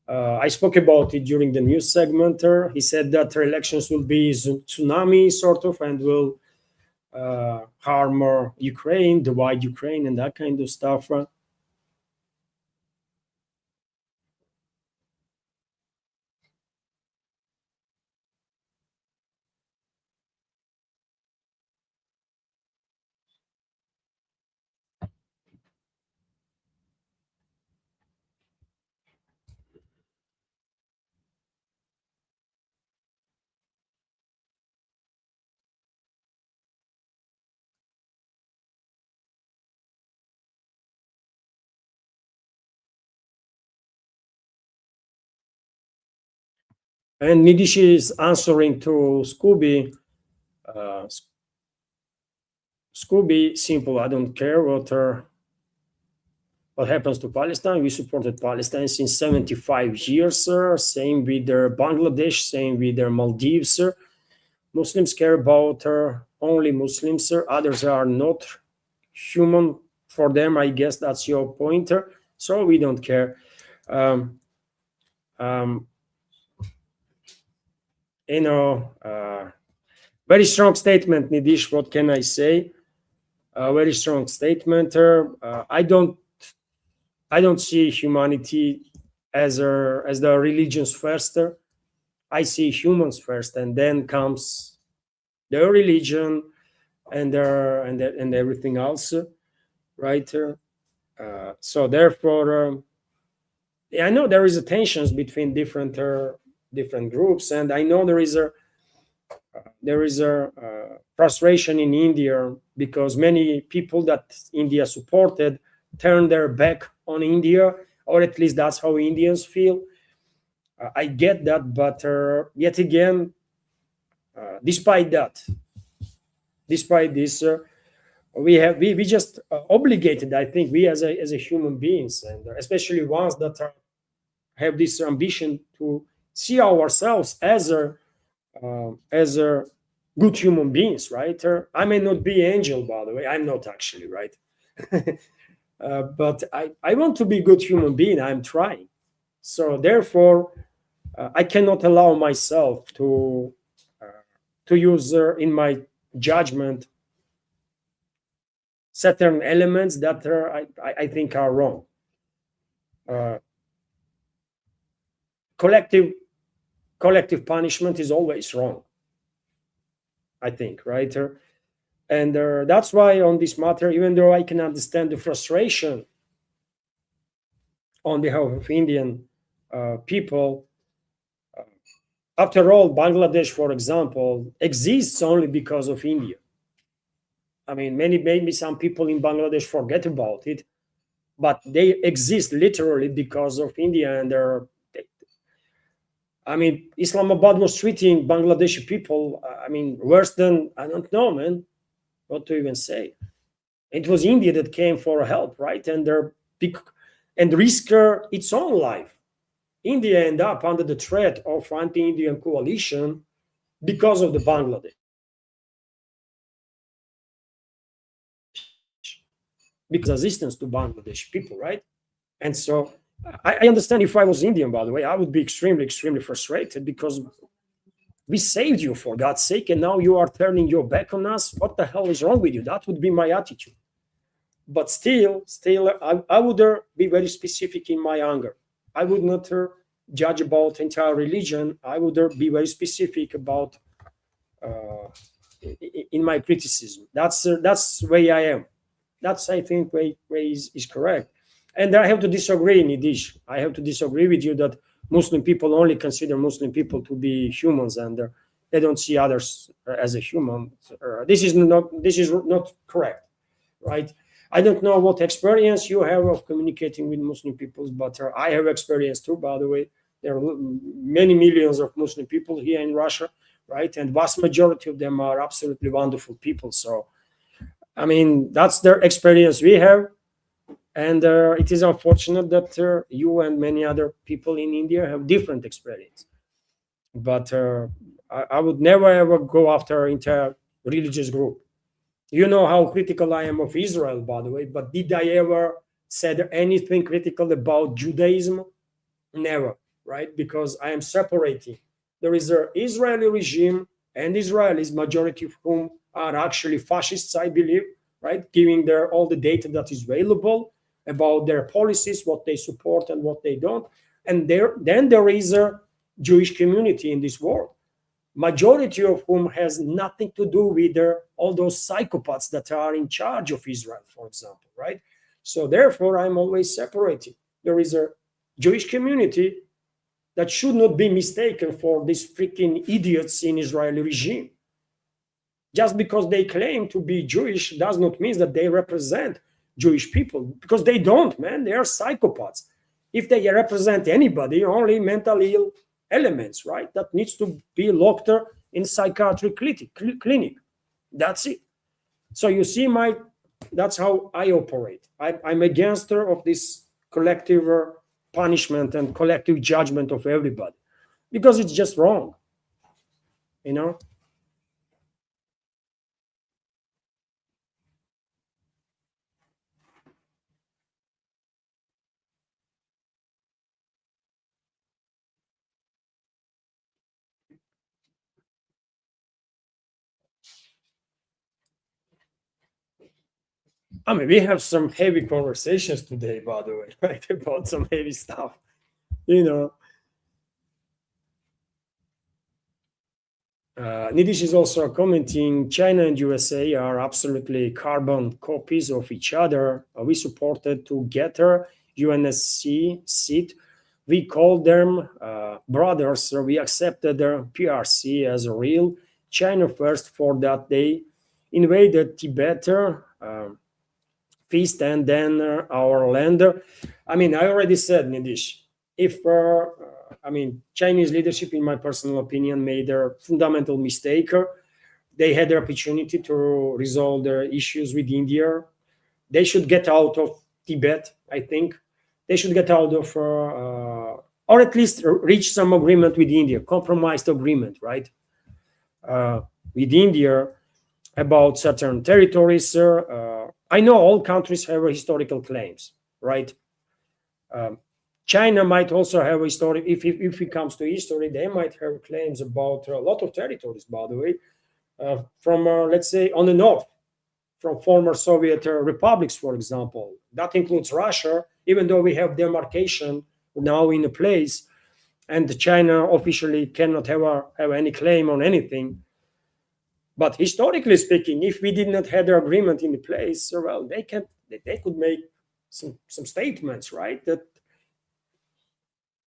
I spoke about it during the news segment. He said that elections will be tsunami sort of, and will harm Ukraine, divide Ukraine, and that kind of stuff. And Nidish is answering to Scooby. Scooby, simple. I don't care what happens to Palestine. We supported Palestine since 75 years, sir. Same with Bangladesh, same with Maldives, sir. Muslims care about only Muslims, sir. Others are not human for them. I guess that's your pointer. So we don't care. Um, um, very strong statement, Nidish. What can I say? Very strong statement. I don't see humanity as the religions first. I see humans first, and then comes their religion and everything else, right? So therefore, I know there is a tensions between different groups, and I know there is a frustration in India because many people that India supported turned their back on India, or at least that's how Indians feel. I get that, but yet again, despite this, We just obligated, I think, we as a human beings, and especially ones that have this ambition to see ourselves as a good human beings, right? I may not be angel, by the way. I'm not actually, right? But I want to be good human being. I'm trying. So therefore, I cannot allow myself to use in my judgment certain elements that I think are wrong. Uh, collective collective punishment is always wrong, I think, right? And that's why on this matter, even though I can understand the frustration on behalf of Indian people, after all, Bangladesh, for example, exists only because of India. I mean, maybe some people in Bangladesh forget about it, but they exist literally because of India. And I mean, Islamabad was treating Bangladeshi people, I mean, worse than, I don't know, man, what to even say. It was India that came for help, right? And risk its own life. India ended up under the threat of anti-Indian coalition because of the Bangladesh. Because resistance to Bangladesh people, right? And so I understand if I was Indian, by the way, I would be extremely, extremely frustrated because we saved you for God's sake, and now you are turning your back on us. What the hell is wrong with you? That would be my attitude. But still, I would be very specific in my anger. I would not judge about entire religion. I would be very specific about in my criticism. That's the way I am. That's, I think, way is correct. And I have to disagree, Nidish. I have to disagree with you that Muslim people only consider Muslim people to be humans, and they don't see others as a human. This is not correct, right? I don't know what experience you have of communicating with Muslim peoples, but I have experience too, by the way. There are many millions of Muslim people here in Russia, right? And vast majority of them are absolutely wonderful people. So, I mean, that's their experience we have. And it is unfortunate that you and many other people in India have different experience. But I would never ever go after entire religious group. You know how critical I am of Israel, by the way, but did I ever said anything critical about Judaism? Never, right? Because I am separating. There is an Israeli regime and Israelis, majority of whom are actually fascists, I believe, right? Giving their all the data that is available about their policies, what they support and what they don't. And then there is a Jewish community in this world, majority of whom has nothing to do with all those psychopaths that are in charge of Israel, for example, right? So therefore, I'm always separating. There is a Jewish community that should not be mistaken for these freaking idiots in Israeli regime. Just because they claim to be Jewish does not mean that they represent Jewish people, because they don't, man. They are psychopaths. If they represent anybody, only mentally ill elements, right? That needs to be locked in psychiatric clinic. That's it. So you see, that's how I operate. I'm against of this collective punishment and collective judgment of everybody, because it's just wrong, you know. I mean, we have some heavy conversations today, by the way, right? About some heavy stuff, you know. Nidish is also commenting, China and USA are absolutely carbon copies of each other. We supported together UNSC seat. We called them brothers. So we accepted their PRC as real. China first for that they invaded Tibet, feast, and then our land. I mean, I already said, Nidish, if I mean, Chinese leadership, in my personal opinion, made a fundamental mistake they had the opportunity to resolve their issues with India. They should get out of Tibet, I think. They should get out of, or at least reach some agreement with India, compromised agreement, right? With India about certain territories. I know all countries have historical claims, right? China might also have a history. If it comes to history, they might have claims about a lot of territories, by the way, from, let's say, on the north, from former Soviet republics, for example. That includes Russia, even though we have demarcation now in place, and China officially cannot have any claim on anything. But historically speaking, if we did not have the agreement in place, well, they could make some statements, right? That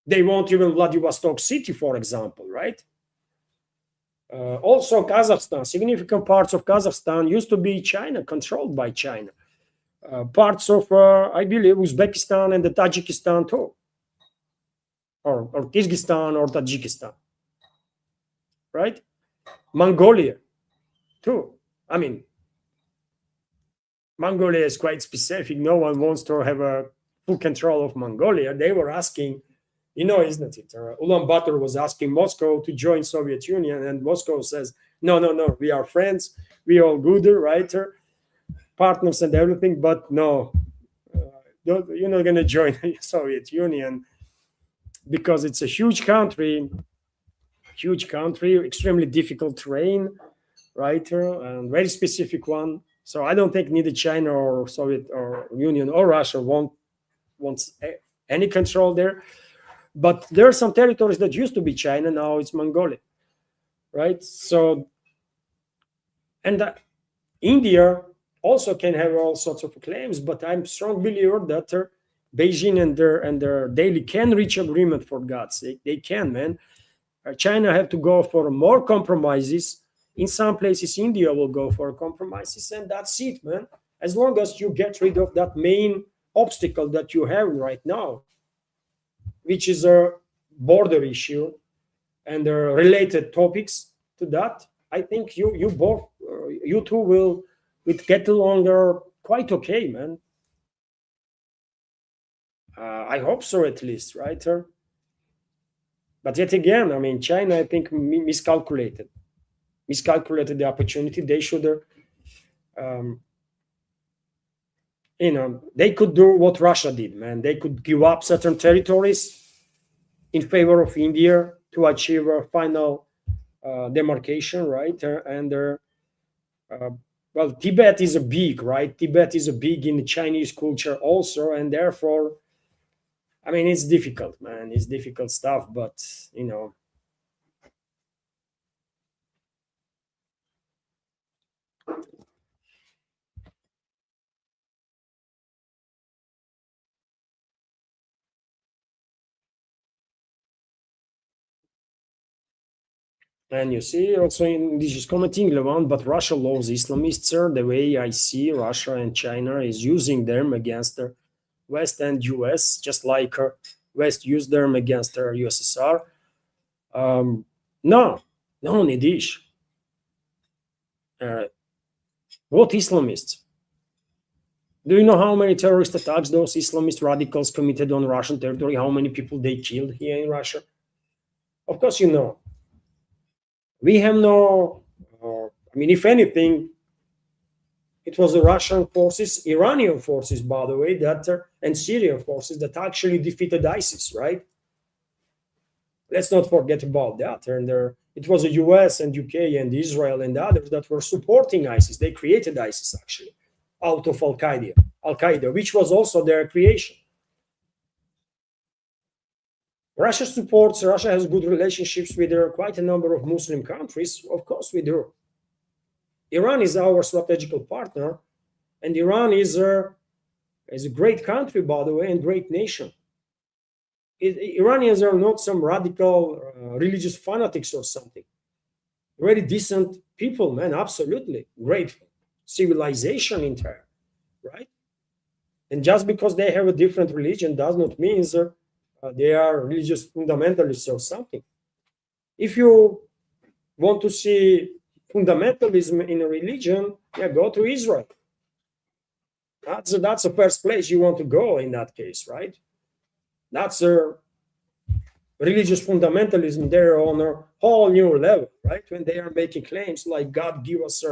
they want even Vladivostok city, for example, right? Also, Kazakhstan, significant parts of Kazakhstan used to be China, controlled by China. Parts of, I believe, Uzbekistan and the Tajikistan too, or Kyrgyzstan or Tajikistan, right? Mongolia too. I mean, Mongolia is quite specific. No one wants to have a full control of Mongolia. They were asking, isn't it? Ulaanbaatar was asking Moscow to join Soviet Union, and Moscow says, no, we are friends, we all good, right? Partners and everything, but no, you're not going to join the Soviet Union because it's a huge country, extremely difficult terrain, right? And very specific one. So I don't think neither China or Soviet or Union or Russia wants any control there. But there are some territories that used to be China, now it's Mongolia, right? So, and India also can have all sorts of claims, but I'm a strong believer that Beijing and their Delhi can reach agreement, for God's sake. They can, man. China have to go for more compromises. In some places, India will go for compromises, and that's it, man. As long as you get rid of that main obstacle that you have right now, which is a border issue and related topics to that, I think you two will get along quite okay, man. I hope so, at least, right? But yet again, I mean, China, I think, miscalculated the opportunity. They should, they could do what Russia did, man. They could give up certain territories in favor of India to achieve a final demarcation, right? Well, Tibet is a big, right? Tibet is a big in the Chinese culture also, and therefore, I mean, it's difficult, man. It's difficult stuff, but And you see also in this is commenting Levant, but Russia loves Islamists, sir. The way I see Russia and China is using them against the West and US, just like West used them against the USSR. No, Nidish. What Islamists? Do you know how many terrorist attacks those Islamist radicals committed on Russian territory? How many people they killed here in Russia? Of course, you know. We have no, I mean, if anything, it was the Russian forces, Iranian forces, by the way, and Syrian forces that actually defeated ISIS, right? Let's not forget about that. And it was the US and UK and Israel and others that were supporting ISIS. They created ISIS, actually, out of Al-Qaeda, which was also their creation. Russia has good relationships with quite a number of Muslim countries. Of course we do. Iran is our strategical partner, and Iran is a great country, by the way, and great nation. Iranians are not some radical religious fanatics or something. Very decent people, man, absolutely. Great civilization entire, right? And just because they have a different religion does not mean they are religious fundamentalists or something. If you want to see fundamentalism in a religion, yeah, go to Israel. That's the first place you want to go in that case, right? That's a religious fundamentalism there on a whole new level, right? When they are making claims like God give us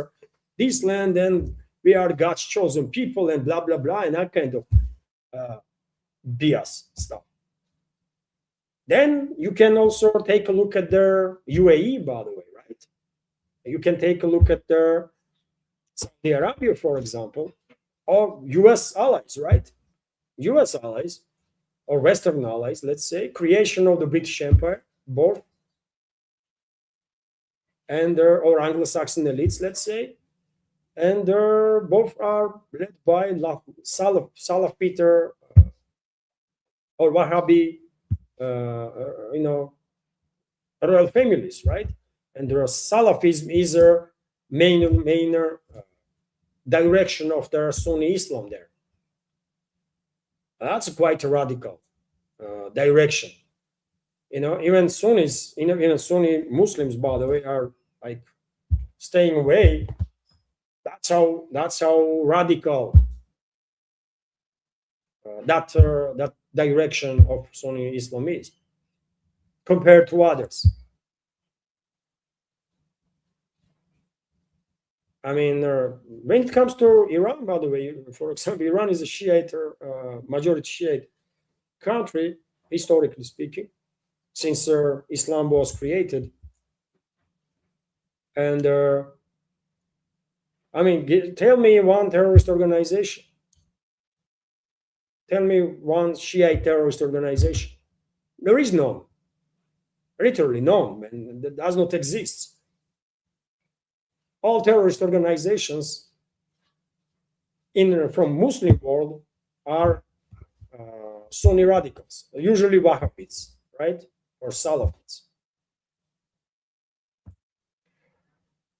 this land and we are God's chosen people and blah blah blah and that kind of BS stuff. Then you can also take a look at their UAE, by the way, right? You can take a look at their Saudi Arabia, for example, or US allies, right? US allies or Western allies, let's say, creation of the British Empire, both, and or Anglo-Saxon elites, let's say, and both are led by Salaf Peter or Wahhabi, royal families, right? And the Salafism is a main direction of the Sunni Islam there. That's quite a radical direction. Even Sunnis, even Sunni Muslims, by the way, are like staying away. That's how radical that direction of Sunni Islam is compared to others. I mean, when it comes to Iran, by the way, for example, Iran is a Shiite, majority Shiite country, historically speaking, since Islam was created. And tell me one terrorist organization. Tell me one Shiite terrorist organization. There is none. Literally none, and that does not exist. All terrorist organizations from Muslim world are Sunni radicals, usually Wahhabis, right, or Salafists.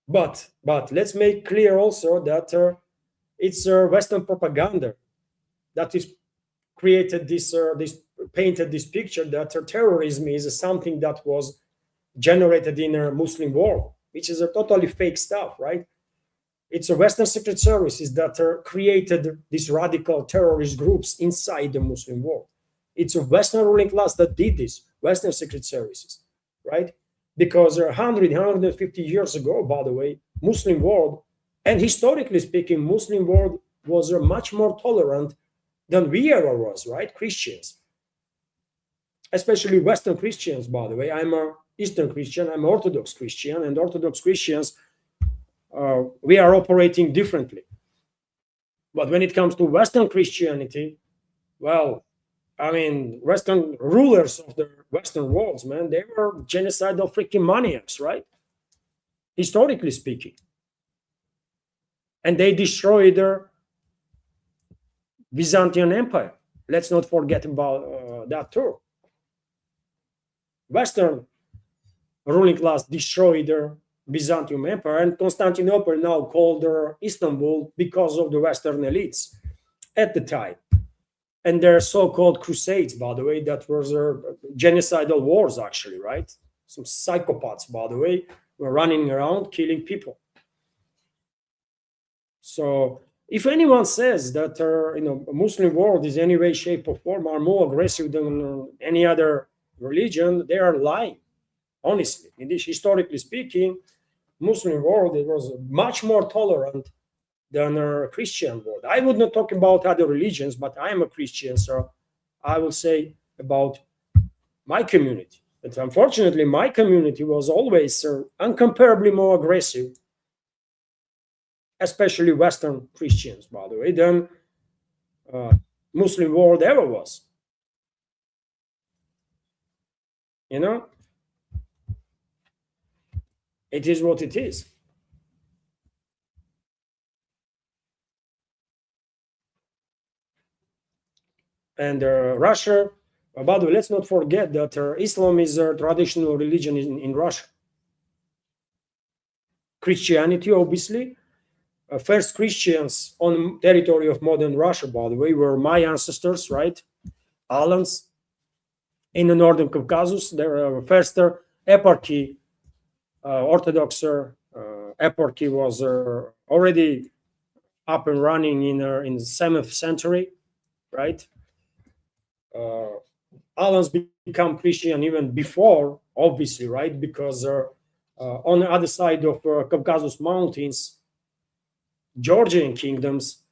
But let's make clear also that it's Western propaganda that is created this painted this picture that terrorism is something that was generated in a Muslim world, which is a totally fake stuff, right? It's a Western secret services that created these radical terrorist groups inside the Muslim world. It's a Western ruling class that did this, Western secret services, right? Because 150 years ago, by the way, Muslim world, and historically speaking, Muslim world was much more tolerant than we ever was, right? Christians, especially Western Christians, by the way. I'm a Eastern Christian, I'm Orthodox Christian, and Orthodox Christians, we are operating differently. But when it comes to Western Christianity, well, I mean, Western rulers of the Western worlds, man, they were genocidal freaking maniacs, right? Historically speaking. And they destroyed their Byzantine Empire. Let's not forget about that too. Western ruling class destroyed their Byzantine Empire, and Constantinople now called Istanbul because of the Western elites at the time. And their so-called crusades, by the way, that was genocidal wars, actually, right? Some psychopaths, by the way, were running around killing people. So if anyone says that Muslim world is any way, shape, or form are more aggressive than any other religion, they are lying. Honestly, historically speaking, Muslim world it was much more tolerant than a Christian world. I would not talk about other religions, but I am a Christian, so I will say about my community. But unfortunately, my community was always incomparably more aggressive, especially Western Christians, by the way, than Muslim world ever was. It is what it is. And Russia, by the way, let's not forget that Islam is a traditional religion in Russia. Christianity, obviously. First Christians on territory of modern Russia, by the way, were my ancestors, right? Alans in the northern Caucasus. There were first eparchy, Orthodox epoch was already up and running in the 7th century, right? Uh, Alans become Christian even before, obviously, right? Because on the other side of Caucasus Mountains, Georgian kingdoms,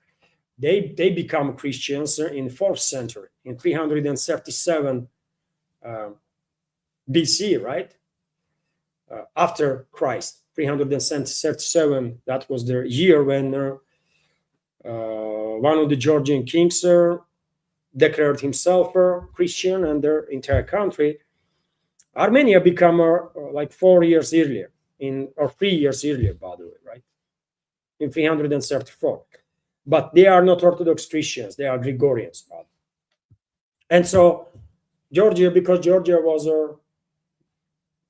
they become Christians in 4th century, in 337 BC, right? After Christ, 337. That was the year when one of the Georgian kings declared himself a Christian, and their entire country. Armenia became like 4 years earlier, or 3 years earlier, by the way, right? In 334. But they are not Orthodox Christians; they are Gregorians. And so Georgia, because Georgia was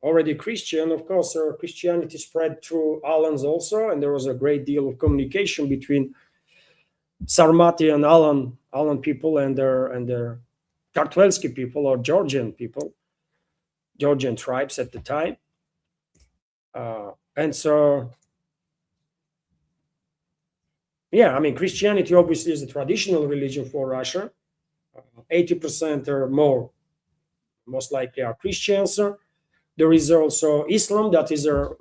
already Christian, of course, Christianity spread through Alans also, and there was a great deal of communication between Sarmati and Alan people and their Kartvelski people, or Georgian people, Georgian tribes at the time. And so, yeah, I mean, Christianity obviously is the traditional religion for Russia. 80% or more, most likely, are Christians. There is also Islam, that is a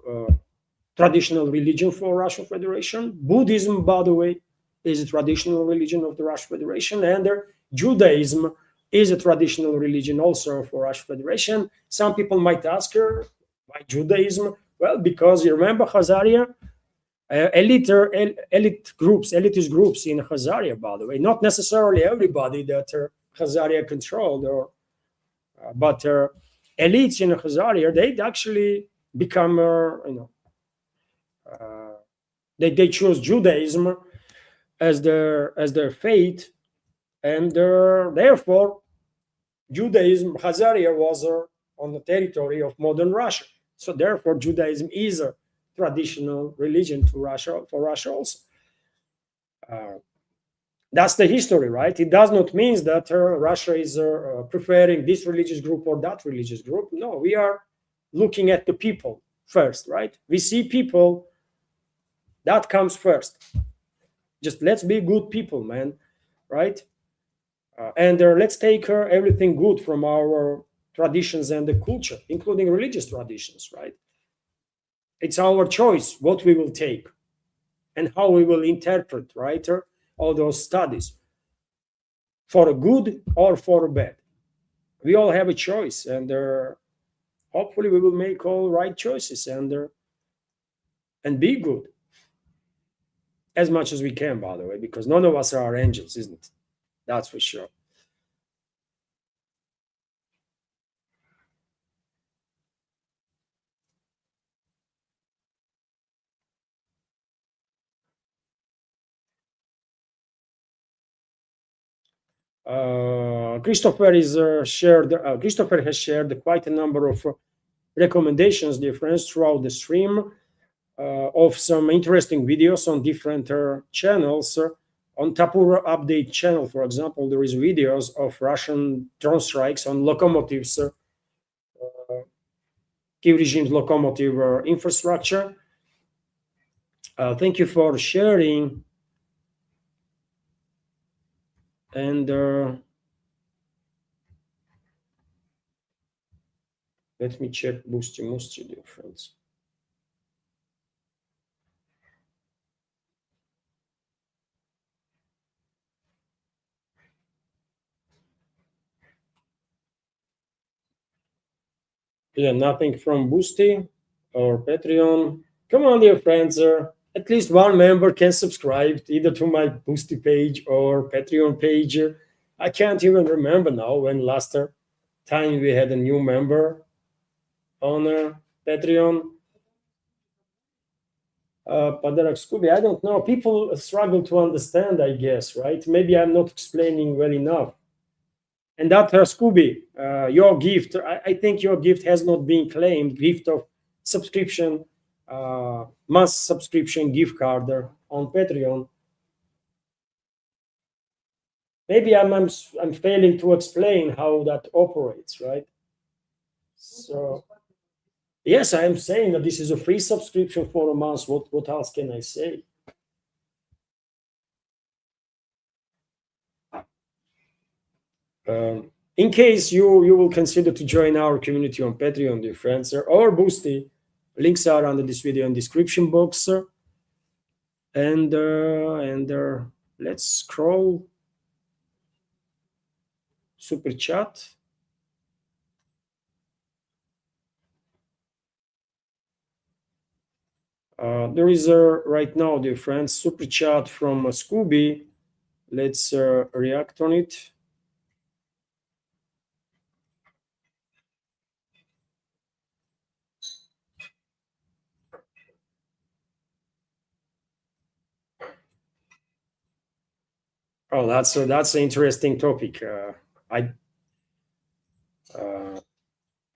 traditional religion for Russian Federation. Buddhism, by the way, is a traditional religion of the Russian Federation, and Judaism is a traditional religion also for Russian Federation. Some people might ask her, why Judaism? Well, because you remember Khazaria, elitist groups in Khazaria, by the way, not necessarily everybody that Khazaria controlled, but elites in Khazaria, they actually become, they choose Judaism as their fate, and therefore Judaism, Khazaria was on the territory of modern Russia. So therefore Judaism is a traditional religion for Russia also. That's the history, right? It does not mean that Russia is preferring this religious group or that religious group. No, we are looking at the people first, right? We see people, that comes first. Just let's be good people, man, right? And let's take everything good from our traditions and the culture, including religious traditions, right? It's our choice what we will take and how we will interpret, right, all those studies, for a good or for a bad. We all have a choice, and hopefully we will make all right choices and be good as much as we can, by the way, because none of us are angels, isn't it? That's for sure. Christopher has shared quite a number of recommendations, dear friends, throughout the stream, of some interesting videos on different channels. On Tapura Update channel, for example, there is videos of Russian drone strikes on locomotives, Kiev regime's locomotive infrastructure. Thank you for sharing. And let me check Boosty Moosty, dear friends. Yeah, nothing from Boosty or Patreon. Come on, dear friends. At least one member can subscribe either to my Boosty page or Patreon page. I can't even remember now when last time we had a new member on Patreon. Padarak Scooby, I don't know. People struggle to understand, I guess, right? Maybe I'm not explaining well enough. And that, Scooby, your gift, I think your gift has not been claimed. Gift of subscription, mass subscription gift card on Patreon. Maybe I'm failing to explain how that operates, right? So Yes, I am saying that this is a free subscription for a month. What else can I say? In case you will consider to join our community on Patreon, dear friends, or Boosty, links are under this video in description box. And let's scroll super chat. There is a right now, dear friends, super chat from Scooby. Let's react on it. Oh, that's an interesting topic. Uh, I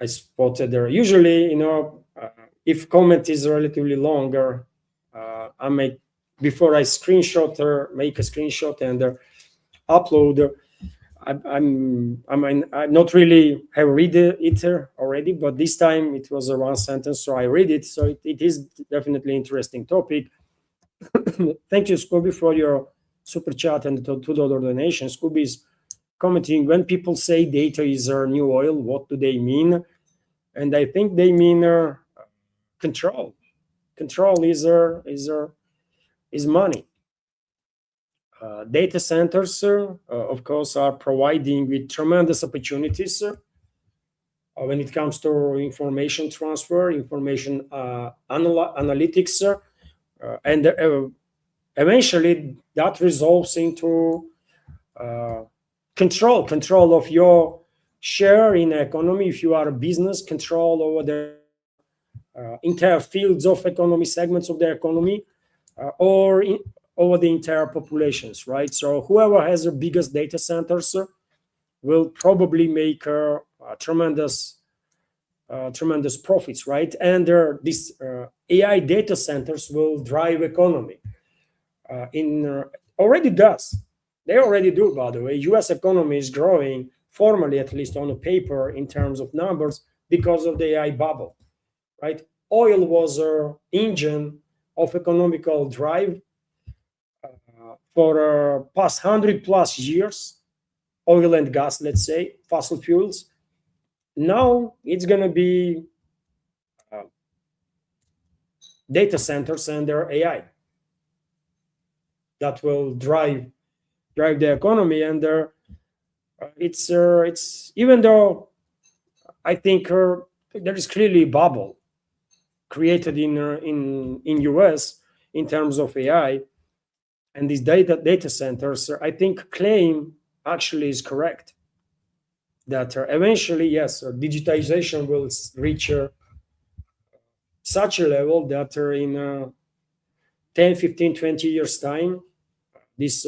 spotted there. Usually, if comment is relatively longer, I make before I screenshot or make a screenshot and upload. I'm not really have read it already, but this time it was a one sentence, so I read it. So it is definitely interesting topic. Thank you, Scooby, for your super chat and $2 donation. Scooby is commenting, when people say data is our new oil, what do they mean? And I think they mean control. Control is money. Data centers, of course, are providing with tremendous opportunities when it comes to information transfer, information analytics, and eventually that resolves into control of your share in the economy. If you are a business, control over the entire fields of economy, segments of the economy, over the entire populations, right? So whoever has the biggest data centers will probably make tremendous profits, right? And these AI data centers will drive economy. Already does. They already do, by the way. U.S. economy is growing formally, at least on a paper, in terms of numbers because of the AI bubble, right? Oil was an engine of economical drive for past 100 plus years. Oil and gas, let's say, fossil fuels. Now it's going to be data centers and their AI that will drive the economy. And it's even though I think there is clearly a bubble created in US in terms of AI and these data centers, I think claim actually is correct that eventually, yes, digitization will reach such a level that in 10, 15, 20 years time, these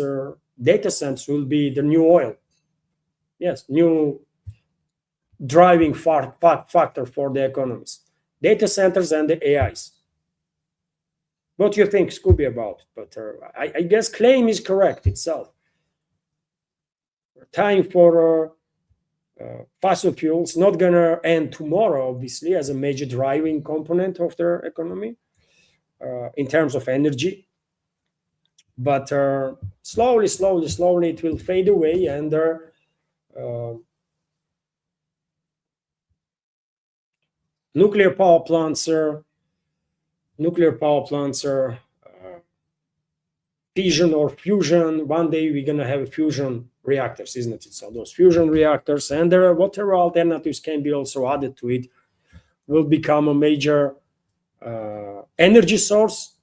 data centers will be the new oil. Yes, new driving factor for the economies. Data centers and the AIs. What do you think, Scooby, about? But I guess claim is correct itself. Time for fossil fuels not gonna end tomorrow, obviously, as a major driving component of their economy in terms of energy. But slowly, it will fade away, and nuclear power plants are fission or fusion. One day we're gonna have fusion reactors, isn't it? So those fusion reactors and there are whatever alternatives can be also added to it will become a major energy source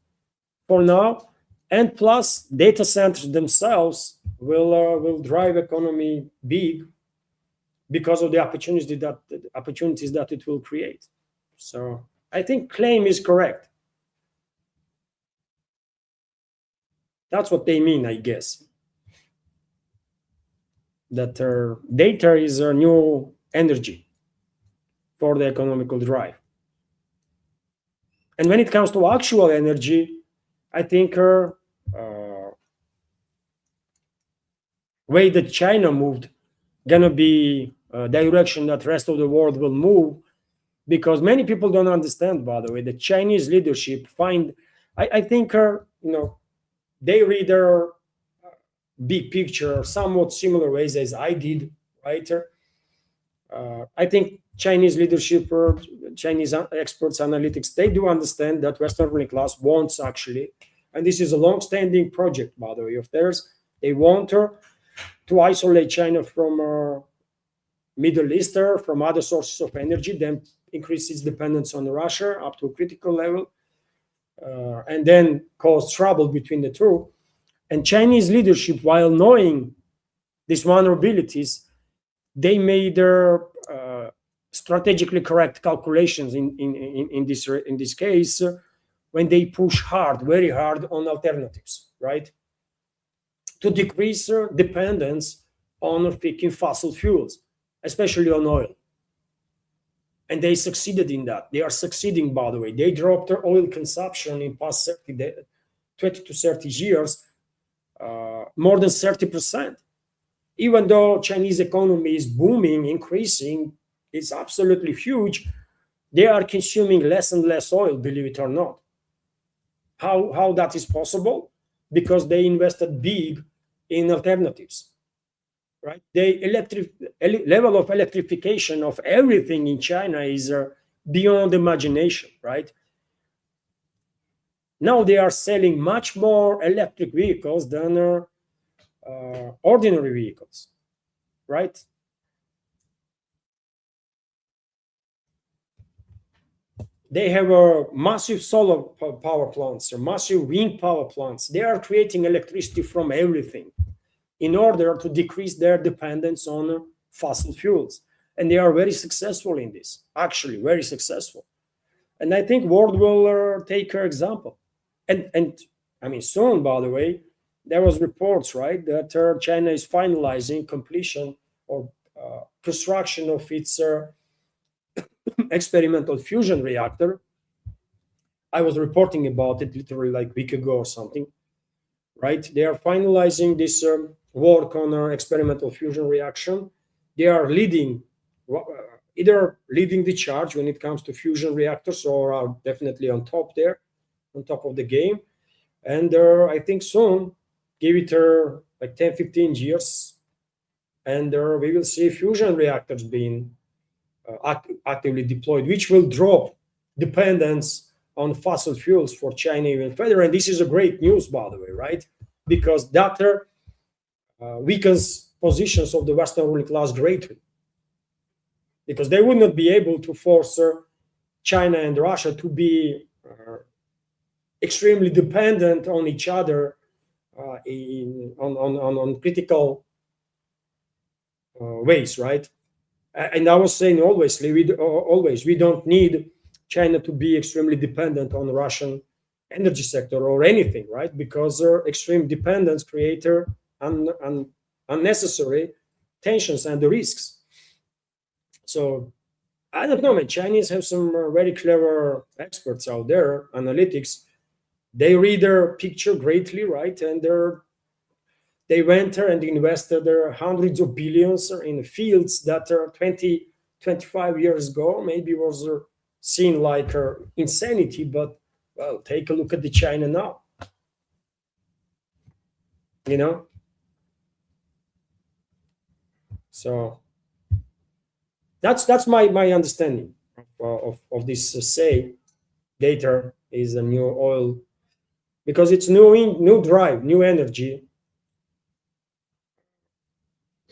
for now. And plus, data centers themselves will drive economy big because of the opportunities that it will create. So I think claim is correct. That's what they mean, I guess. That data is a new energy for the economical drive. And when it comes to actual energy, I think way that China moved gonna be a direction that rest of the world will move. because many people don't understand, by the way, the Chinese leadership I think, they read their big picture somewhat similar ways as I did, right? I think Chinese leadership or Chinese experts, analytics, they do understand that Western ruling class wants actually, and this is a long-standing project, by the way, of theirs. They want to isolate China from Middle East, from other sources of energy, then increase its dependence on Russia up to a critical level, and then cause trouble between the two. And Chinese leadership, while knowing these vulnerabilities, they made their strategically correct calculations in this case when they push very hard on alternatives, right? To decrease dependence on picking fossil fuels, especially on oil. And they succeeded in that. They are succeeding, by the way. They dropped their oil consumption in past 20 to 30 years more than 30%. Even though Chinese economy is booming, increasing, it's absolutely huge, they are consuming less and less oil, believe it or not. How that is possible? Because they invested big in alternatives, right? The level of electrification of everything in China is beyond imagination, right? Now they are selling much more electric vehicles than ordinary vehicles, right? They have massive solar power plants or massive wind power plants. They are creating electricity from everything in order to decrease their dependence on fossil fuels. And they are very successful in this, actually very successful. And I think world will take her example. And I mean, soon, by the way, there was reports, right, that China is finalizing completion or construction of its experimental fusion reactor. I was reporting about it literally like a week ago or something, right? They are finalizing this work on experimental fusion reaction. They are either leading the charge when it comes to fusion reactors, or are definitely on top there, on top of the game. And I think soon, give it like 10, 15 years, and we will see fusion reactors being actively deployed, which will drop dependence on fossil fuels for China even further. And this is a great news, by the way, right? Because that weakens positions of the Western ruling class greatly, because they would not be able to force China and Russia to be extremely dependent on each other on critical ways, right? And I was saying always, we don't need China to be extremely dependent on the Russian energy sector or anything, right? Because extreme dependence creates unnecessary tensions and the risks. So I don't know, man. Chinese have some very clever experts out there, analytics. They read their picture greatly, right? And they went there and invested their hundreds of billions in fields that 20, 25 years ago maybe was seen like insanity. But, well, take a look at the China now. You know? So that's my understanding of this say data is a new oil, because it's new drive, new energy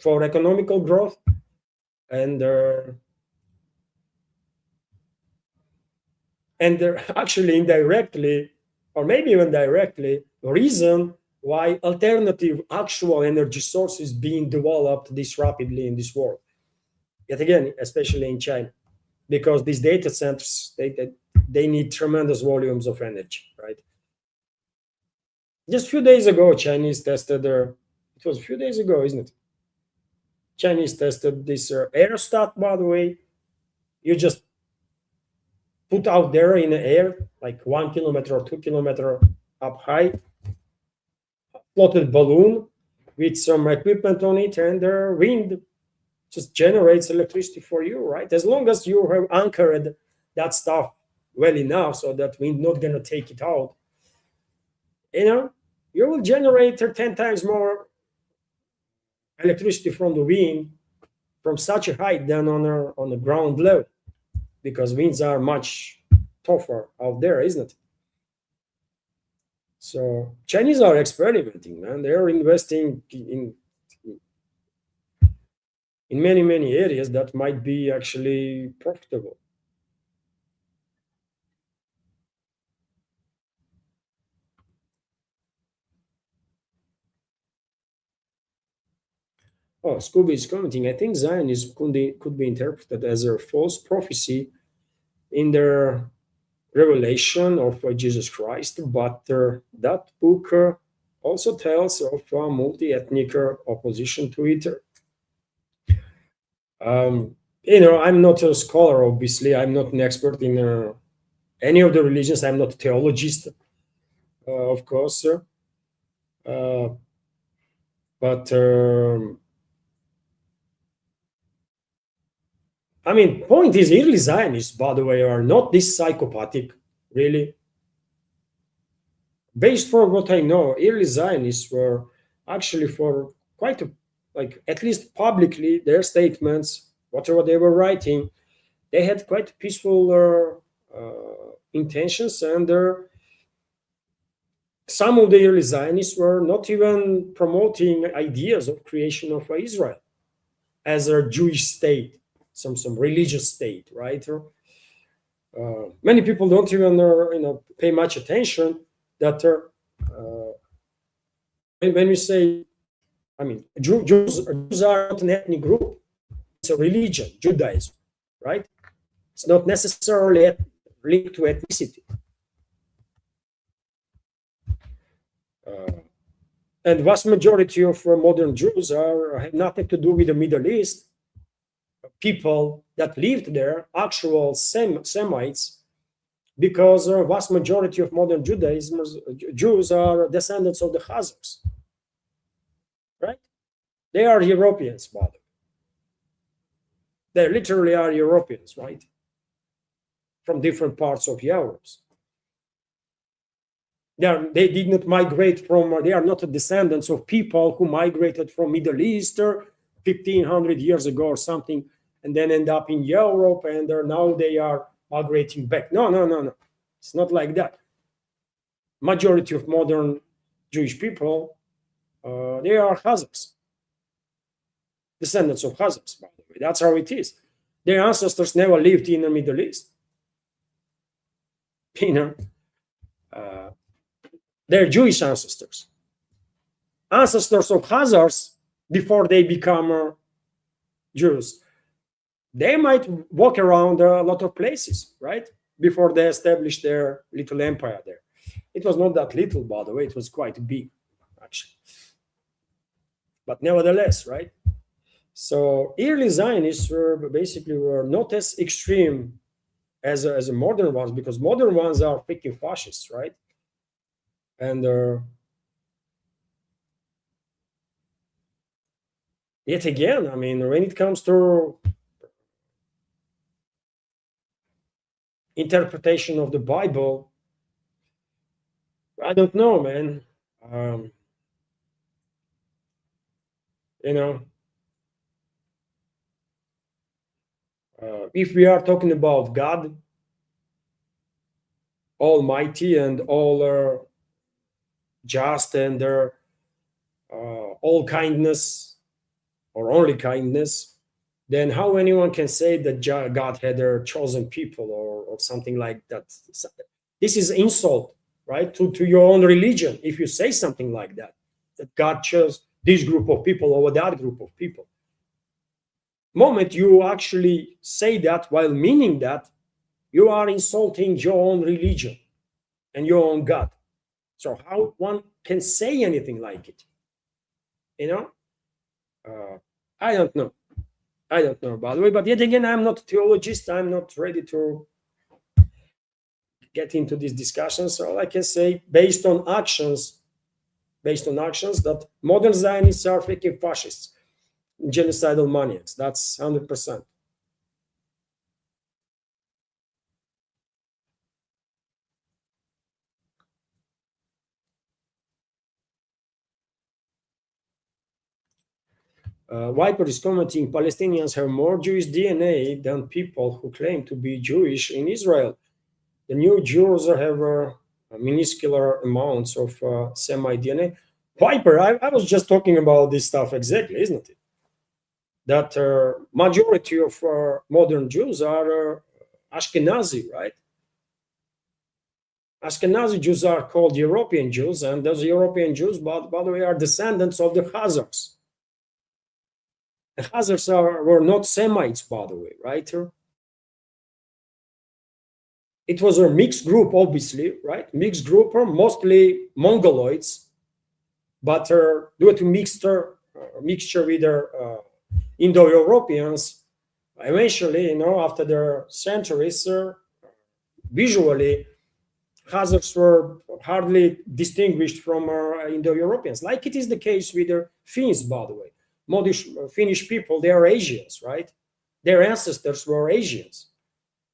for economical growth, and actually indirectly, or maybe even directly, the reason why alternative actual energy sources being developed this rapidly in this world. Yet again, especially in China, because these data centers, they need tremendous volumes of energy, right? Just a few days ago, Chinese tested it was a few days ago, isn't it? Chinese tested this aerostat, by the way. You just put out there in the air, like 1 kilometer or 2 kilometer up high, floated balloon with some equipment on it, and the wind just generates electricity for you, right? As long as you have anchored that stuff well enough so that we're not going to take it out, you will generate 10 times more electricity from the wind from such a height than on the ground level, because winds are much tougher out there, isn't it? So Chinese are experimenting, man. They are investing in many areas that might be actually profitable. Oh, Scooby is commenting. I think Zionism could be interpreted as a false prophecy in their revelation of Jesus Christ, but that book also tells of a multi-ethnic opposition to it. I'm not a scholar, obviously. I'm not an expert in any of the religions. I'm not a theologist, of course. Uh, but I mean, point is, early Zionists, by the way, are not this psychopathic, really. Based for what I know, early Zionists were actually for quite a, like, at least publicly, their statements, whatever they were writing, they had quite peaceful intentions, and some of the early Zionists were not even promoting ideas of creation of Israel as a Jewish state, some religious state, right? Many people don't even pay much attention that when we say, I mean, Jews are not an ethnic group; it's a religion, Judaism, right? It's not necessarily linked to ethnicity. And vast majority of modern Jews have nothing to do with the Middle East. People that lived there, actual Semites, because vast majority of modern Jews are descendants of the Khazars, right? They are Europeans, by the way. They literally are Europeans, right? From different parts of Europe. They did not migrate from, they are not descendants of people who migrated from Middle East 1500 years ago or something, and then end up in Europe, and now they are migrating back. No. It's not like that. Majority of modern Jewish people, they are Khazars, descendants of Khazars, by the way. That's how it is. Their ancestors never lived in the Middle East. They're Jewish ancestors of Khazars before they become Jews. They might walk around a lot of places, right? Before they established their little empire there. It was not that little, by the way. It was quite big, actually. But nevertheless, right? So early Zionists were not as extreme as modern ones, because modern ones are freaking fascists, right? And yet again, I mean, when it comes to interpretation of the Bible, I don't know, man. If we are talking about God Almighty and all just and all kindness or only kindness, then how anyone can say that God had their chosen people or something like that? This is insult, right, to your own religion. If you say something like that God chose this group of people over that group of people, moment you actually say that while meaning that, you are insulting your own religion and your own God. So how one can say anything like it? I don't know. By the way, but yet again, I'm not a theologist. I'm not ready to get into this discussion. So all I can say, based on actions, that modern Zionists are freaking fascists, genocidal maniacs. That's 100%. Viper is commenting Palestinians have more Jewish DNA than people who claim to be Jewish in Israel. The new Jews have minuscule amounts of Semite DNA. Viper, I was just talking about this stuff exactly, isn't it? That majority of modern Jews are Ashkenazi, right? Ashkenazi Jews are called European Jews, and those European Jews, by the way, are descendants of the Khazars. The Khazars were not Semites, by the way, right? It was a mixed group, obviously, right? Mixed group, mostly Mongoloids, but due to mixture with their Indo-Europeans, eventually, after the centuries, visually, Khazars were hardly distinguished from Indo-Europeans, like it is the case with the Finns, by the way. Finnish people, they are Asians, right? Their ancestors were Asians.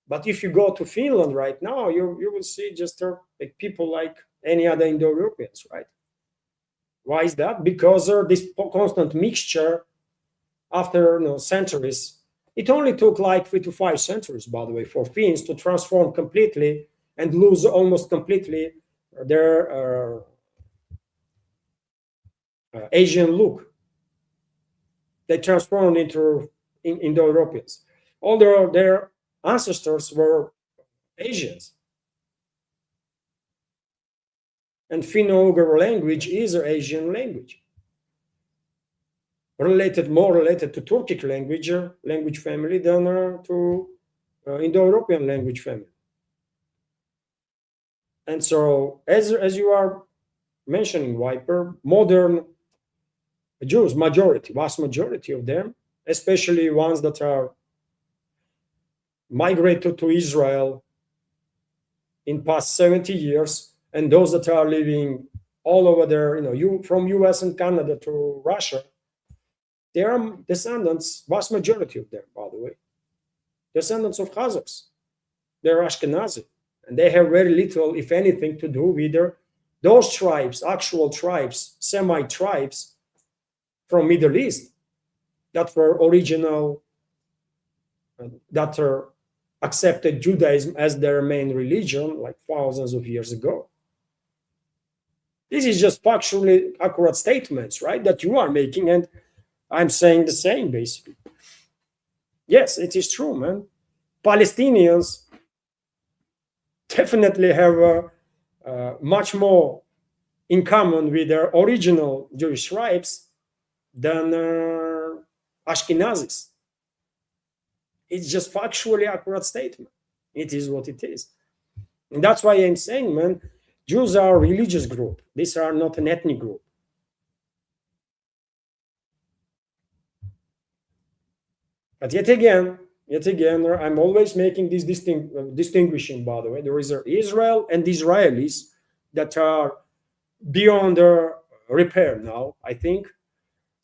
But if you go to Finland right now, you will see just like people like any other Indo-Europeans, right? Why is that? Because this constant mixture after centuries, it only took like 3 to 5 centuries, by the way, for Finns to transform completely and lose almost completely their Asian look. They transformed into Indo-Europeans. All their ancestors were Asians. And Finno-Ugric language is an Asian language, more related to Turkic language family than to Indo-European language family. And so, as you are mentioning, Viper, modern Jews, vast majority of them, especially ones that are migrated to Israel in past 70 years, and those that are living all over there, from US and Canada to Russia, they are descendants, vast majority of them, by the way, descendants of Khazars. They're Ashkenazi, and they have very little, if anything, to do with those tribes, actual tribes, Semite tribes from Middle East that were original, that are accepted Judaism as their main religion like thousands of years ago. This is just factually accurate statements, right, that you are making, and I'm saying the same, basically. Yes, it is true, man. Palestinians definitely have much more in common with their original Jewish tribes than Ashkenazis. It's just factually accurate statement. It is what it is. And that's why I'm saying, man, Jews are a religious group. These are not an ethnic group. But yet again, I'm always making this distinguishing, by the way. There is Israel and Israelis that are beyond repair now, I think.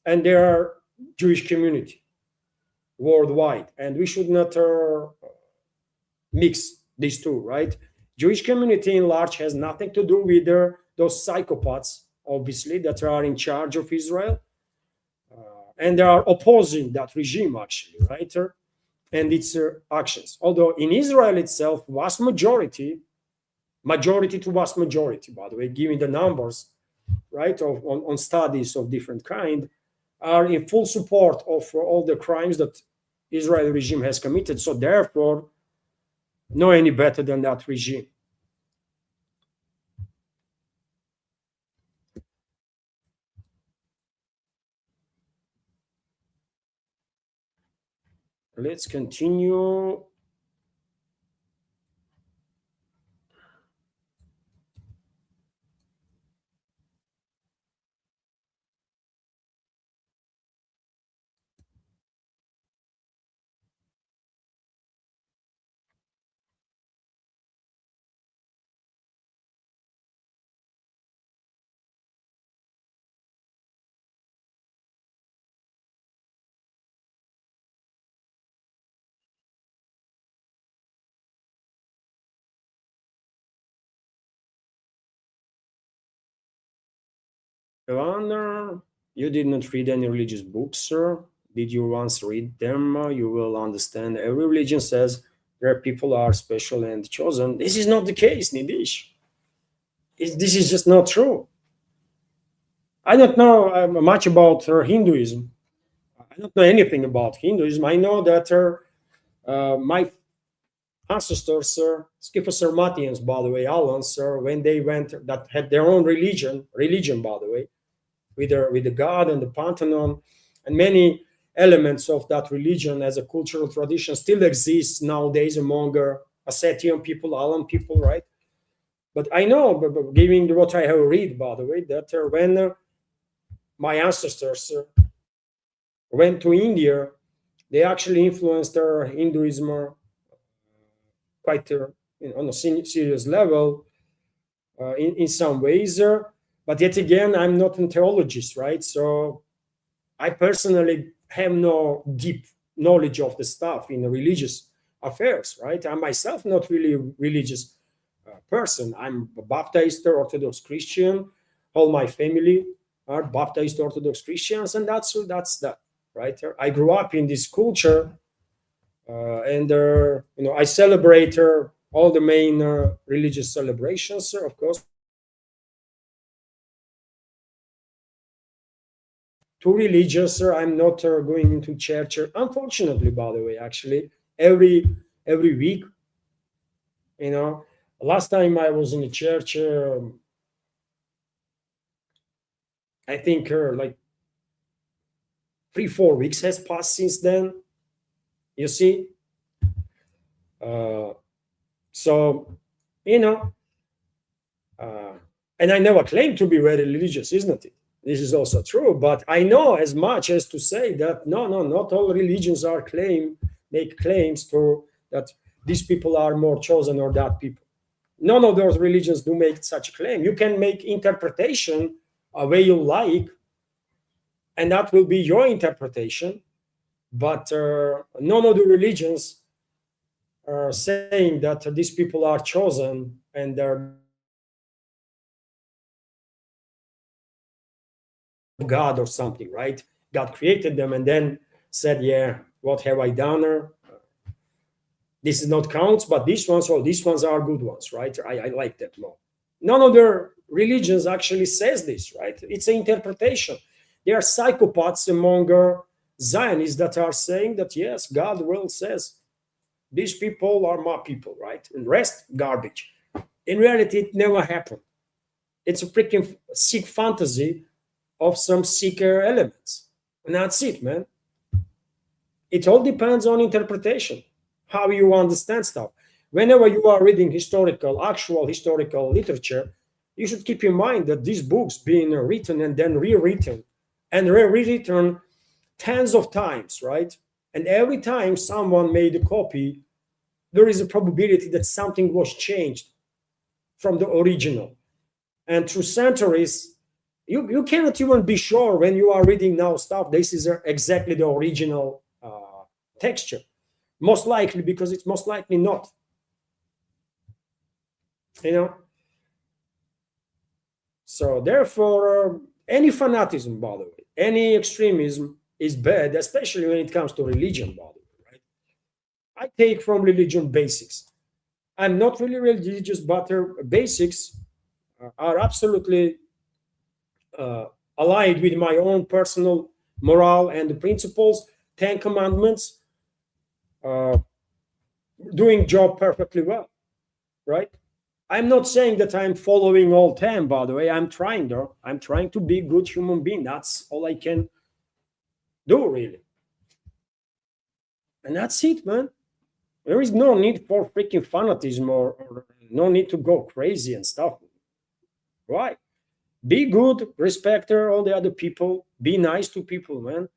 And there are Jewish community worldwide. And we should not mix these two, right? Jewish community in large has nothing to do with those psychopaths, obviously, that are in charge of Israel. And they are opposing that regime, actually, right? And its actions. Although in Israel itself, vast majority to vast majority, by the way, given the numbers, right, on studies of different kind, are in full support of all the crimes that Israeli regime has committed. So therefore, no any better than that regime. Let's continue. Evander, You did not read any religious books, sir. Did you once read them? You will understand every religion says their people are special and chosen. This is not the case, Nidish. This is just not true. I don't know much about Hinduism. I don't know anything about Hinduism. I know that my ancestors, sir, Scytho-Sarmatians, by the way, Alans, sir, when they went, that had their own religion, by the way, with the god and the Pantheon, and many elements of that religion as a cultural tradition still exists nowadays among Ossetian people, Alan people, right? But I know, giving what I have read, by the way, that when my ancestors went to India, they actually influenced their Hinduism quite on a serious level in some ways. But yet again, I'm not a theologist, right? So I personally have no deep knowledge of the stuff in the religious affairs, right? I'm myself not really a religious person. I'm a Baptist Orthodox Christian. All my family are Baptist Orthodox Christians, and that's that, right? I grew up in this culture, and I celebrate all the main religious celebrations, of course. Too religious, I'm not going into church. Unfortunately, by the way, actually, every week, you know, last time I was in the church, I think like 3 4 weeks has passed since then. You see, uh, so you know, uh, and I never claimed to be very religious, isn't it? This is also true, but I know as much as to say that no, not all religions make claims to that these people are more chosen or that people. None of those religions do make such a claim. You can make interpretation a way you like, and that will be your interpretation. But none of the religions are saying that these people are chosen and they're God or something, right? God created them and then said, "Yeah, what have I done? This is not counts, but these ones are good ones, right?" I like that more. None of the religions actually says this, right? It's an interpretation. There are psychopaths among Zionists that are saying that yes, God will says these people are my people, right? And rest garbage. In reality, it never happened. It's a freaking sick fantasy of some seeker elements. And that's it, man. It all depends on interpretation, how you understand stuff. Whenever you are reading actual historical literature, you should keep in mind that these books being written and then rewritten and rewritten tens of times, right? And every time someone made a copy, there is a probability that something was changed from the original. And through centuries, you cannot even be sure when you are reading now stuff, this is exactly the original texture. Most likely, because it's most likely not. You know? So therefore, any fanatism, by the way, any extremism is bad, especially when it comes to religion, by the way, right? I take from religion basics. I'm not really religious, but basics are absolutely uh, aligned with my own personal morale and the principles. 10 Commandments, uh, doing job perfectly well, right? I'm not saying that I'm following all 10, by the way. I'm trying, though. I'm trying to be a good human being. That's all I can do, really. And that's it, man. There is no need for freaking fanatism or no need to go crazy and stuff. Right? Be good, respect all the other people, be nice to people, man.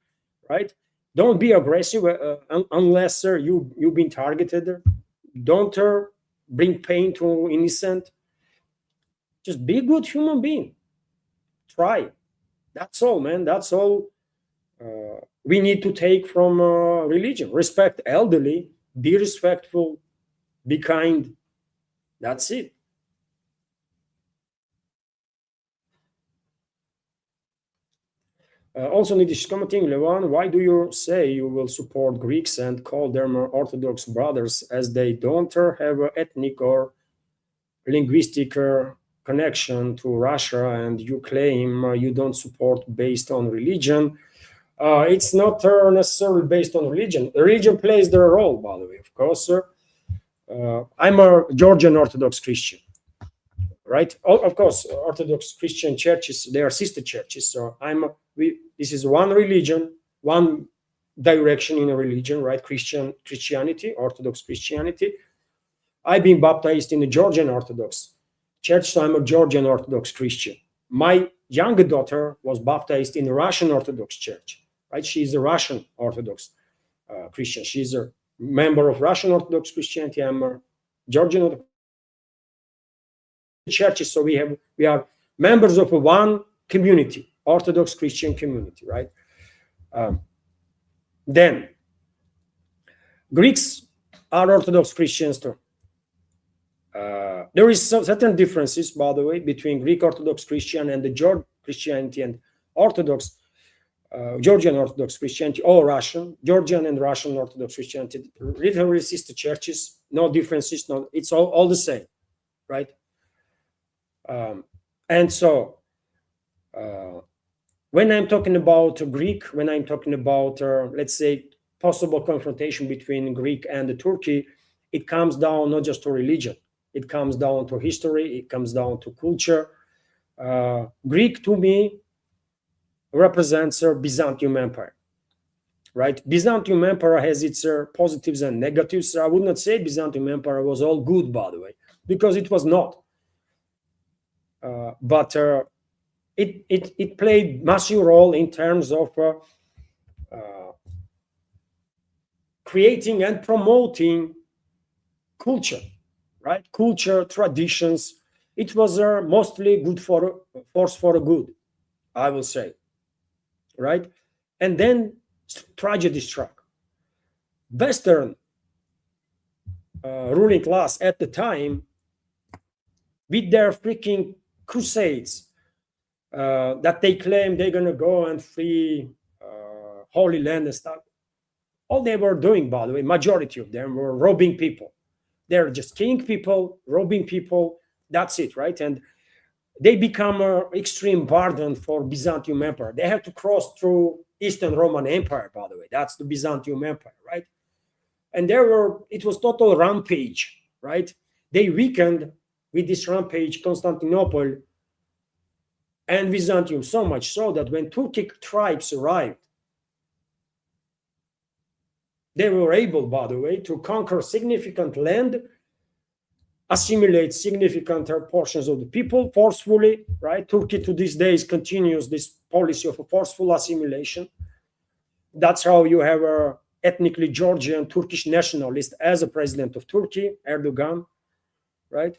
Right? Don't be aggressive unless you've been targeted. Don't bring pain to innocent. Just be a good human being. Try. That's all, man. That's all we need to take from religion. Respect elderly, be respectful, be kind. That's it. Also, Nidish commenting, Levan, why do you say you will support Greeks and call them Orthodox brothers as they don't have an ethnic or linguistic connection to Russia, and you claim you don't support based on religion? It's not necessarily based on religion. Religion plays their role, by the way, of course. I'm a Georgian Orthodox Christian, right? Of course, Orthodox Christian churches, they are sister churches. So this is one religion, one direction in a religion, right? Christianity, Orthodox Christianity. I've been baptized in the Georgian Orthodox Church, so I'm a Georgian Orthodox Christian. My younger daughter was baptized in the Russian Orthodox Church, right? She's a Russian Orthodox Christian. She's a member of Russian Orthodox Christianity. I'm a Georgian Orthodox churches, so we are members of one community, Orthodox Christian community, right? Then Greeks are Orthodox Christians too. There is some certain differences, by the way, between Greek Orthodox Christian and the Georgian Christianity and Orthodox Georgian Orthodox Christianity, or Georgian and Russian Orthodox Christianity. Literally sister churches, no differences, it's all the same, right? And so when I'm talking about Greek, when I'm talking about, let's say, possible confrontation between Greek and Turkey, it comes down not just to religion. It comes down to history. It comes down to culture. Greek, to me, represents a Byzantium Empire, right? Byzantium Empire has its positives and negatives. I would not say Byzantium Empire was all good, by the way, because it was not. But it played massive role in terms of creating and promoting culture, right? Culture, traditions. It was mostly good for force for good, I will say, right? And then tragedy struck. Western ruling class at the time, with their freaking crusades that they claim they're going to go and free Holy Land and stuff. All they were doing, by the way, majority of them were robbing people. They're just killing people, robbing people. That's it, right? And they become an extreme burden for Byzantium Empire. They have to cross through Eastern Roman Empire, by the way. That's the Byzantium Empire, right? And it was total rampage, right? They weakened with this rampage Constantinople and Byzantium, so much so that when Turkic tribes arrived, they were able, by the way, to conquer significant land, assimilate significant portions of the people forcefully, right? Turkey to these days continues this policy of a forceful assimilation. That's how you have a ethnically Georgian Turkish nationalist as a president of Turkey, Erdogan, right?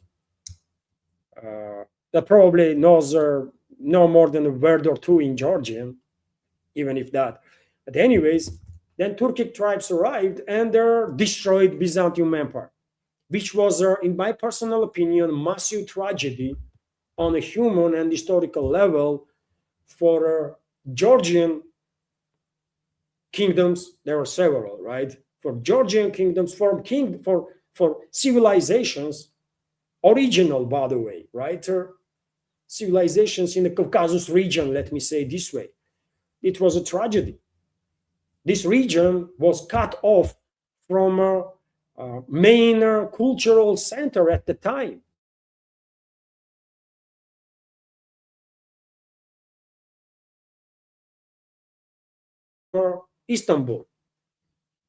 That probably knows no more than a word or two in Georgian, even if that. But anyways, then Turkic tribes arrived and destroyed Byzantium Empire, which was, in my personal opinion, a massive tragedy on a human and historical level for Georgian kingdoms. There were several, right? For Georgian kingdoms, for civilizations, original, by the way, right? Civilizations in the Caucasus region, let me say this way. It was a tragedy. This region was cut off from a main cultural center at the time. Istanbul.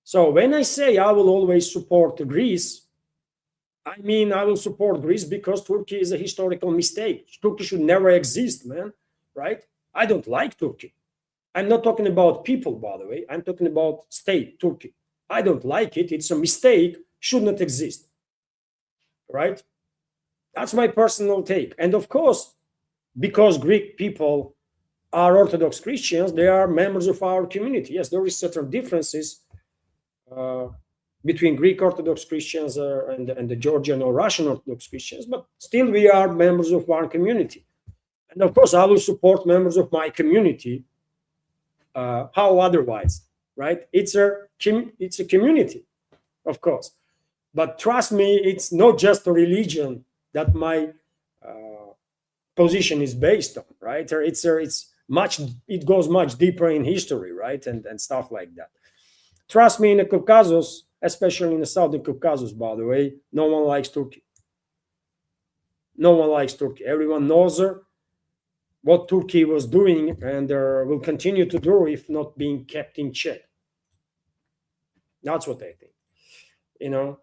So when I say I will always support Greece, I mean I will support Greece because Turkey is a historical mistake. Turkey should never exist, man, right? I don't like Turkey. I'm not talking about people, by the way. I'm talking about state, Turkey. I don't like it. It's a mistake, should not exist, right? That's my personal take. And of course, because Greek people are Orthodox Christians, they are members of our community. Yes, there is certain differences between Greek Orthodox Christians and the Georgian or Russian Orthodox Christians, but still we are members of one community. And of course, I will support members of my community How otherwise, right? It's a community, of course. But trust me, it's not just a religion that my position is based on, right? Or it's much, it goes much deeper in history, right? And stuff like that. Trust me, in the Caucasus, especially in the southern Caucasus, by the way, no one likes Turkey. No one likes Turkey. Everyone knows what Turkey was doing and will continue to do if not being kept in check. That's what I think. You know,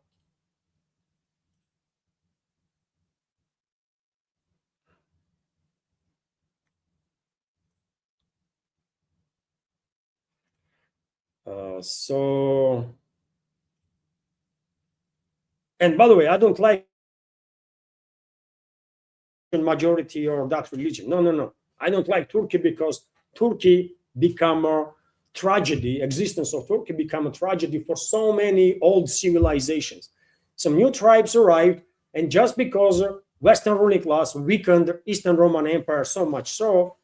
so, and by the way, I don't like majority or that religion. No, no, no. I don't like Turkey because Turkey become a tragedy. Existence of Turkey become a tragedy for so many old civilizations. Some new tribes arrived, and just because Western ruling class weakened Eastern Roman Empire so much so,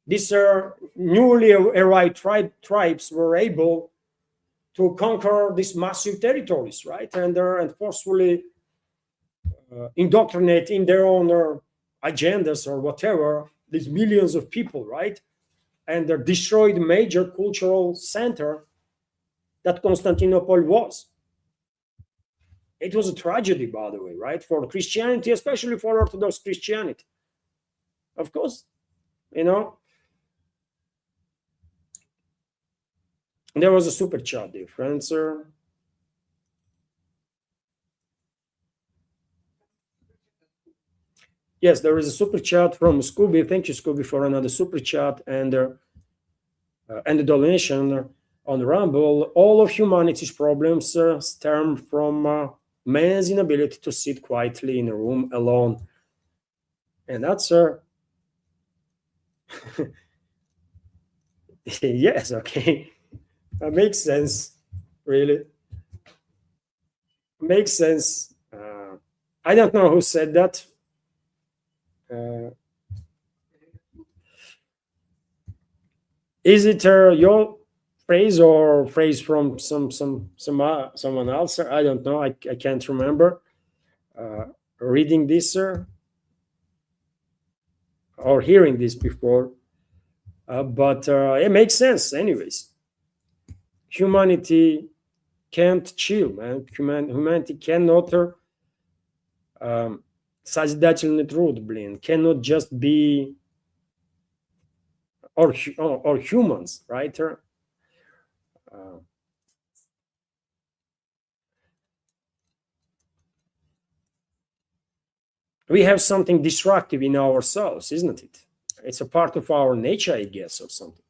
these newly arrived tribes were able to conquer these massive territories, right? And forcefully indoctrinate in their own agendas or whatever these millions of people, right? And they destroyed major cultural center that Constantinople was. It was a tragedy, by the way, right? For Christianity, especially for Orthodox Christianity. Of course, you know, there was a super chat, dear friends. Yes, there is a super chat from Scooby. Thank you, Scooby, for another super chat and the donation on Rumble. All of humanity's problems stem from man's inability to sit quietly in a room alone, and that's yes, okay, that makes sense. Really makes sense. I don't know who said that. Uh, is it your phrase or phrase from someone else? I don't know. I can't remember uh, reading this or hearing this before, but it makes sense. Anyways, humanity can't chill, man. Humanity cannot созидательный труд, блин, cannot just be or humans, right? We have something destructive in ourselves, isn't it? It's a part of our nature, I guess, or something.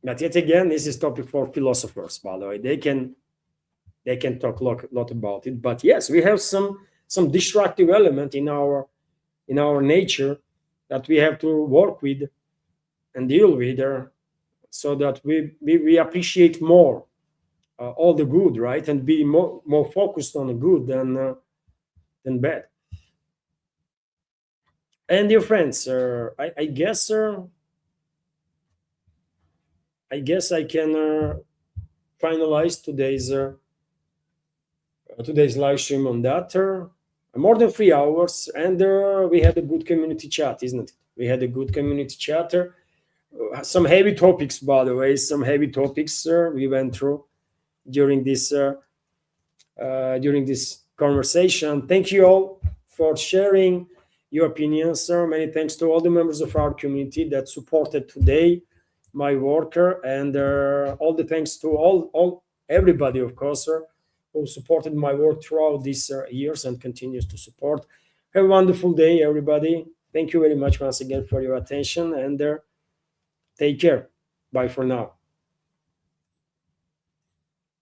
But yet again, this is topic for philosophers, by the way. They can talk a lot about it. But yes, we have some destructive element in our nature that we have to work with and deal with, so that we appreciate more all the good, right, and be more focused on the good than bad. And dear friends, I guess I can finalize today's live stream on that. More than 3 hours, and we had a good community chat, isn't it? We had a good community chat. Some heavy topics, by the way, some heavy topics we went through during this conversation. Thank you all for sharing your opinions, sir. Many thanks to all the members of our community that supported today my worker, and all the thanks to all everybody, of course, sir, who supported my work throughout these years and continues to support. Have a wonderful day, everybody. Thank you very much once again for your attention, and take care. Bye for now.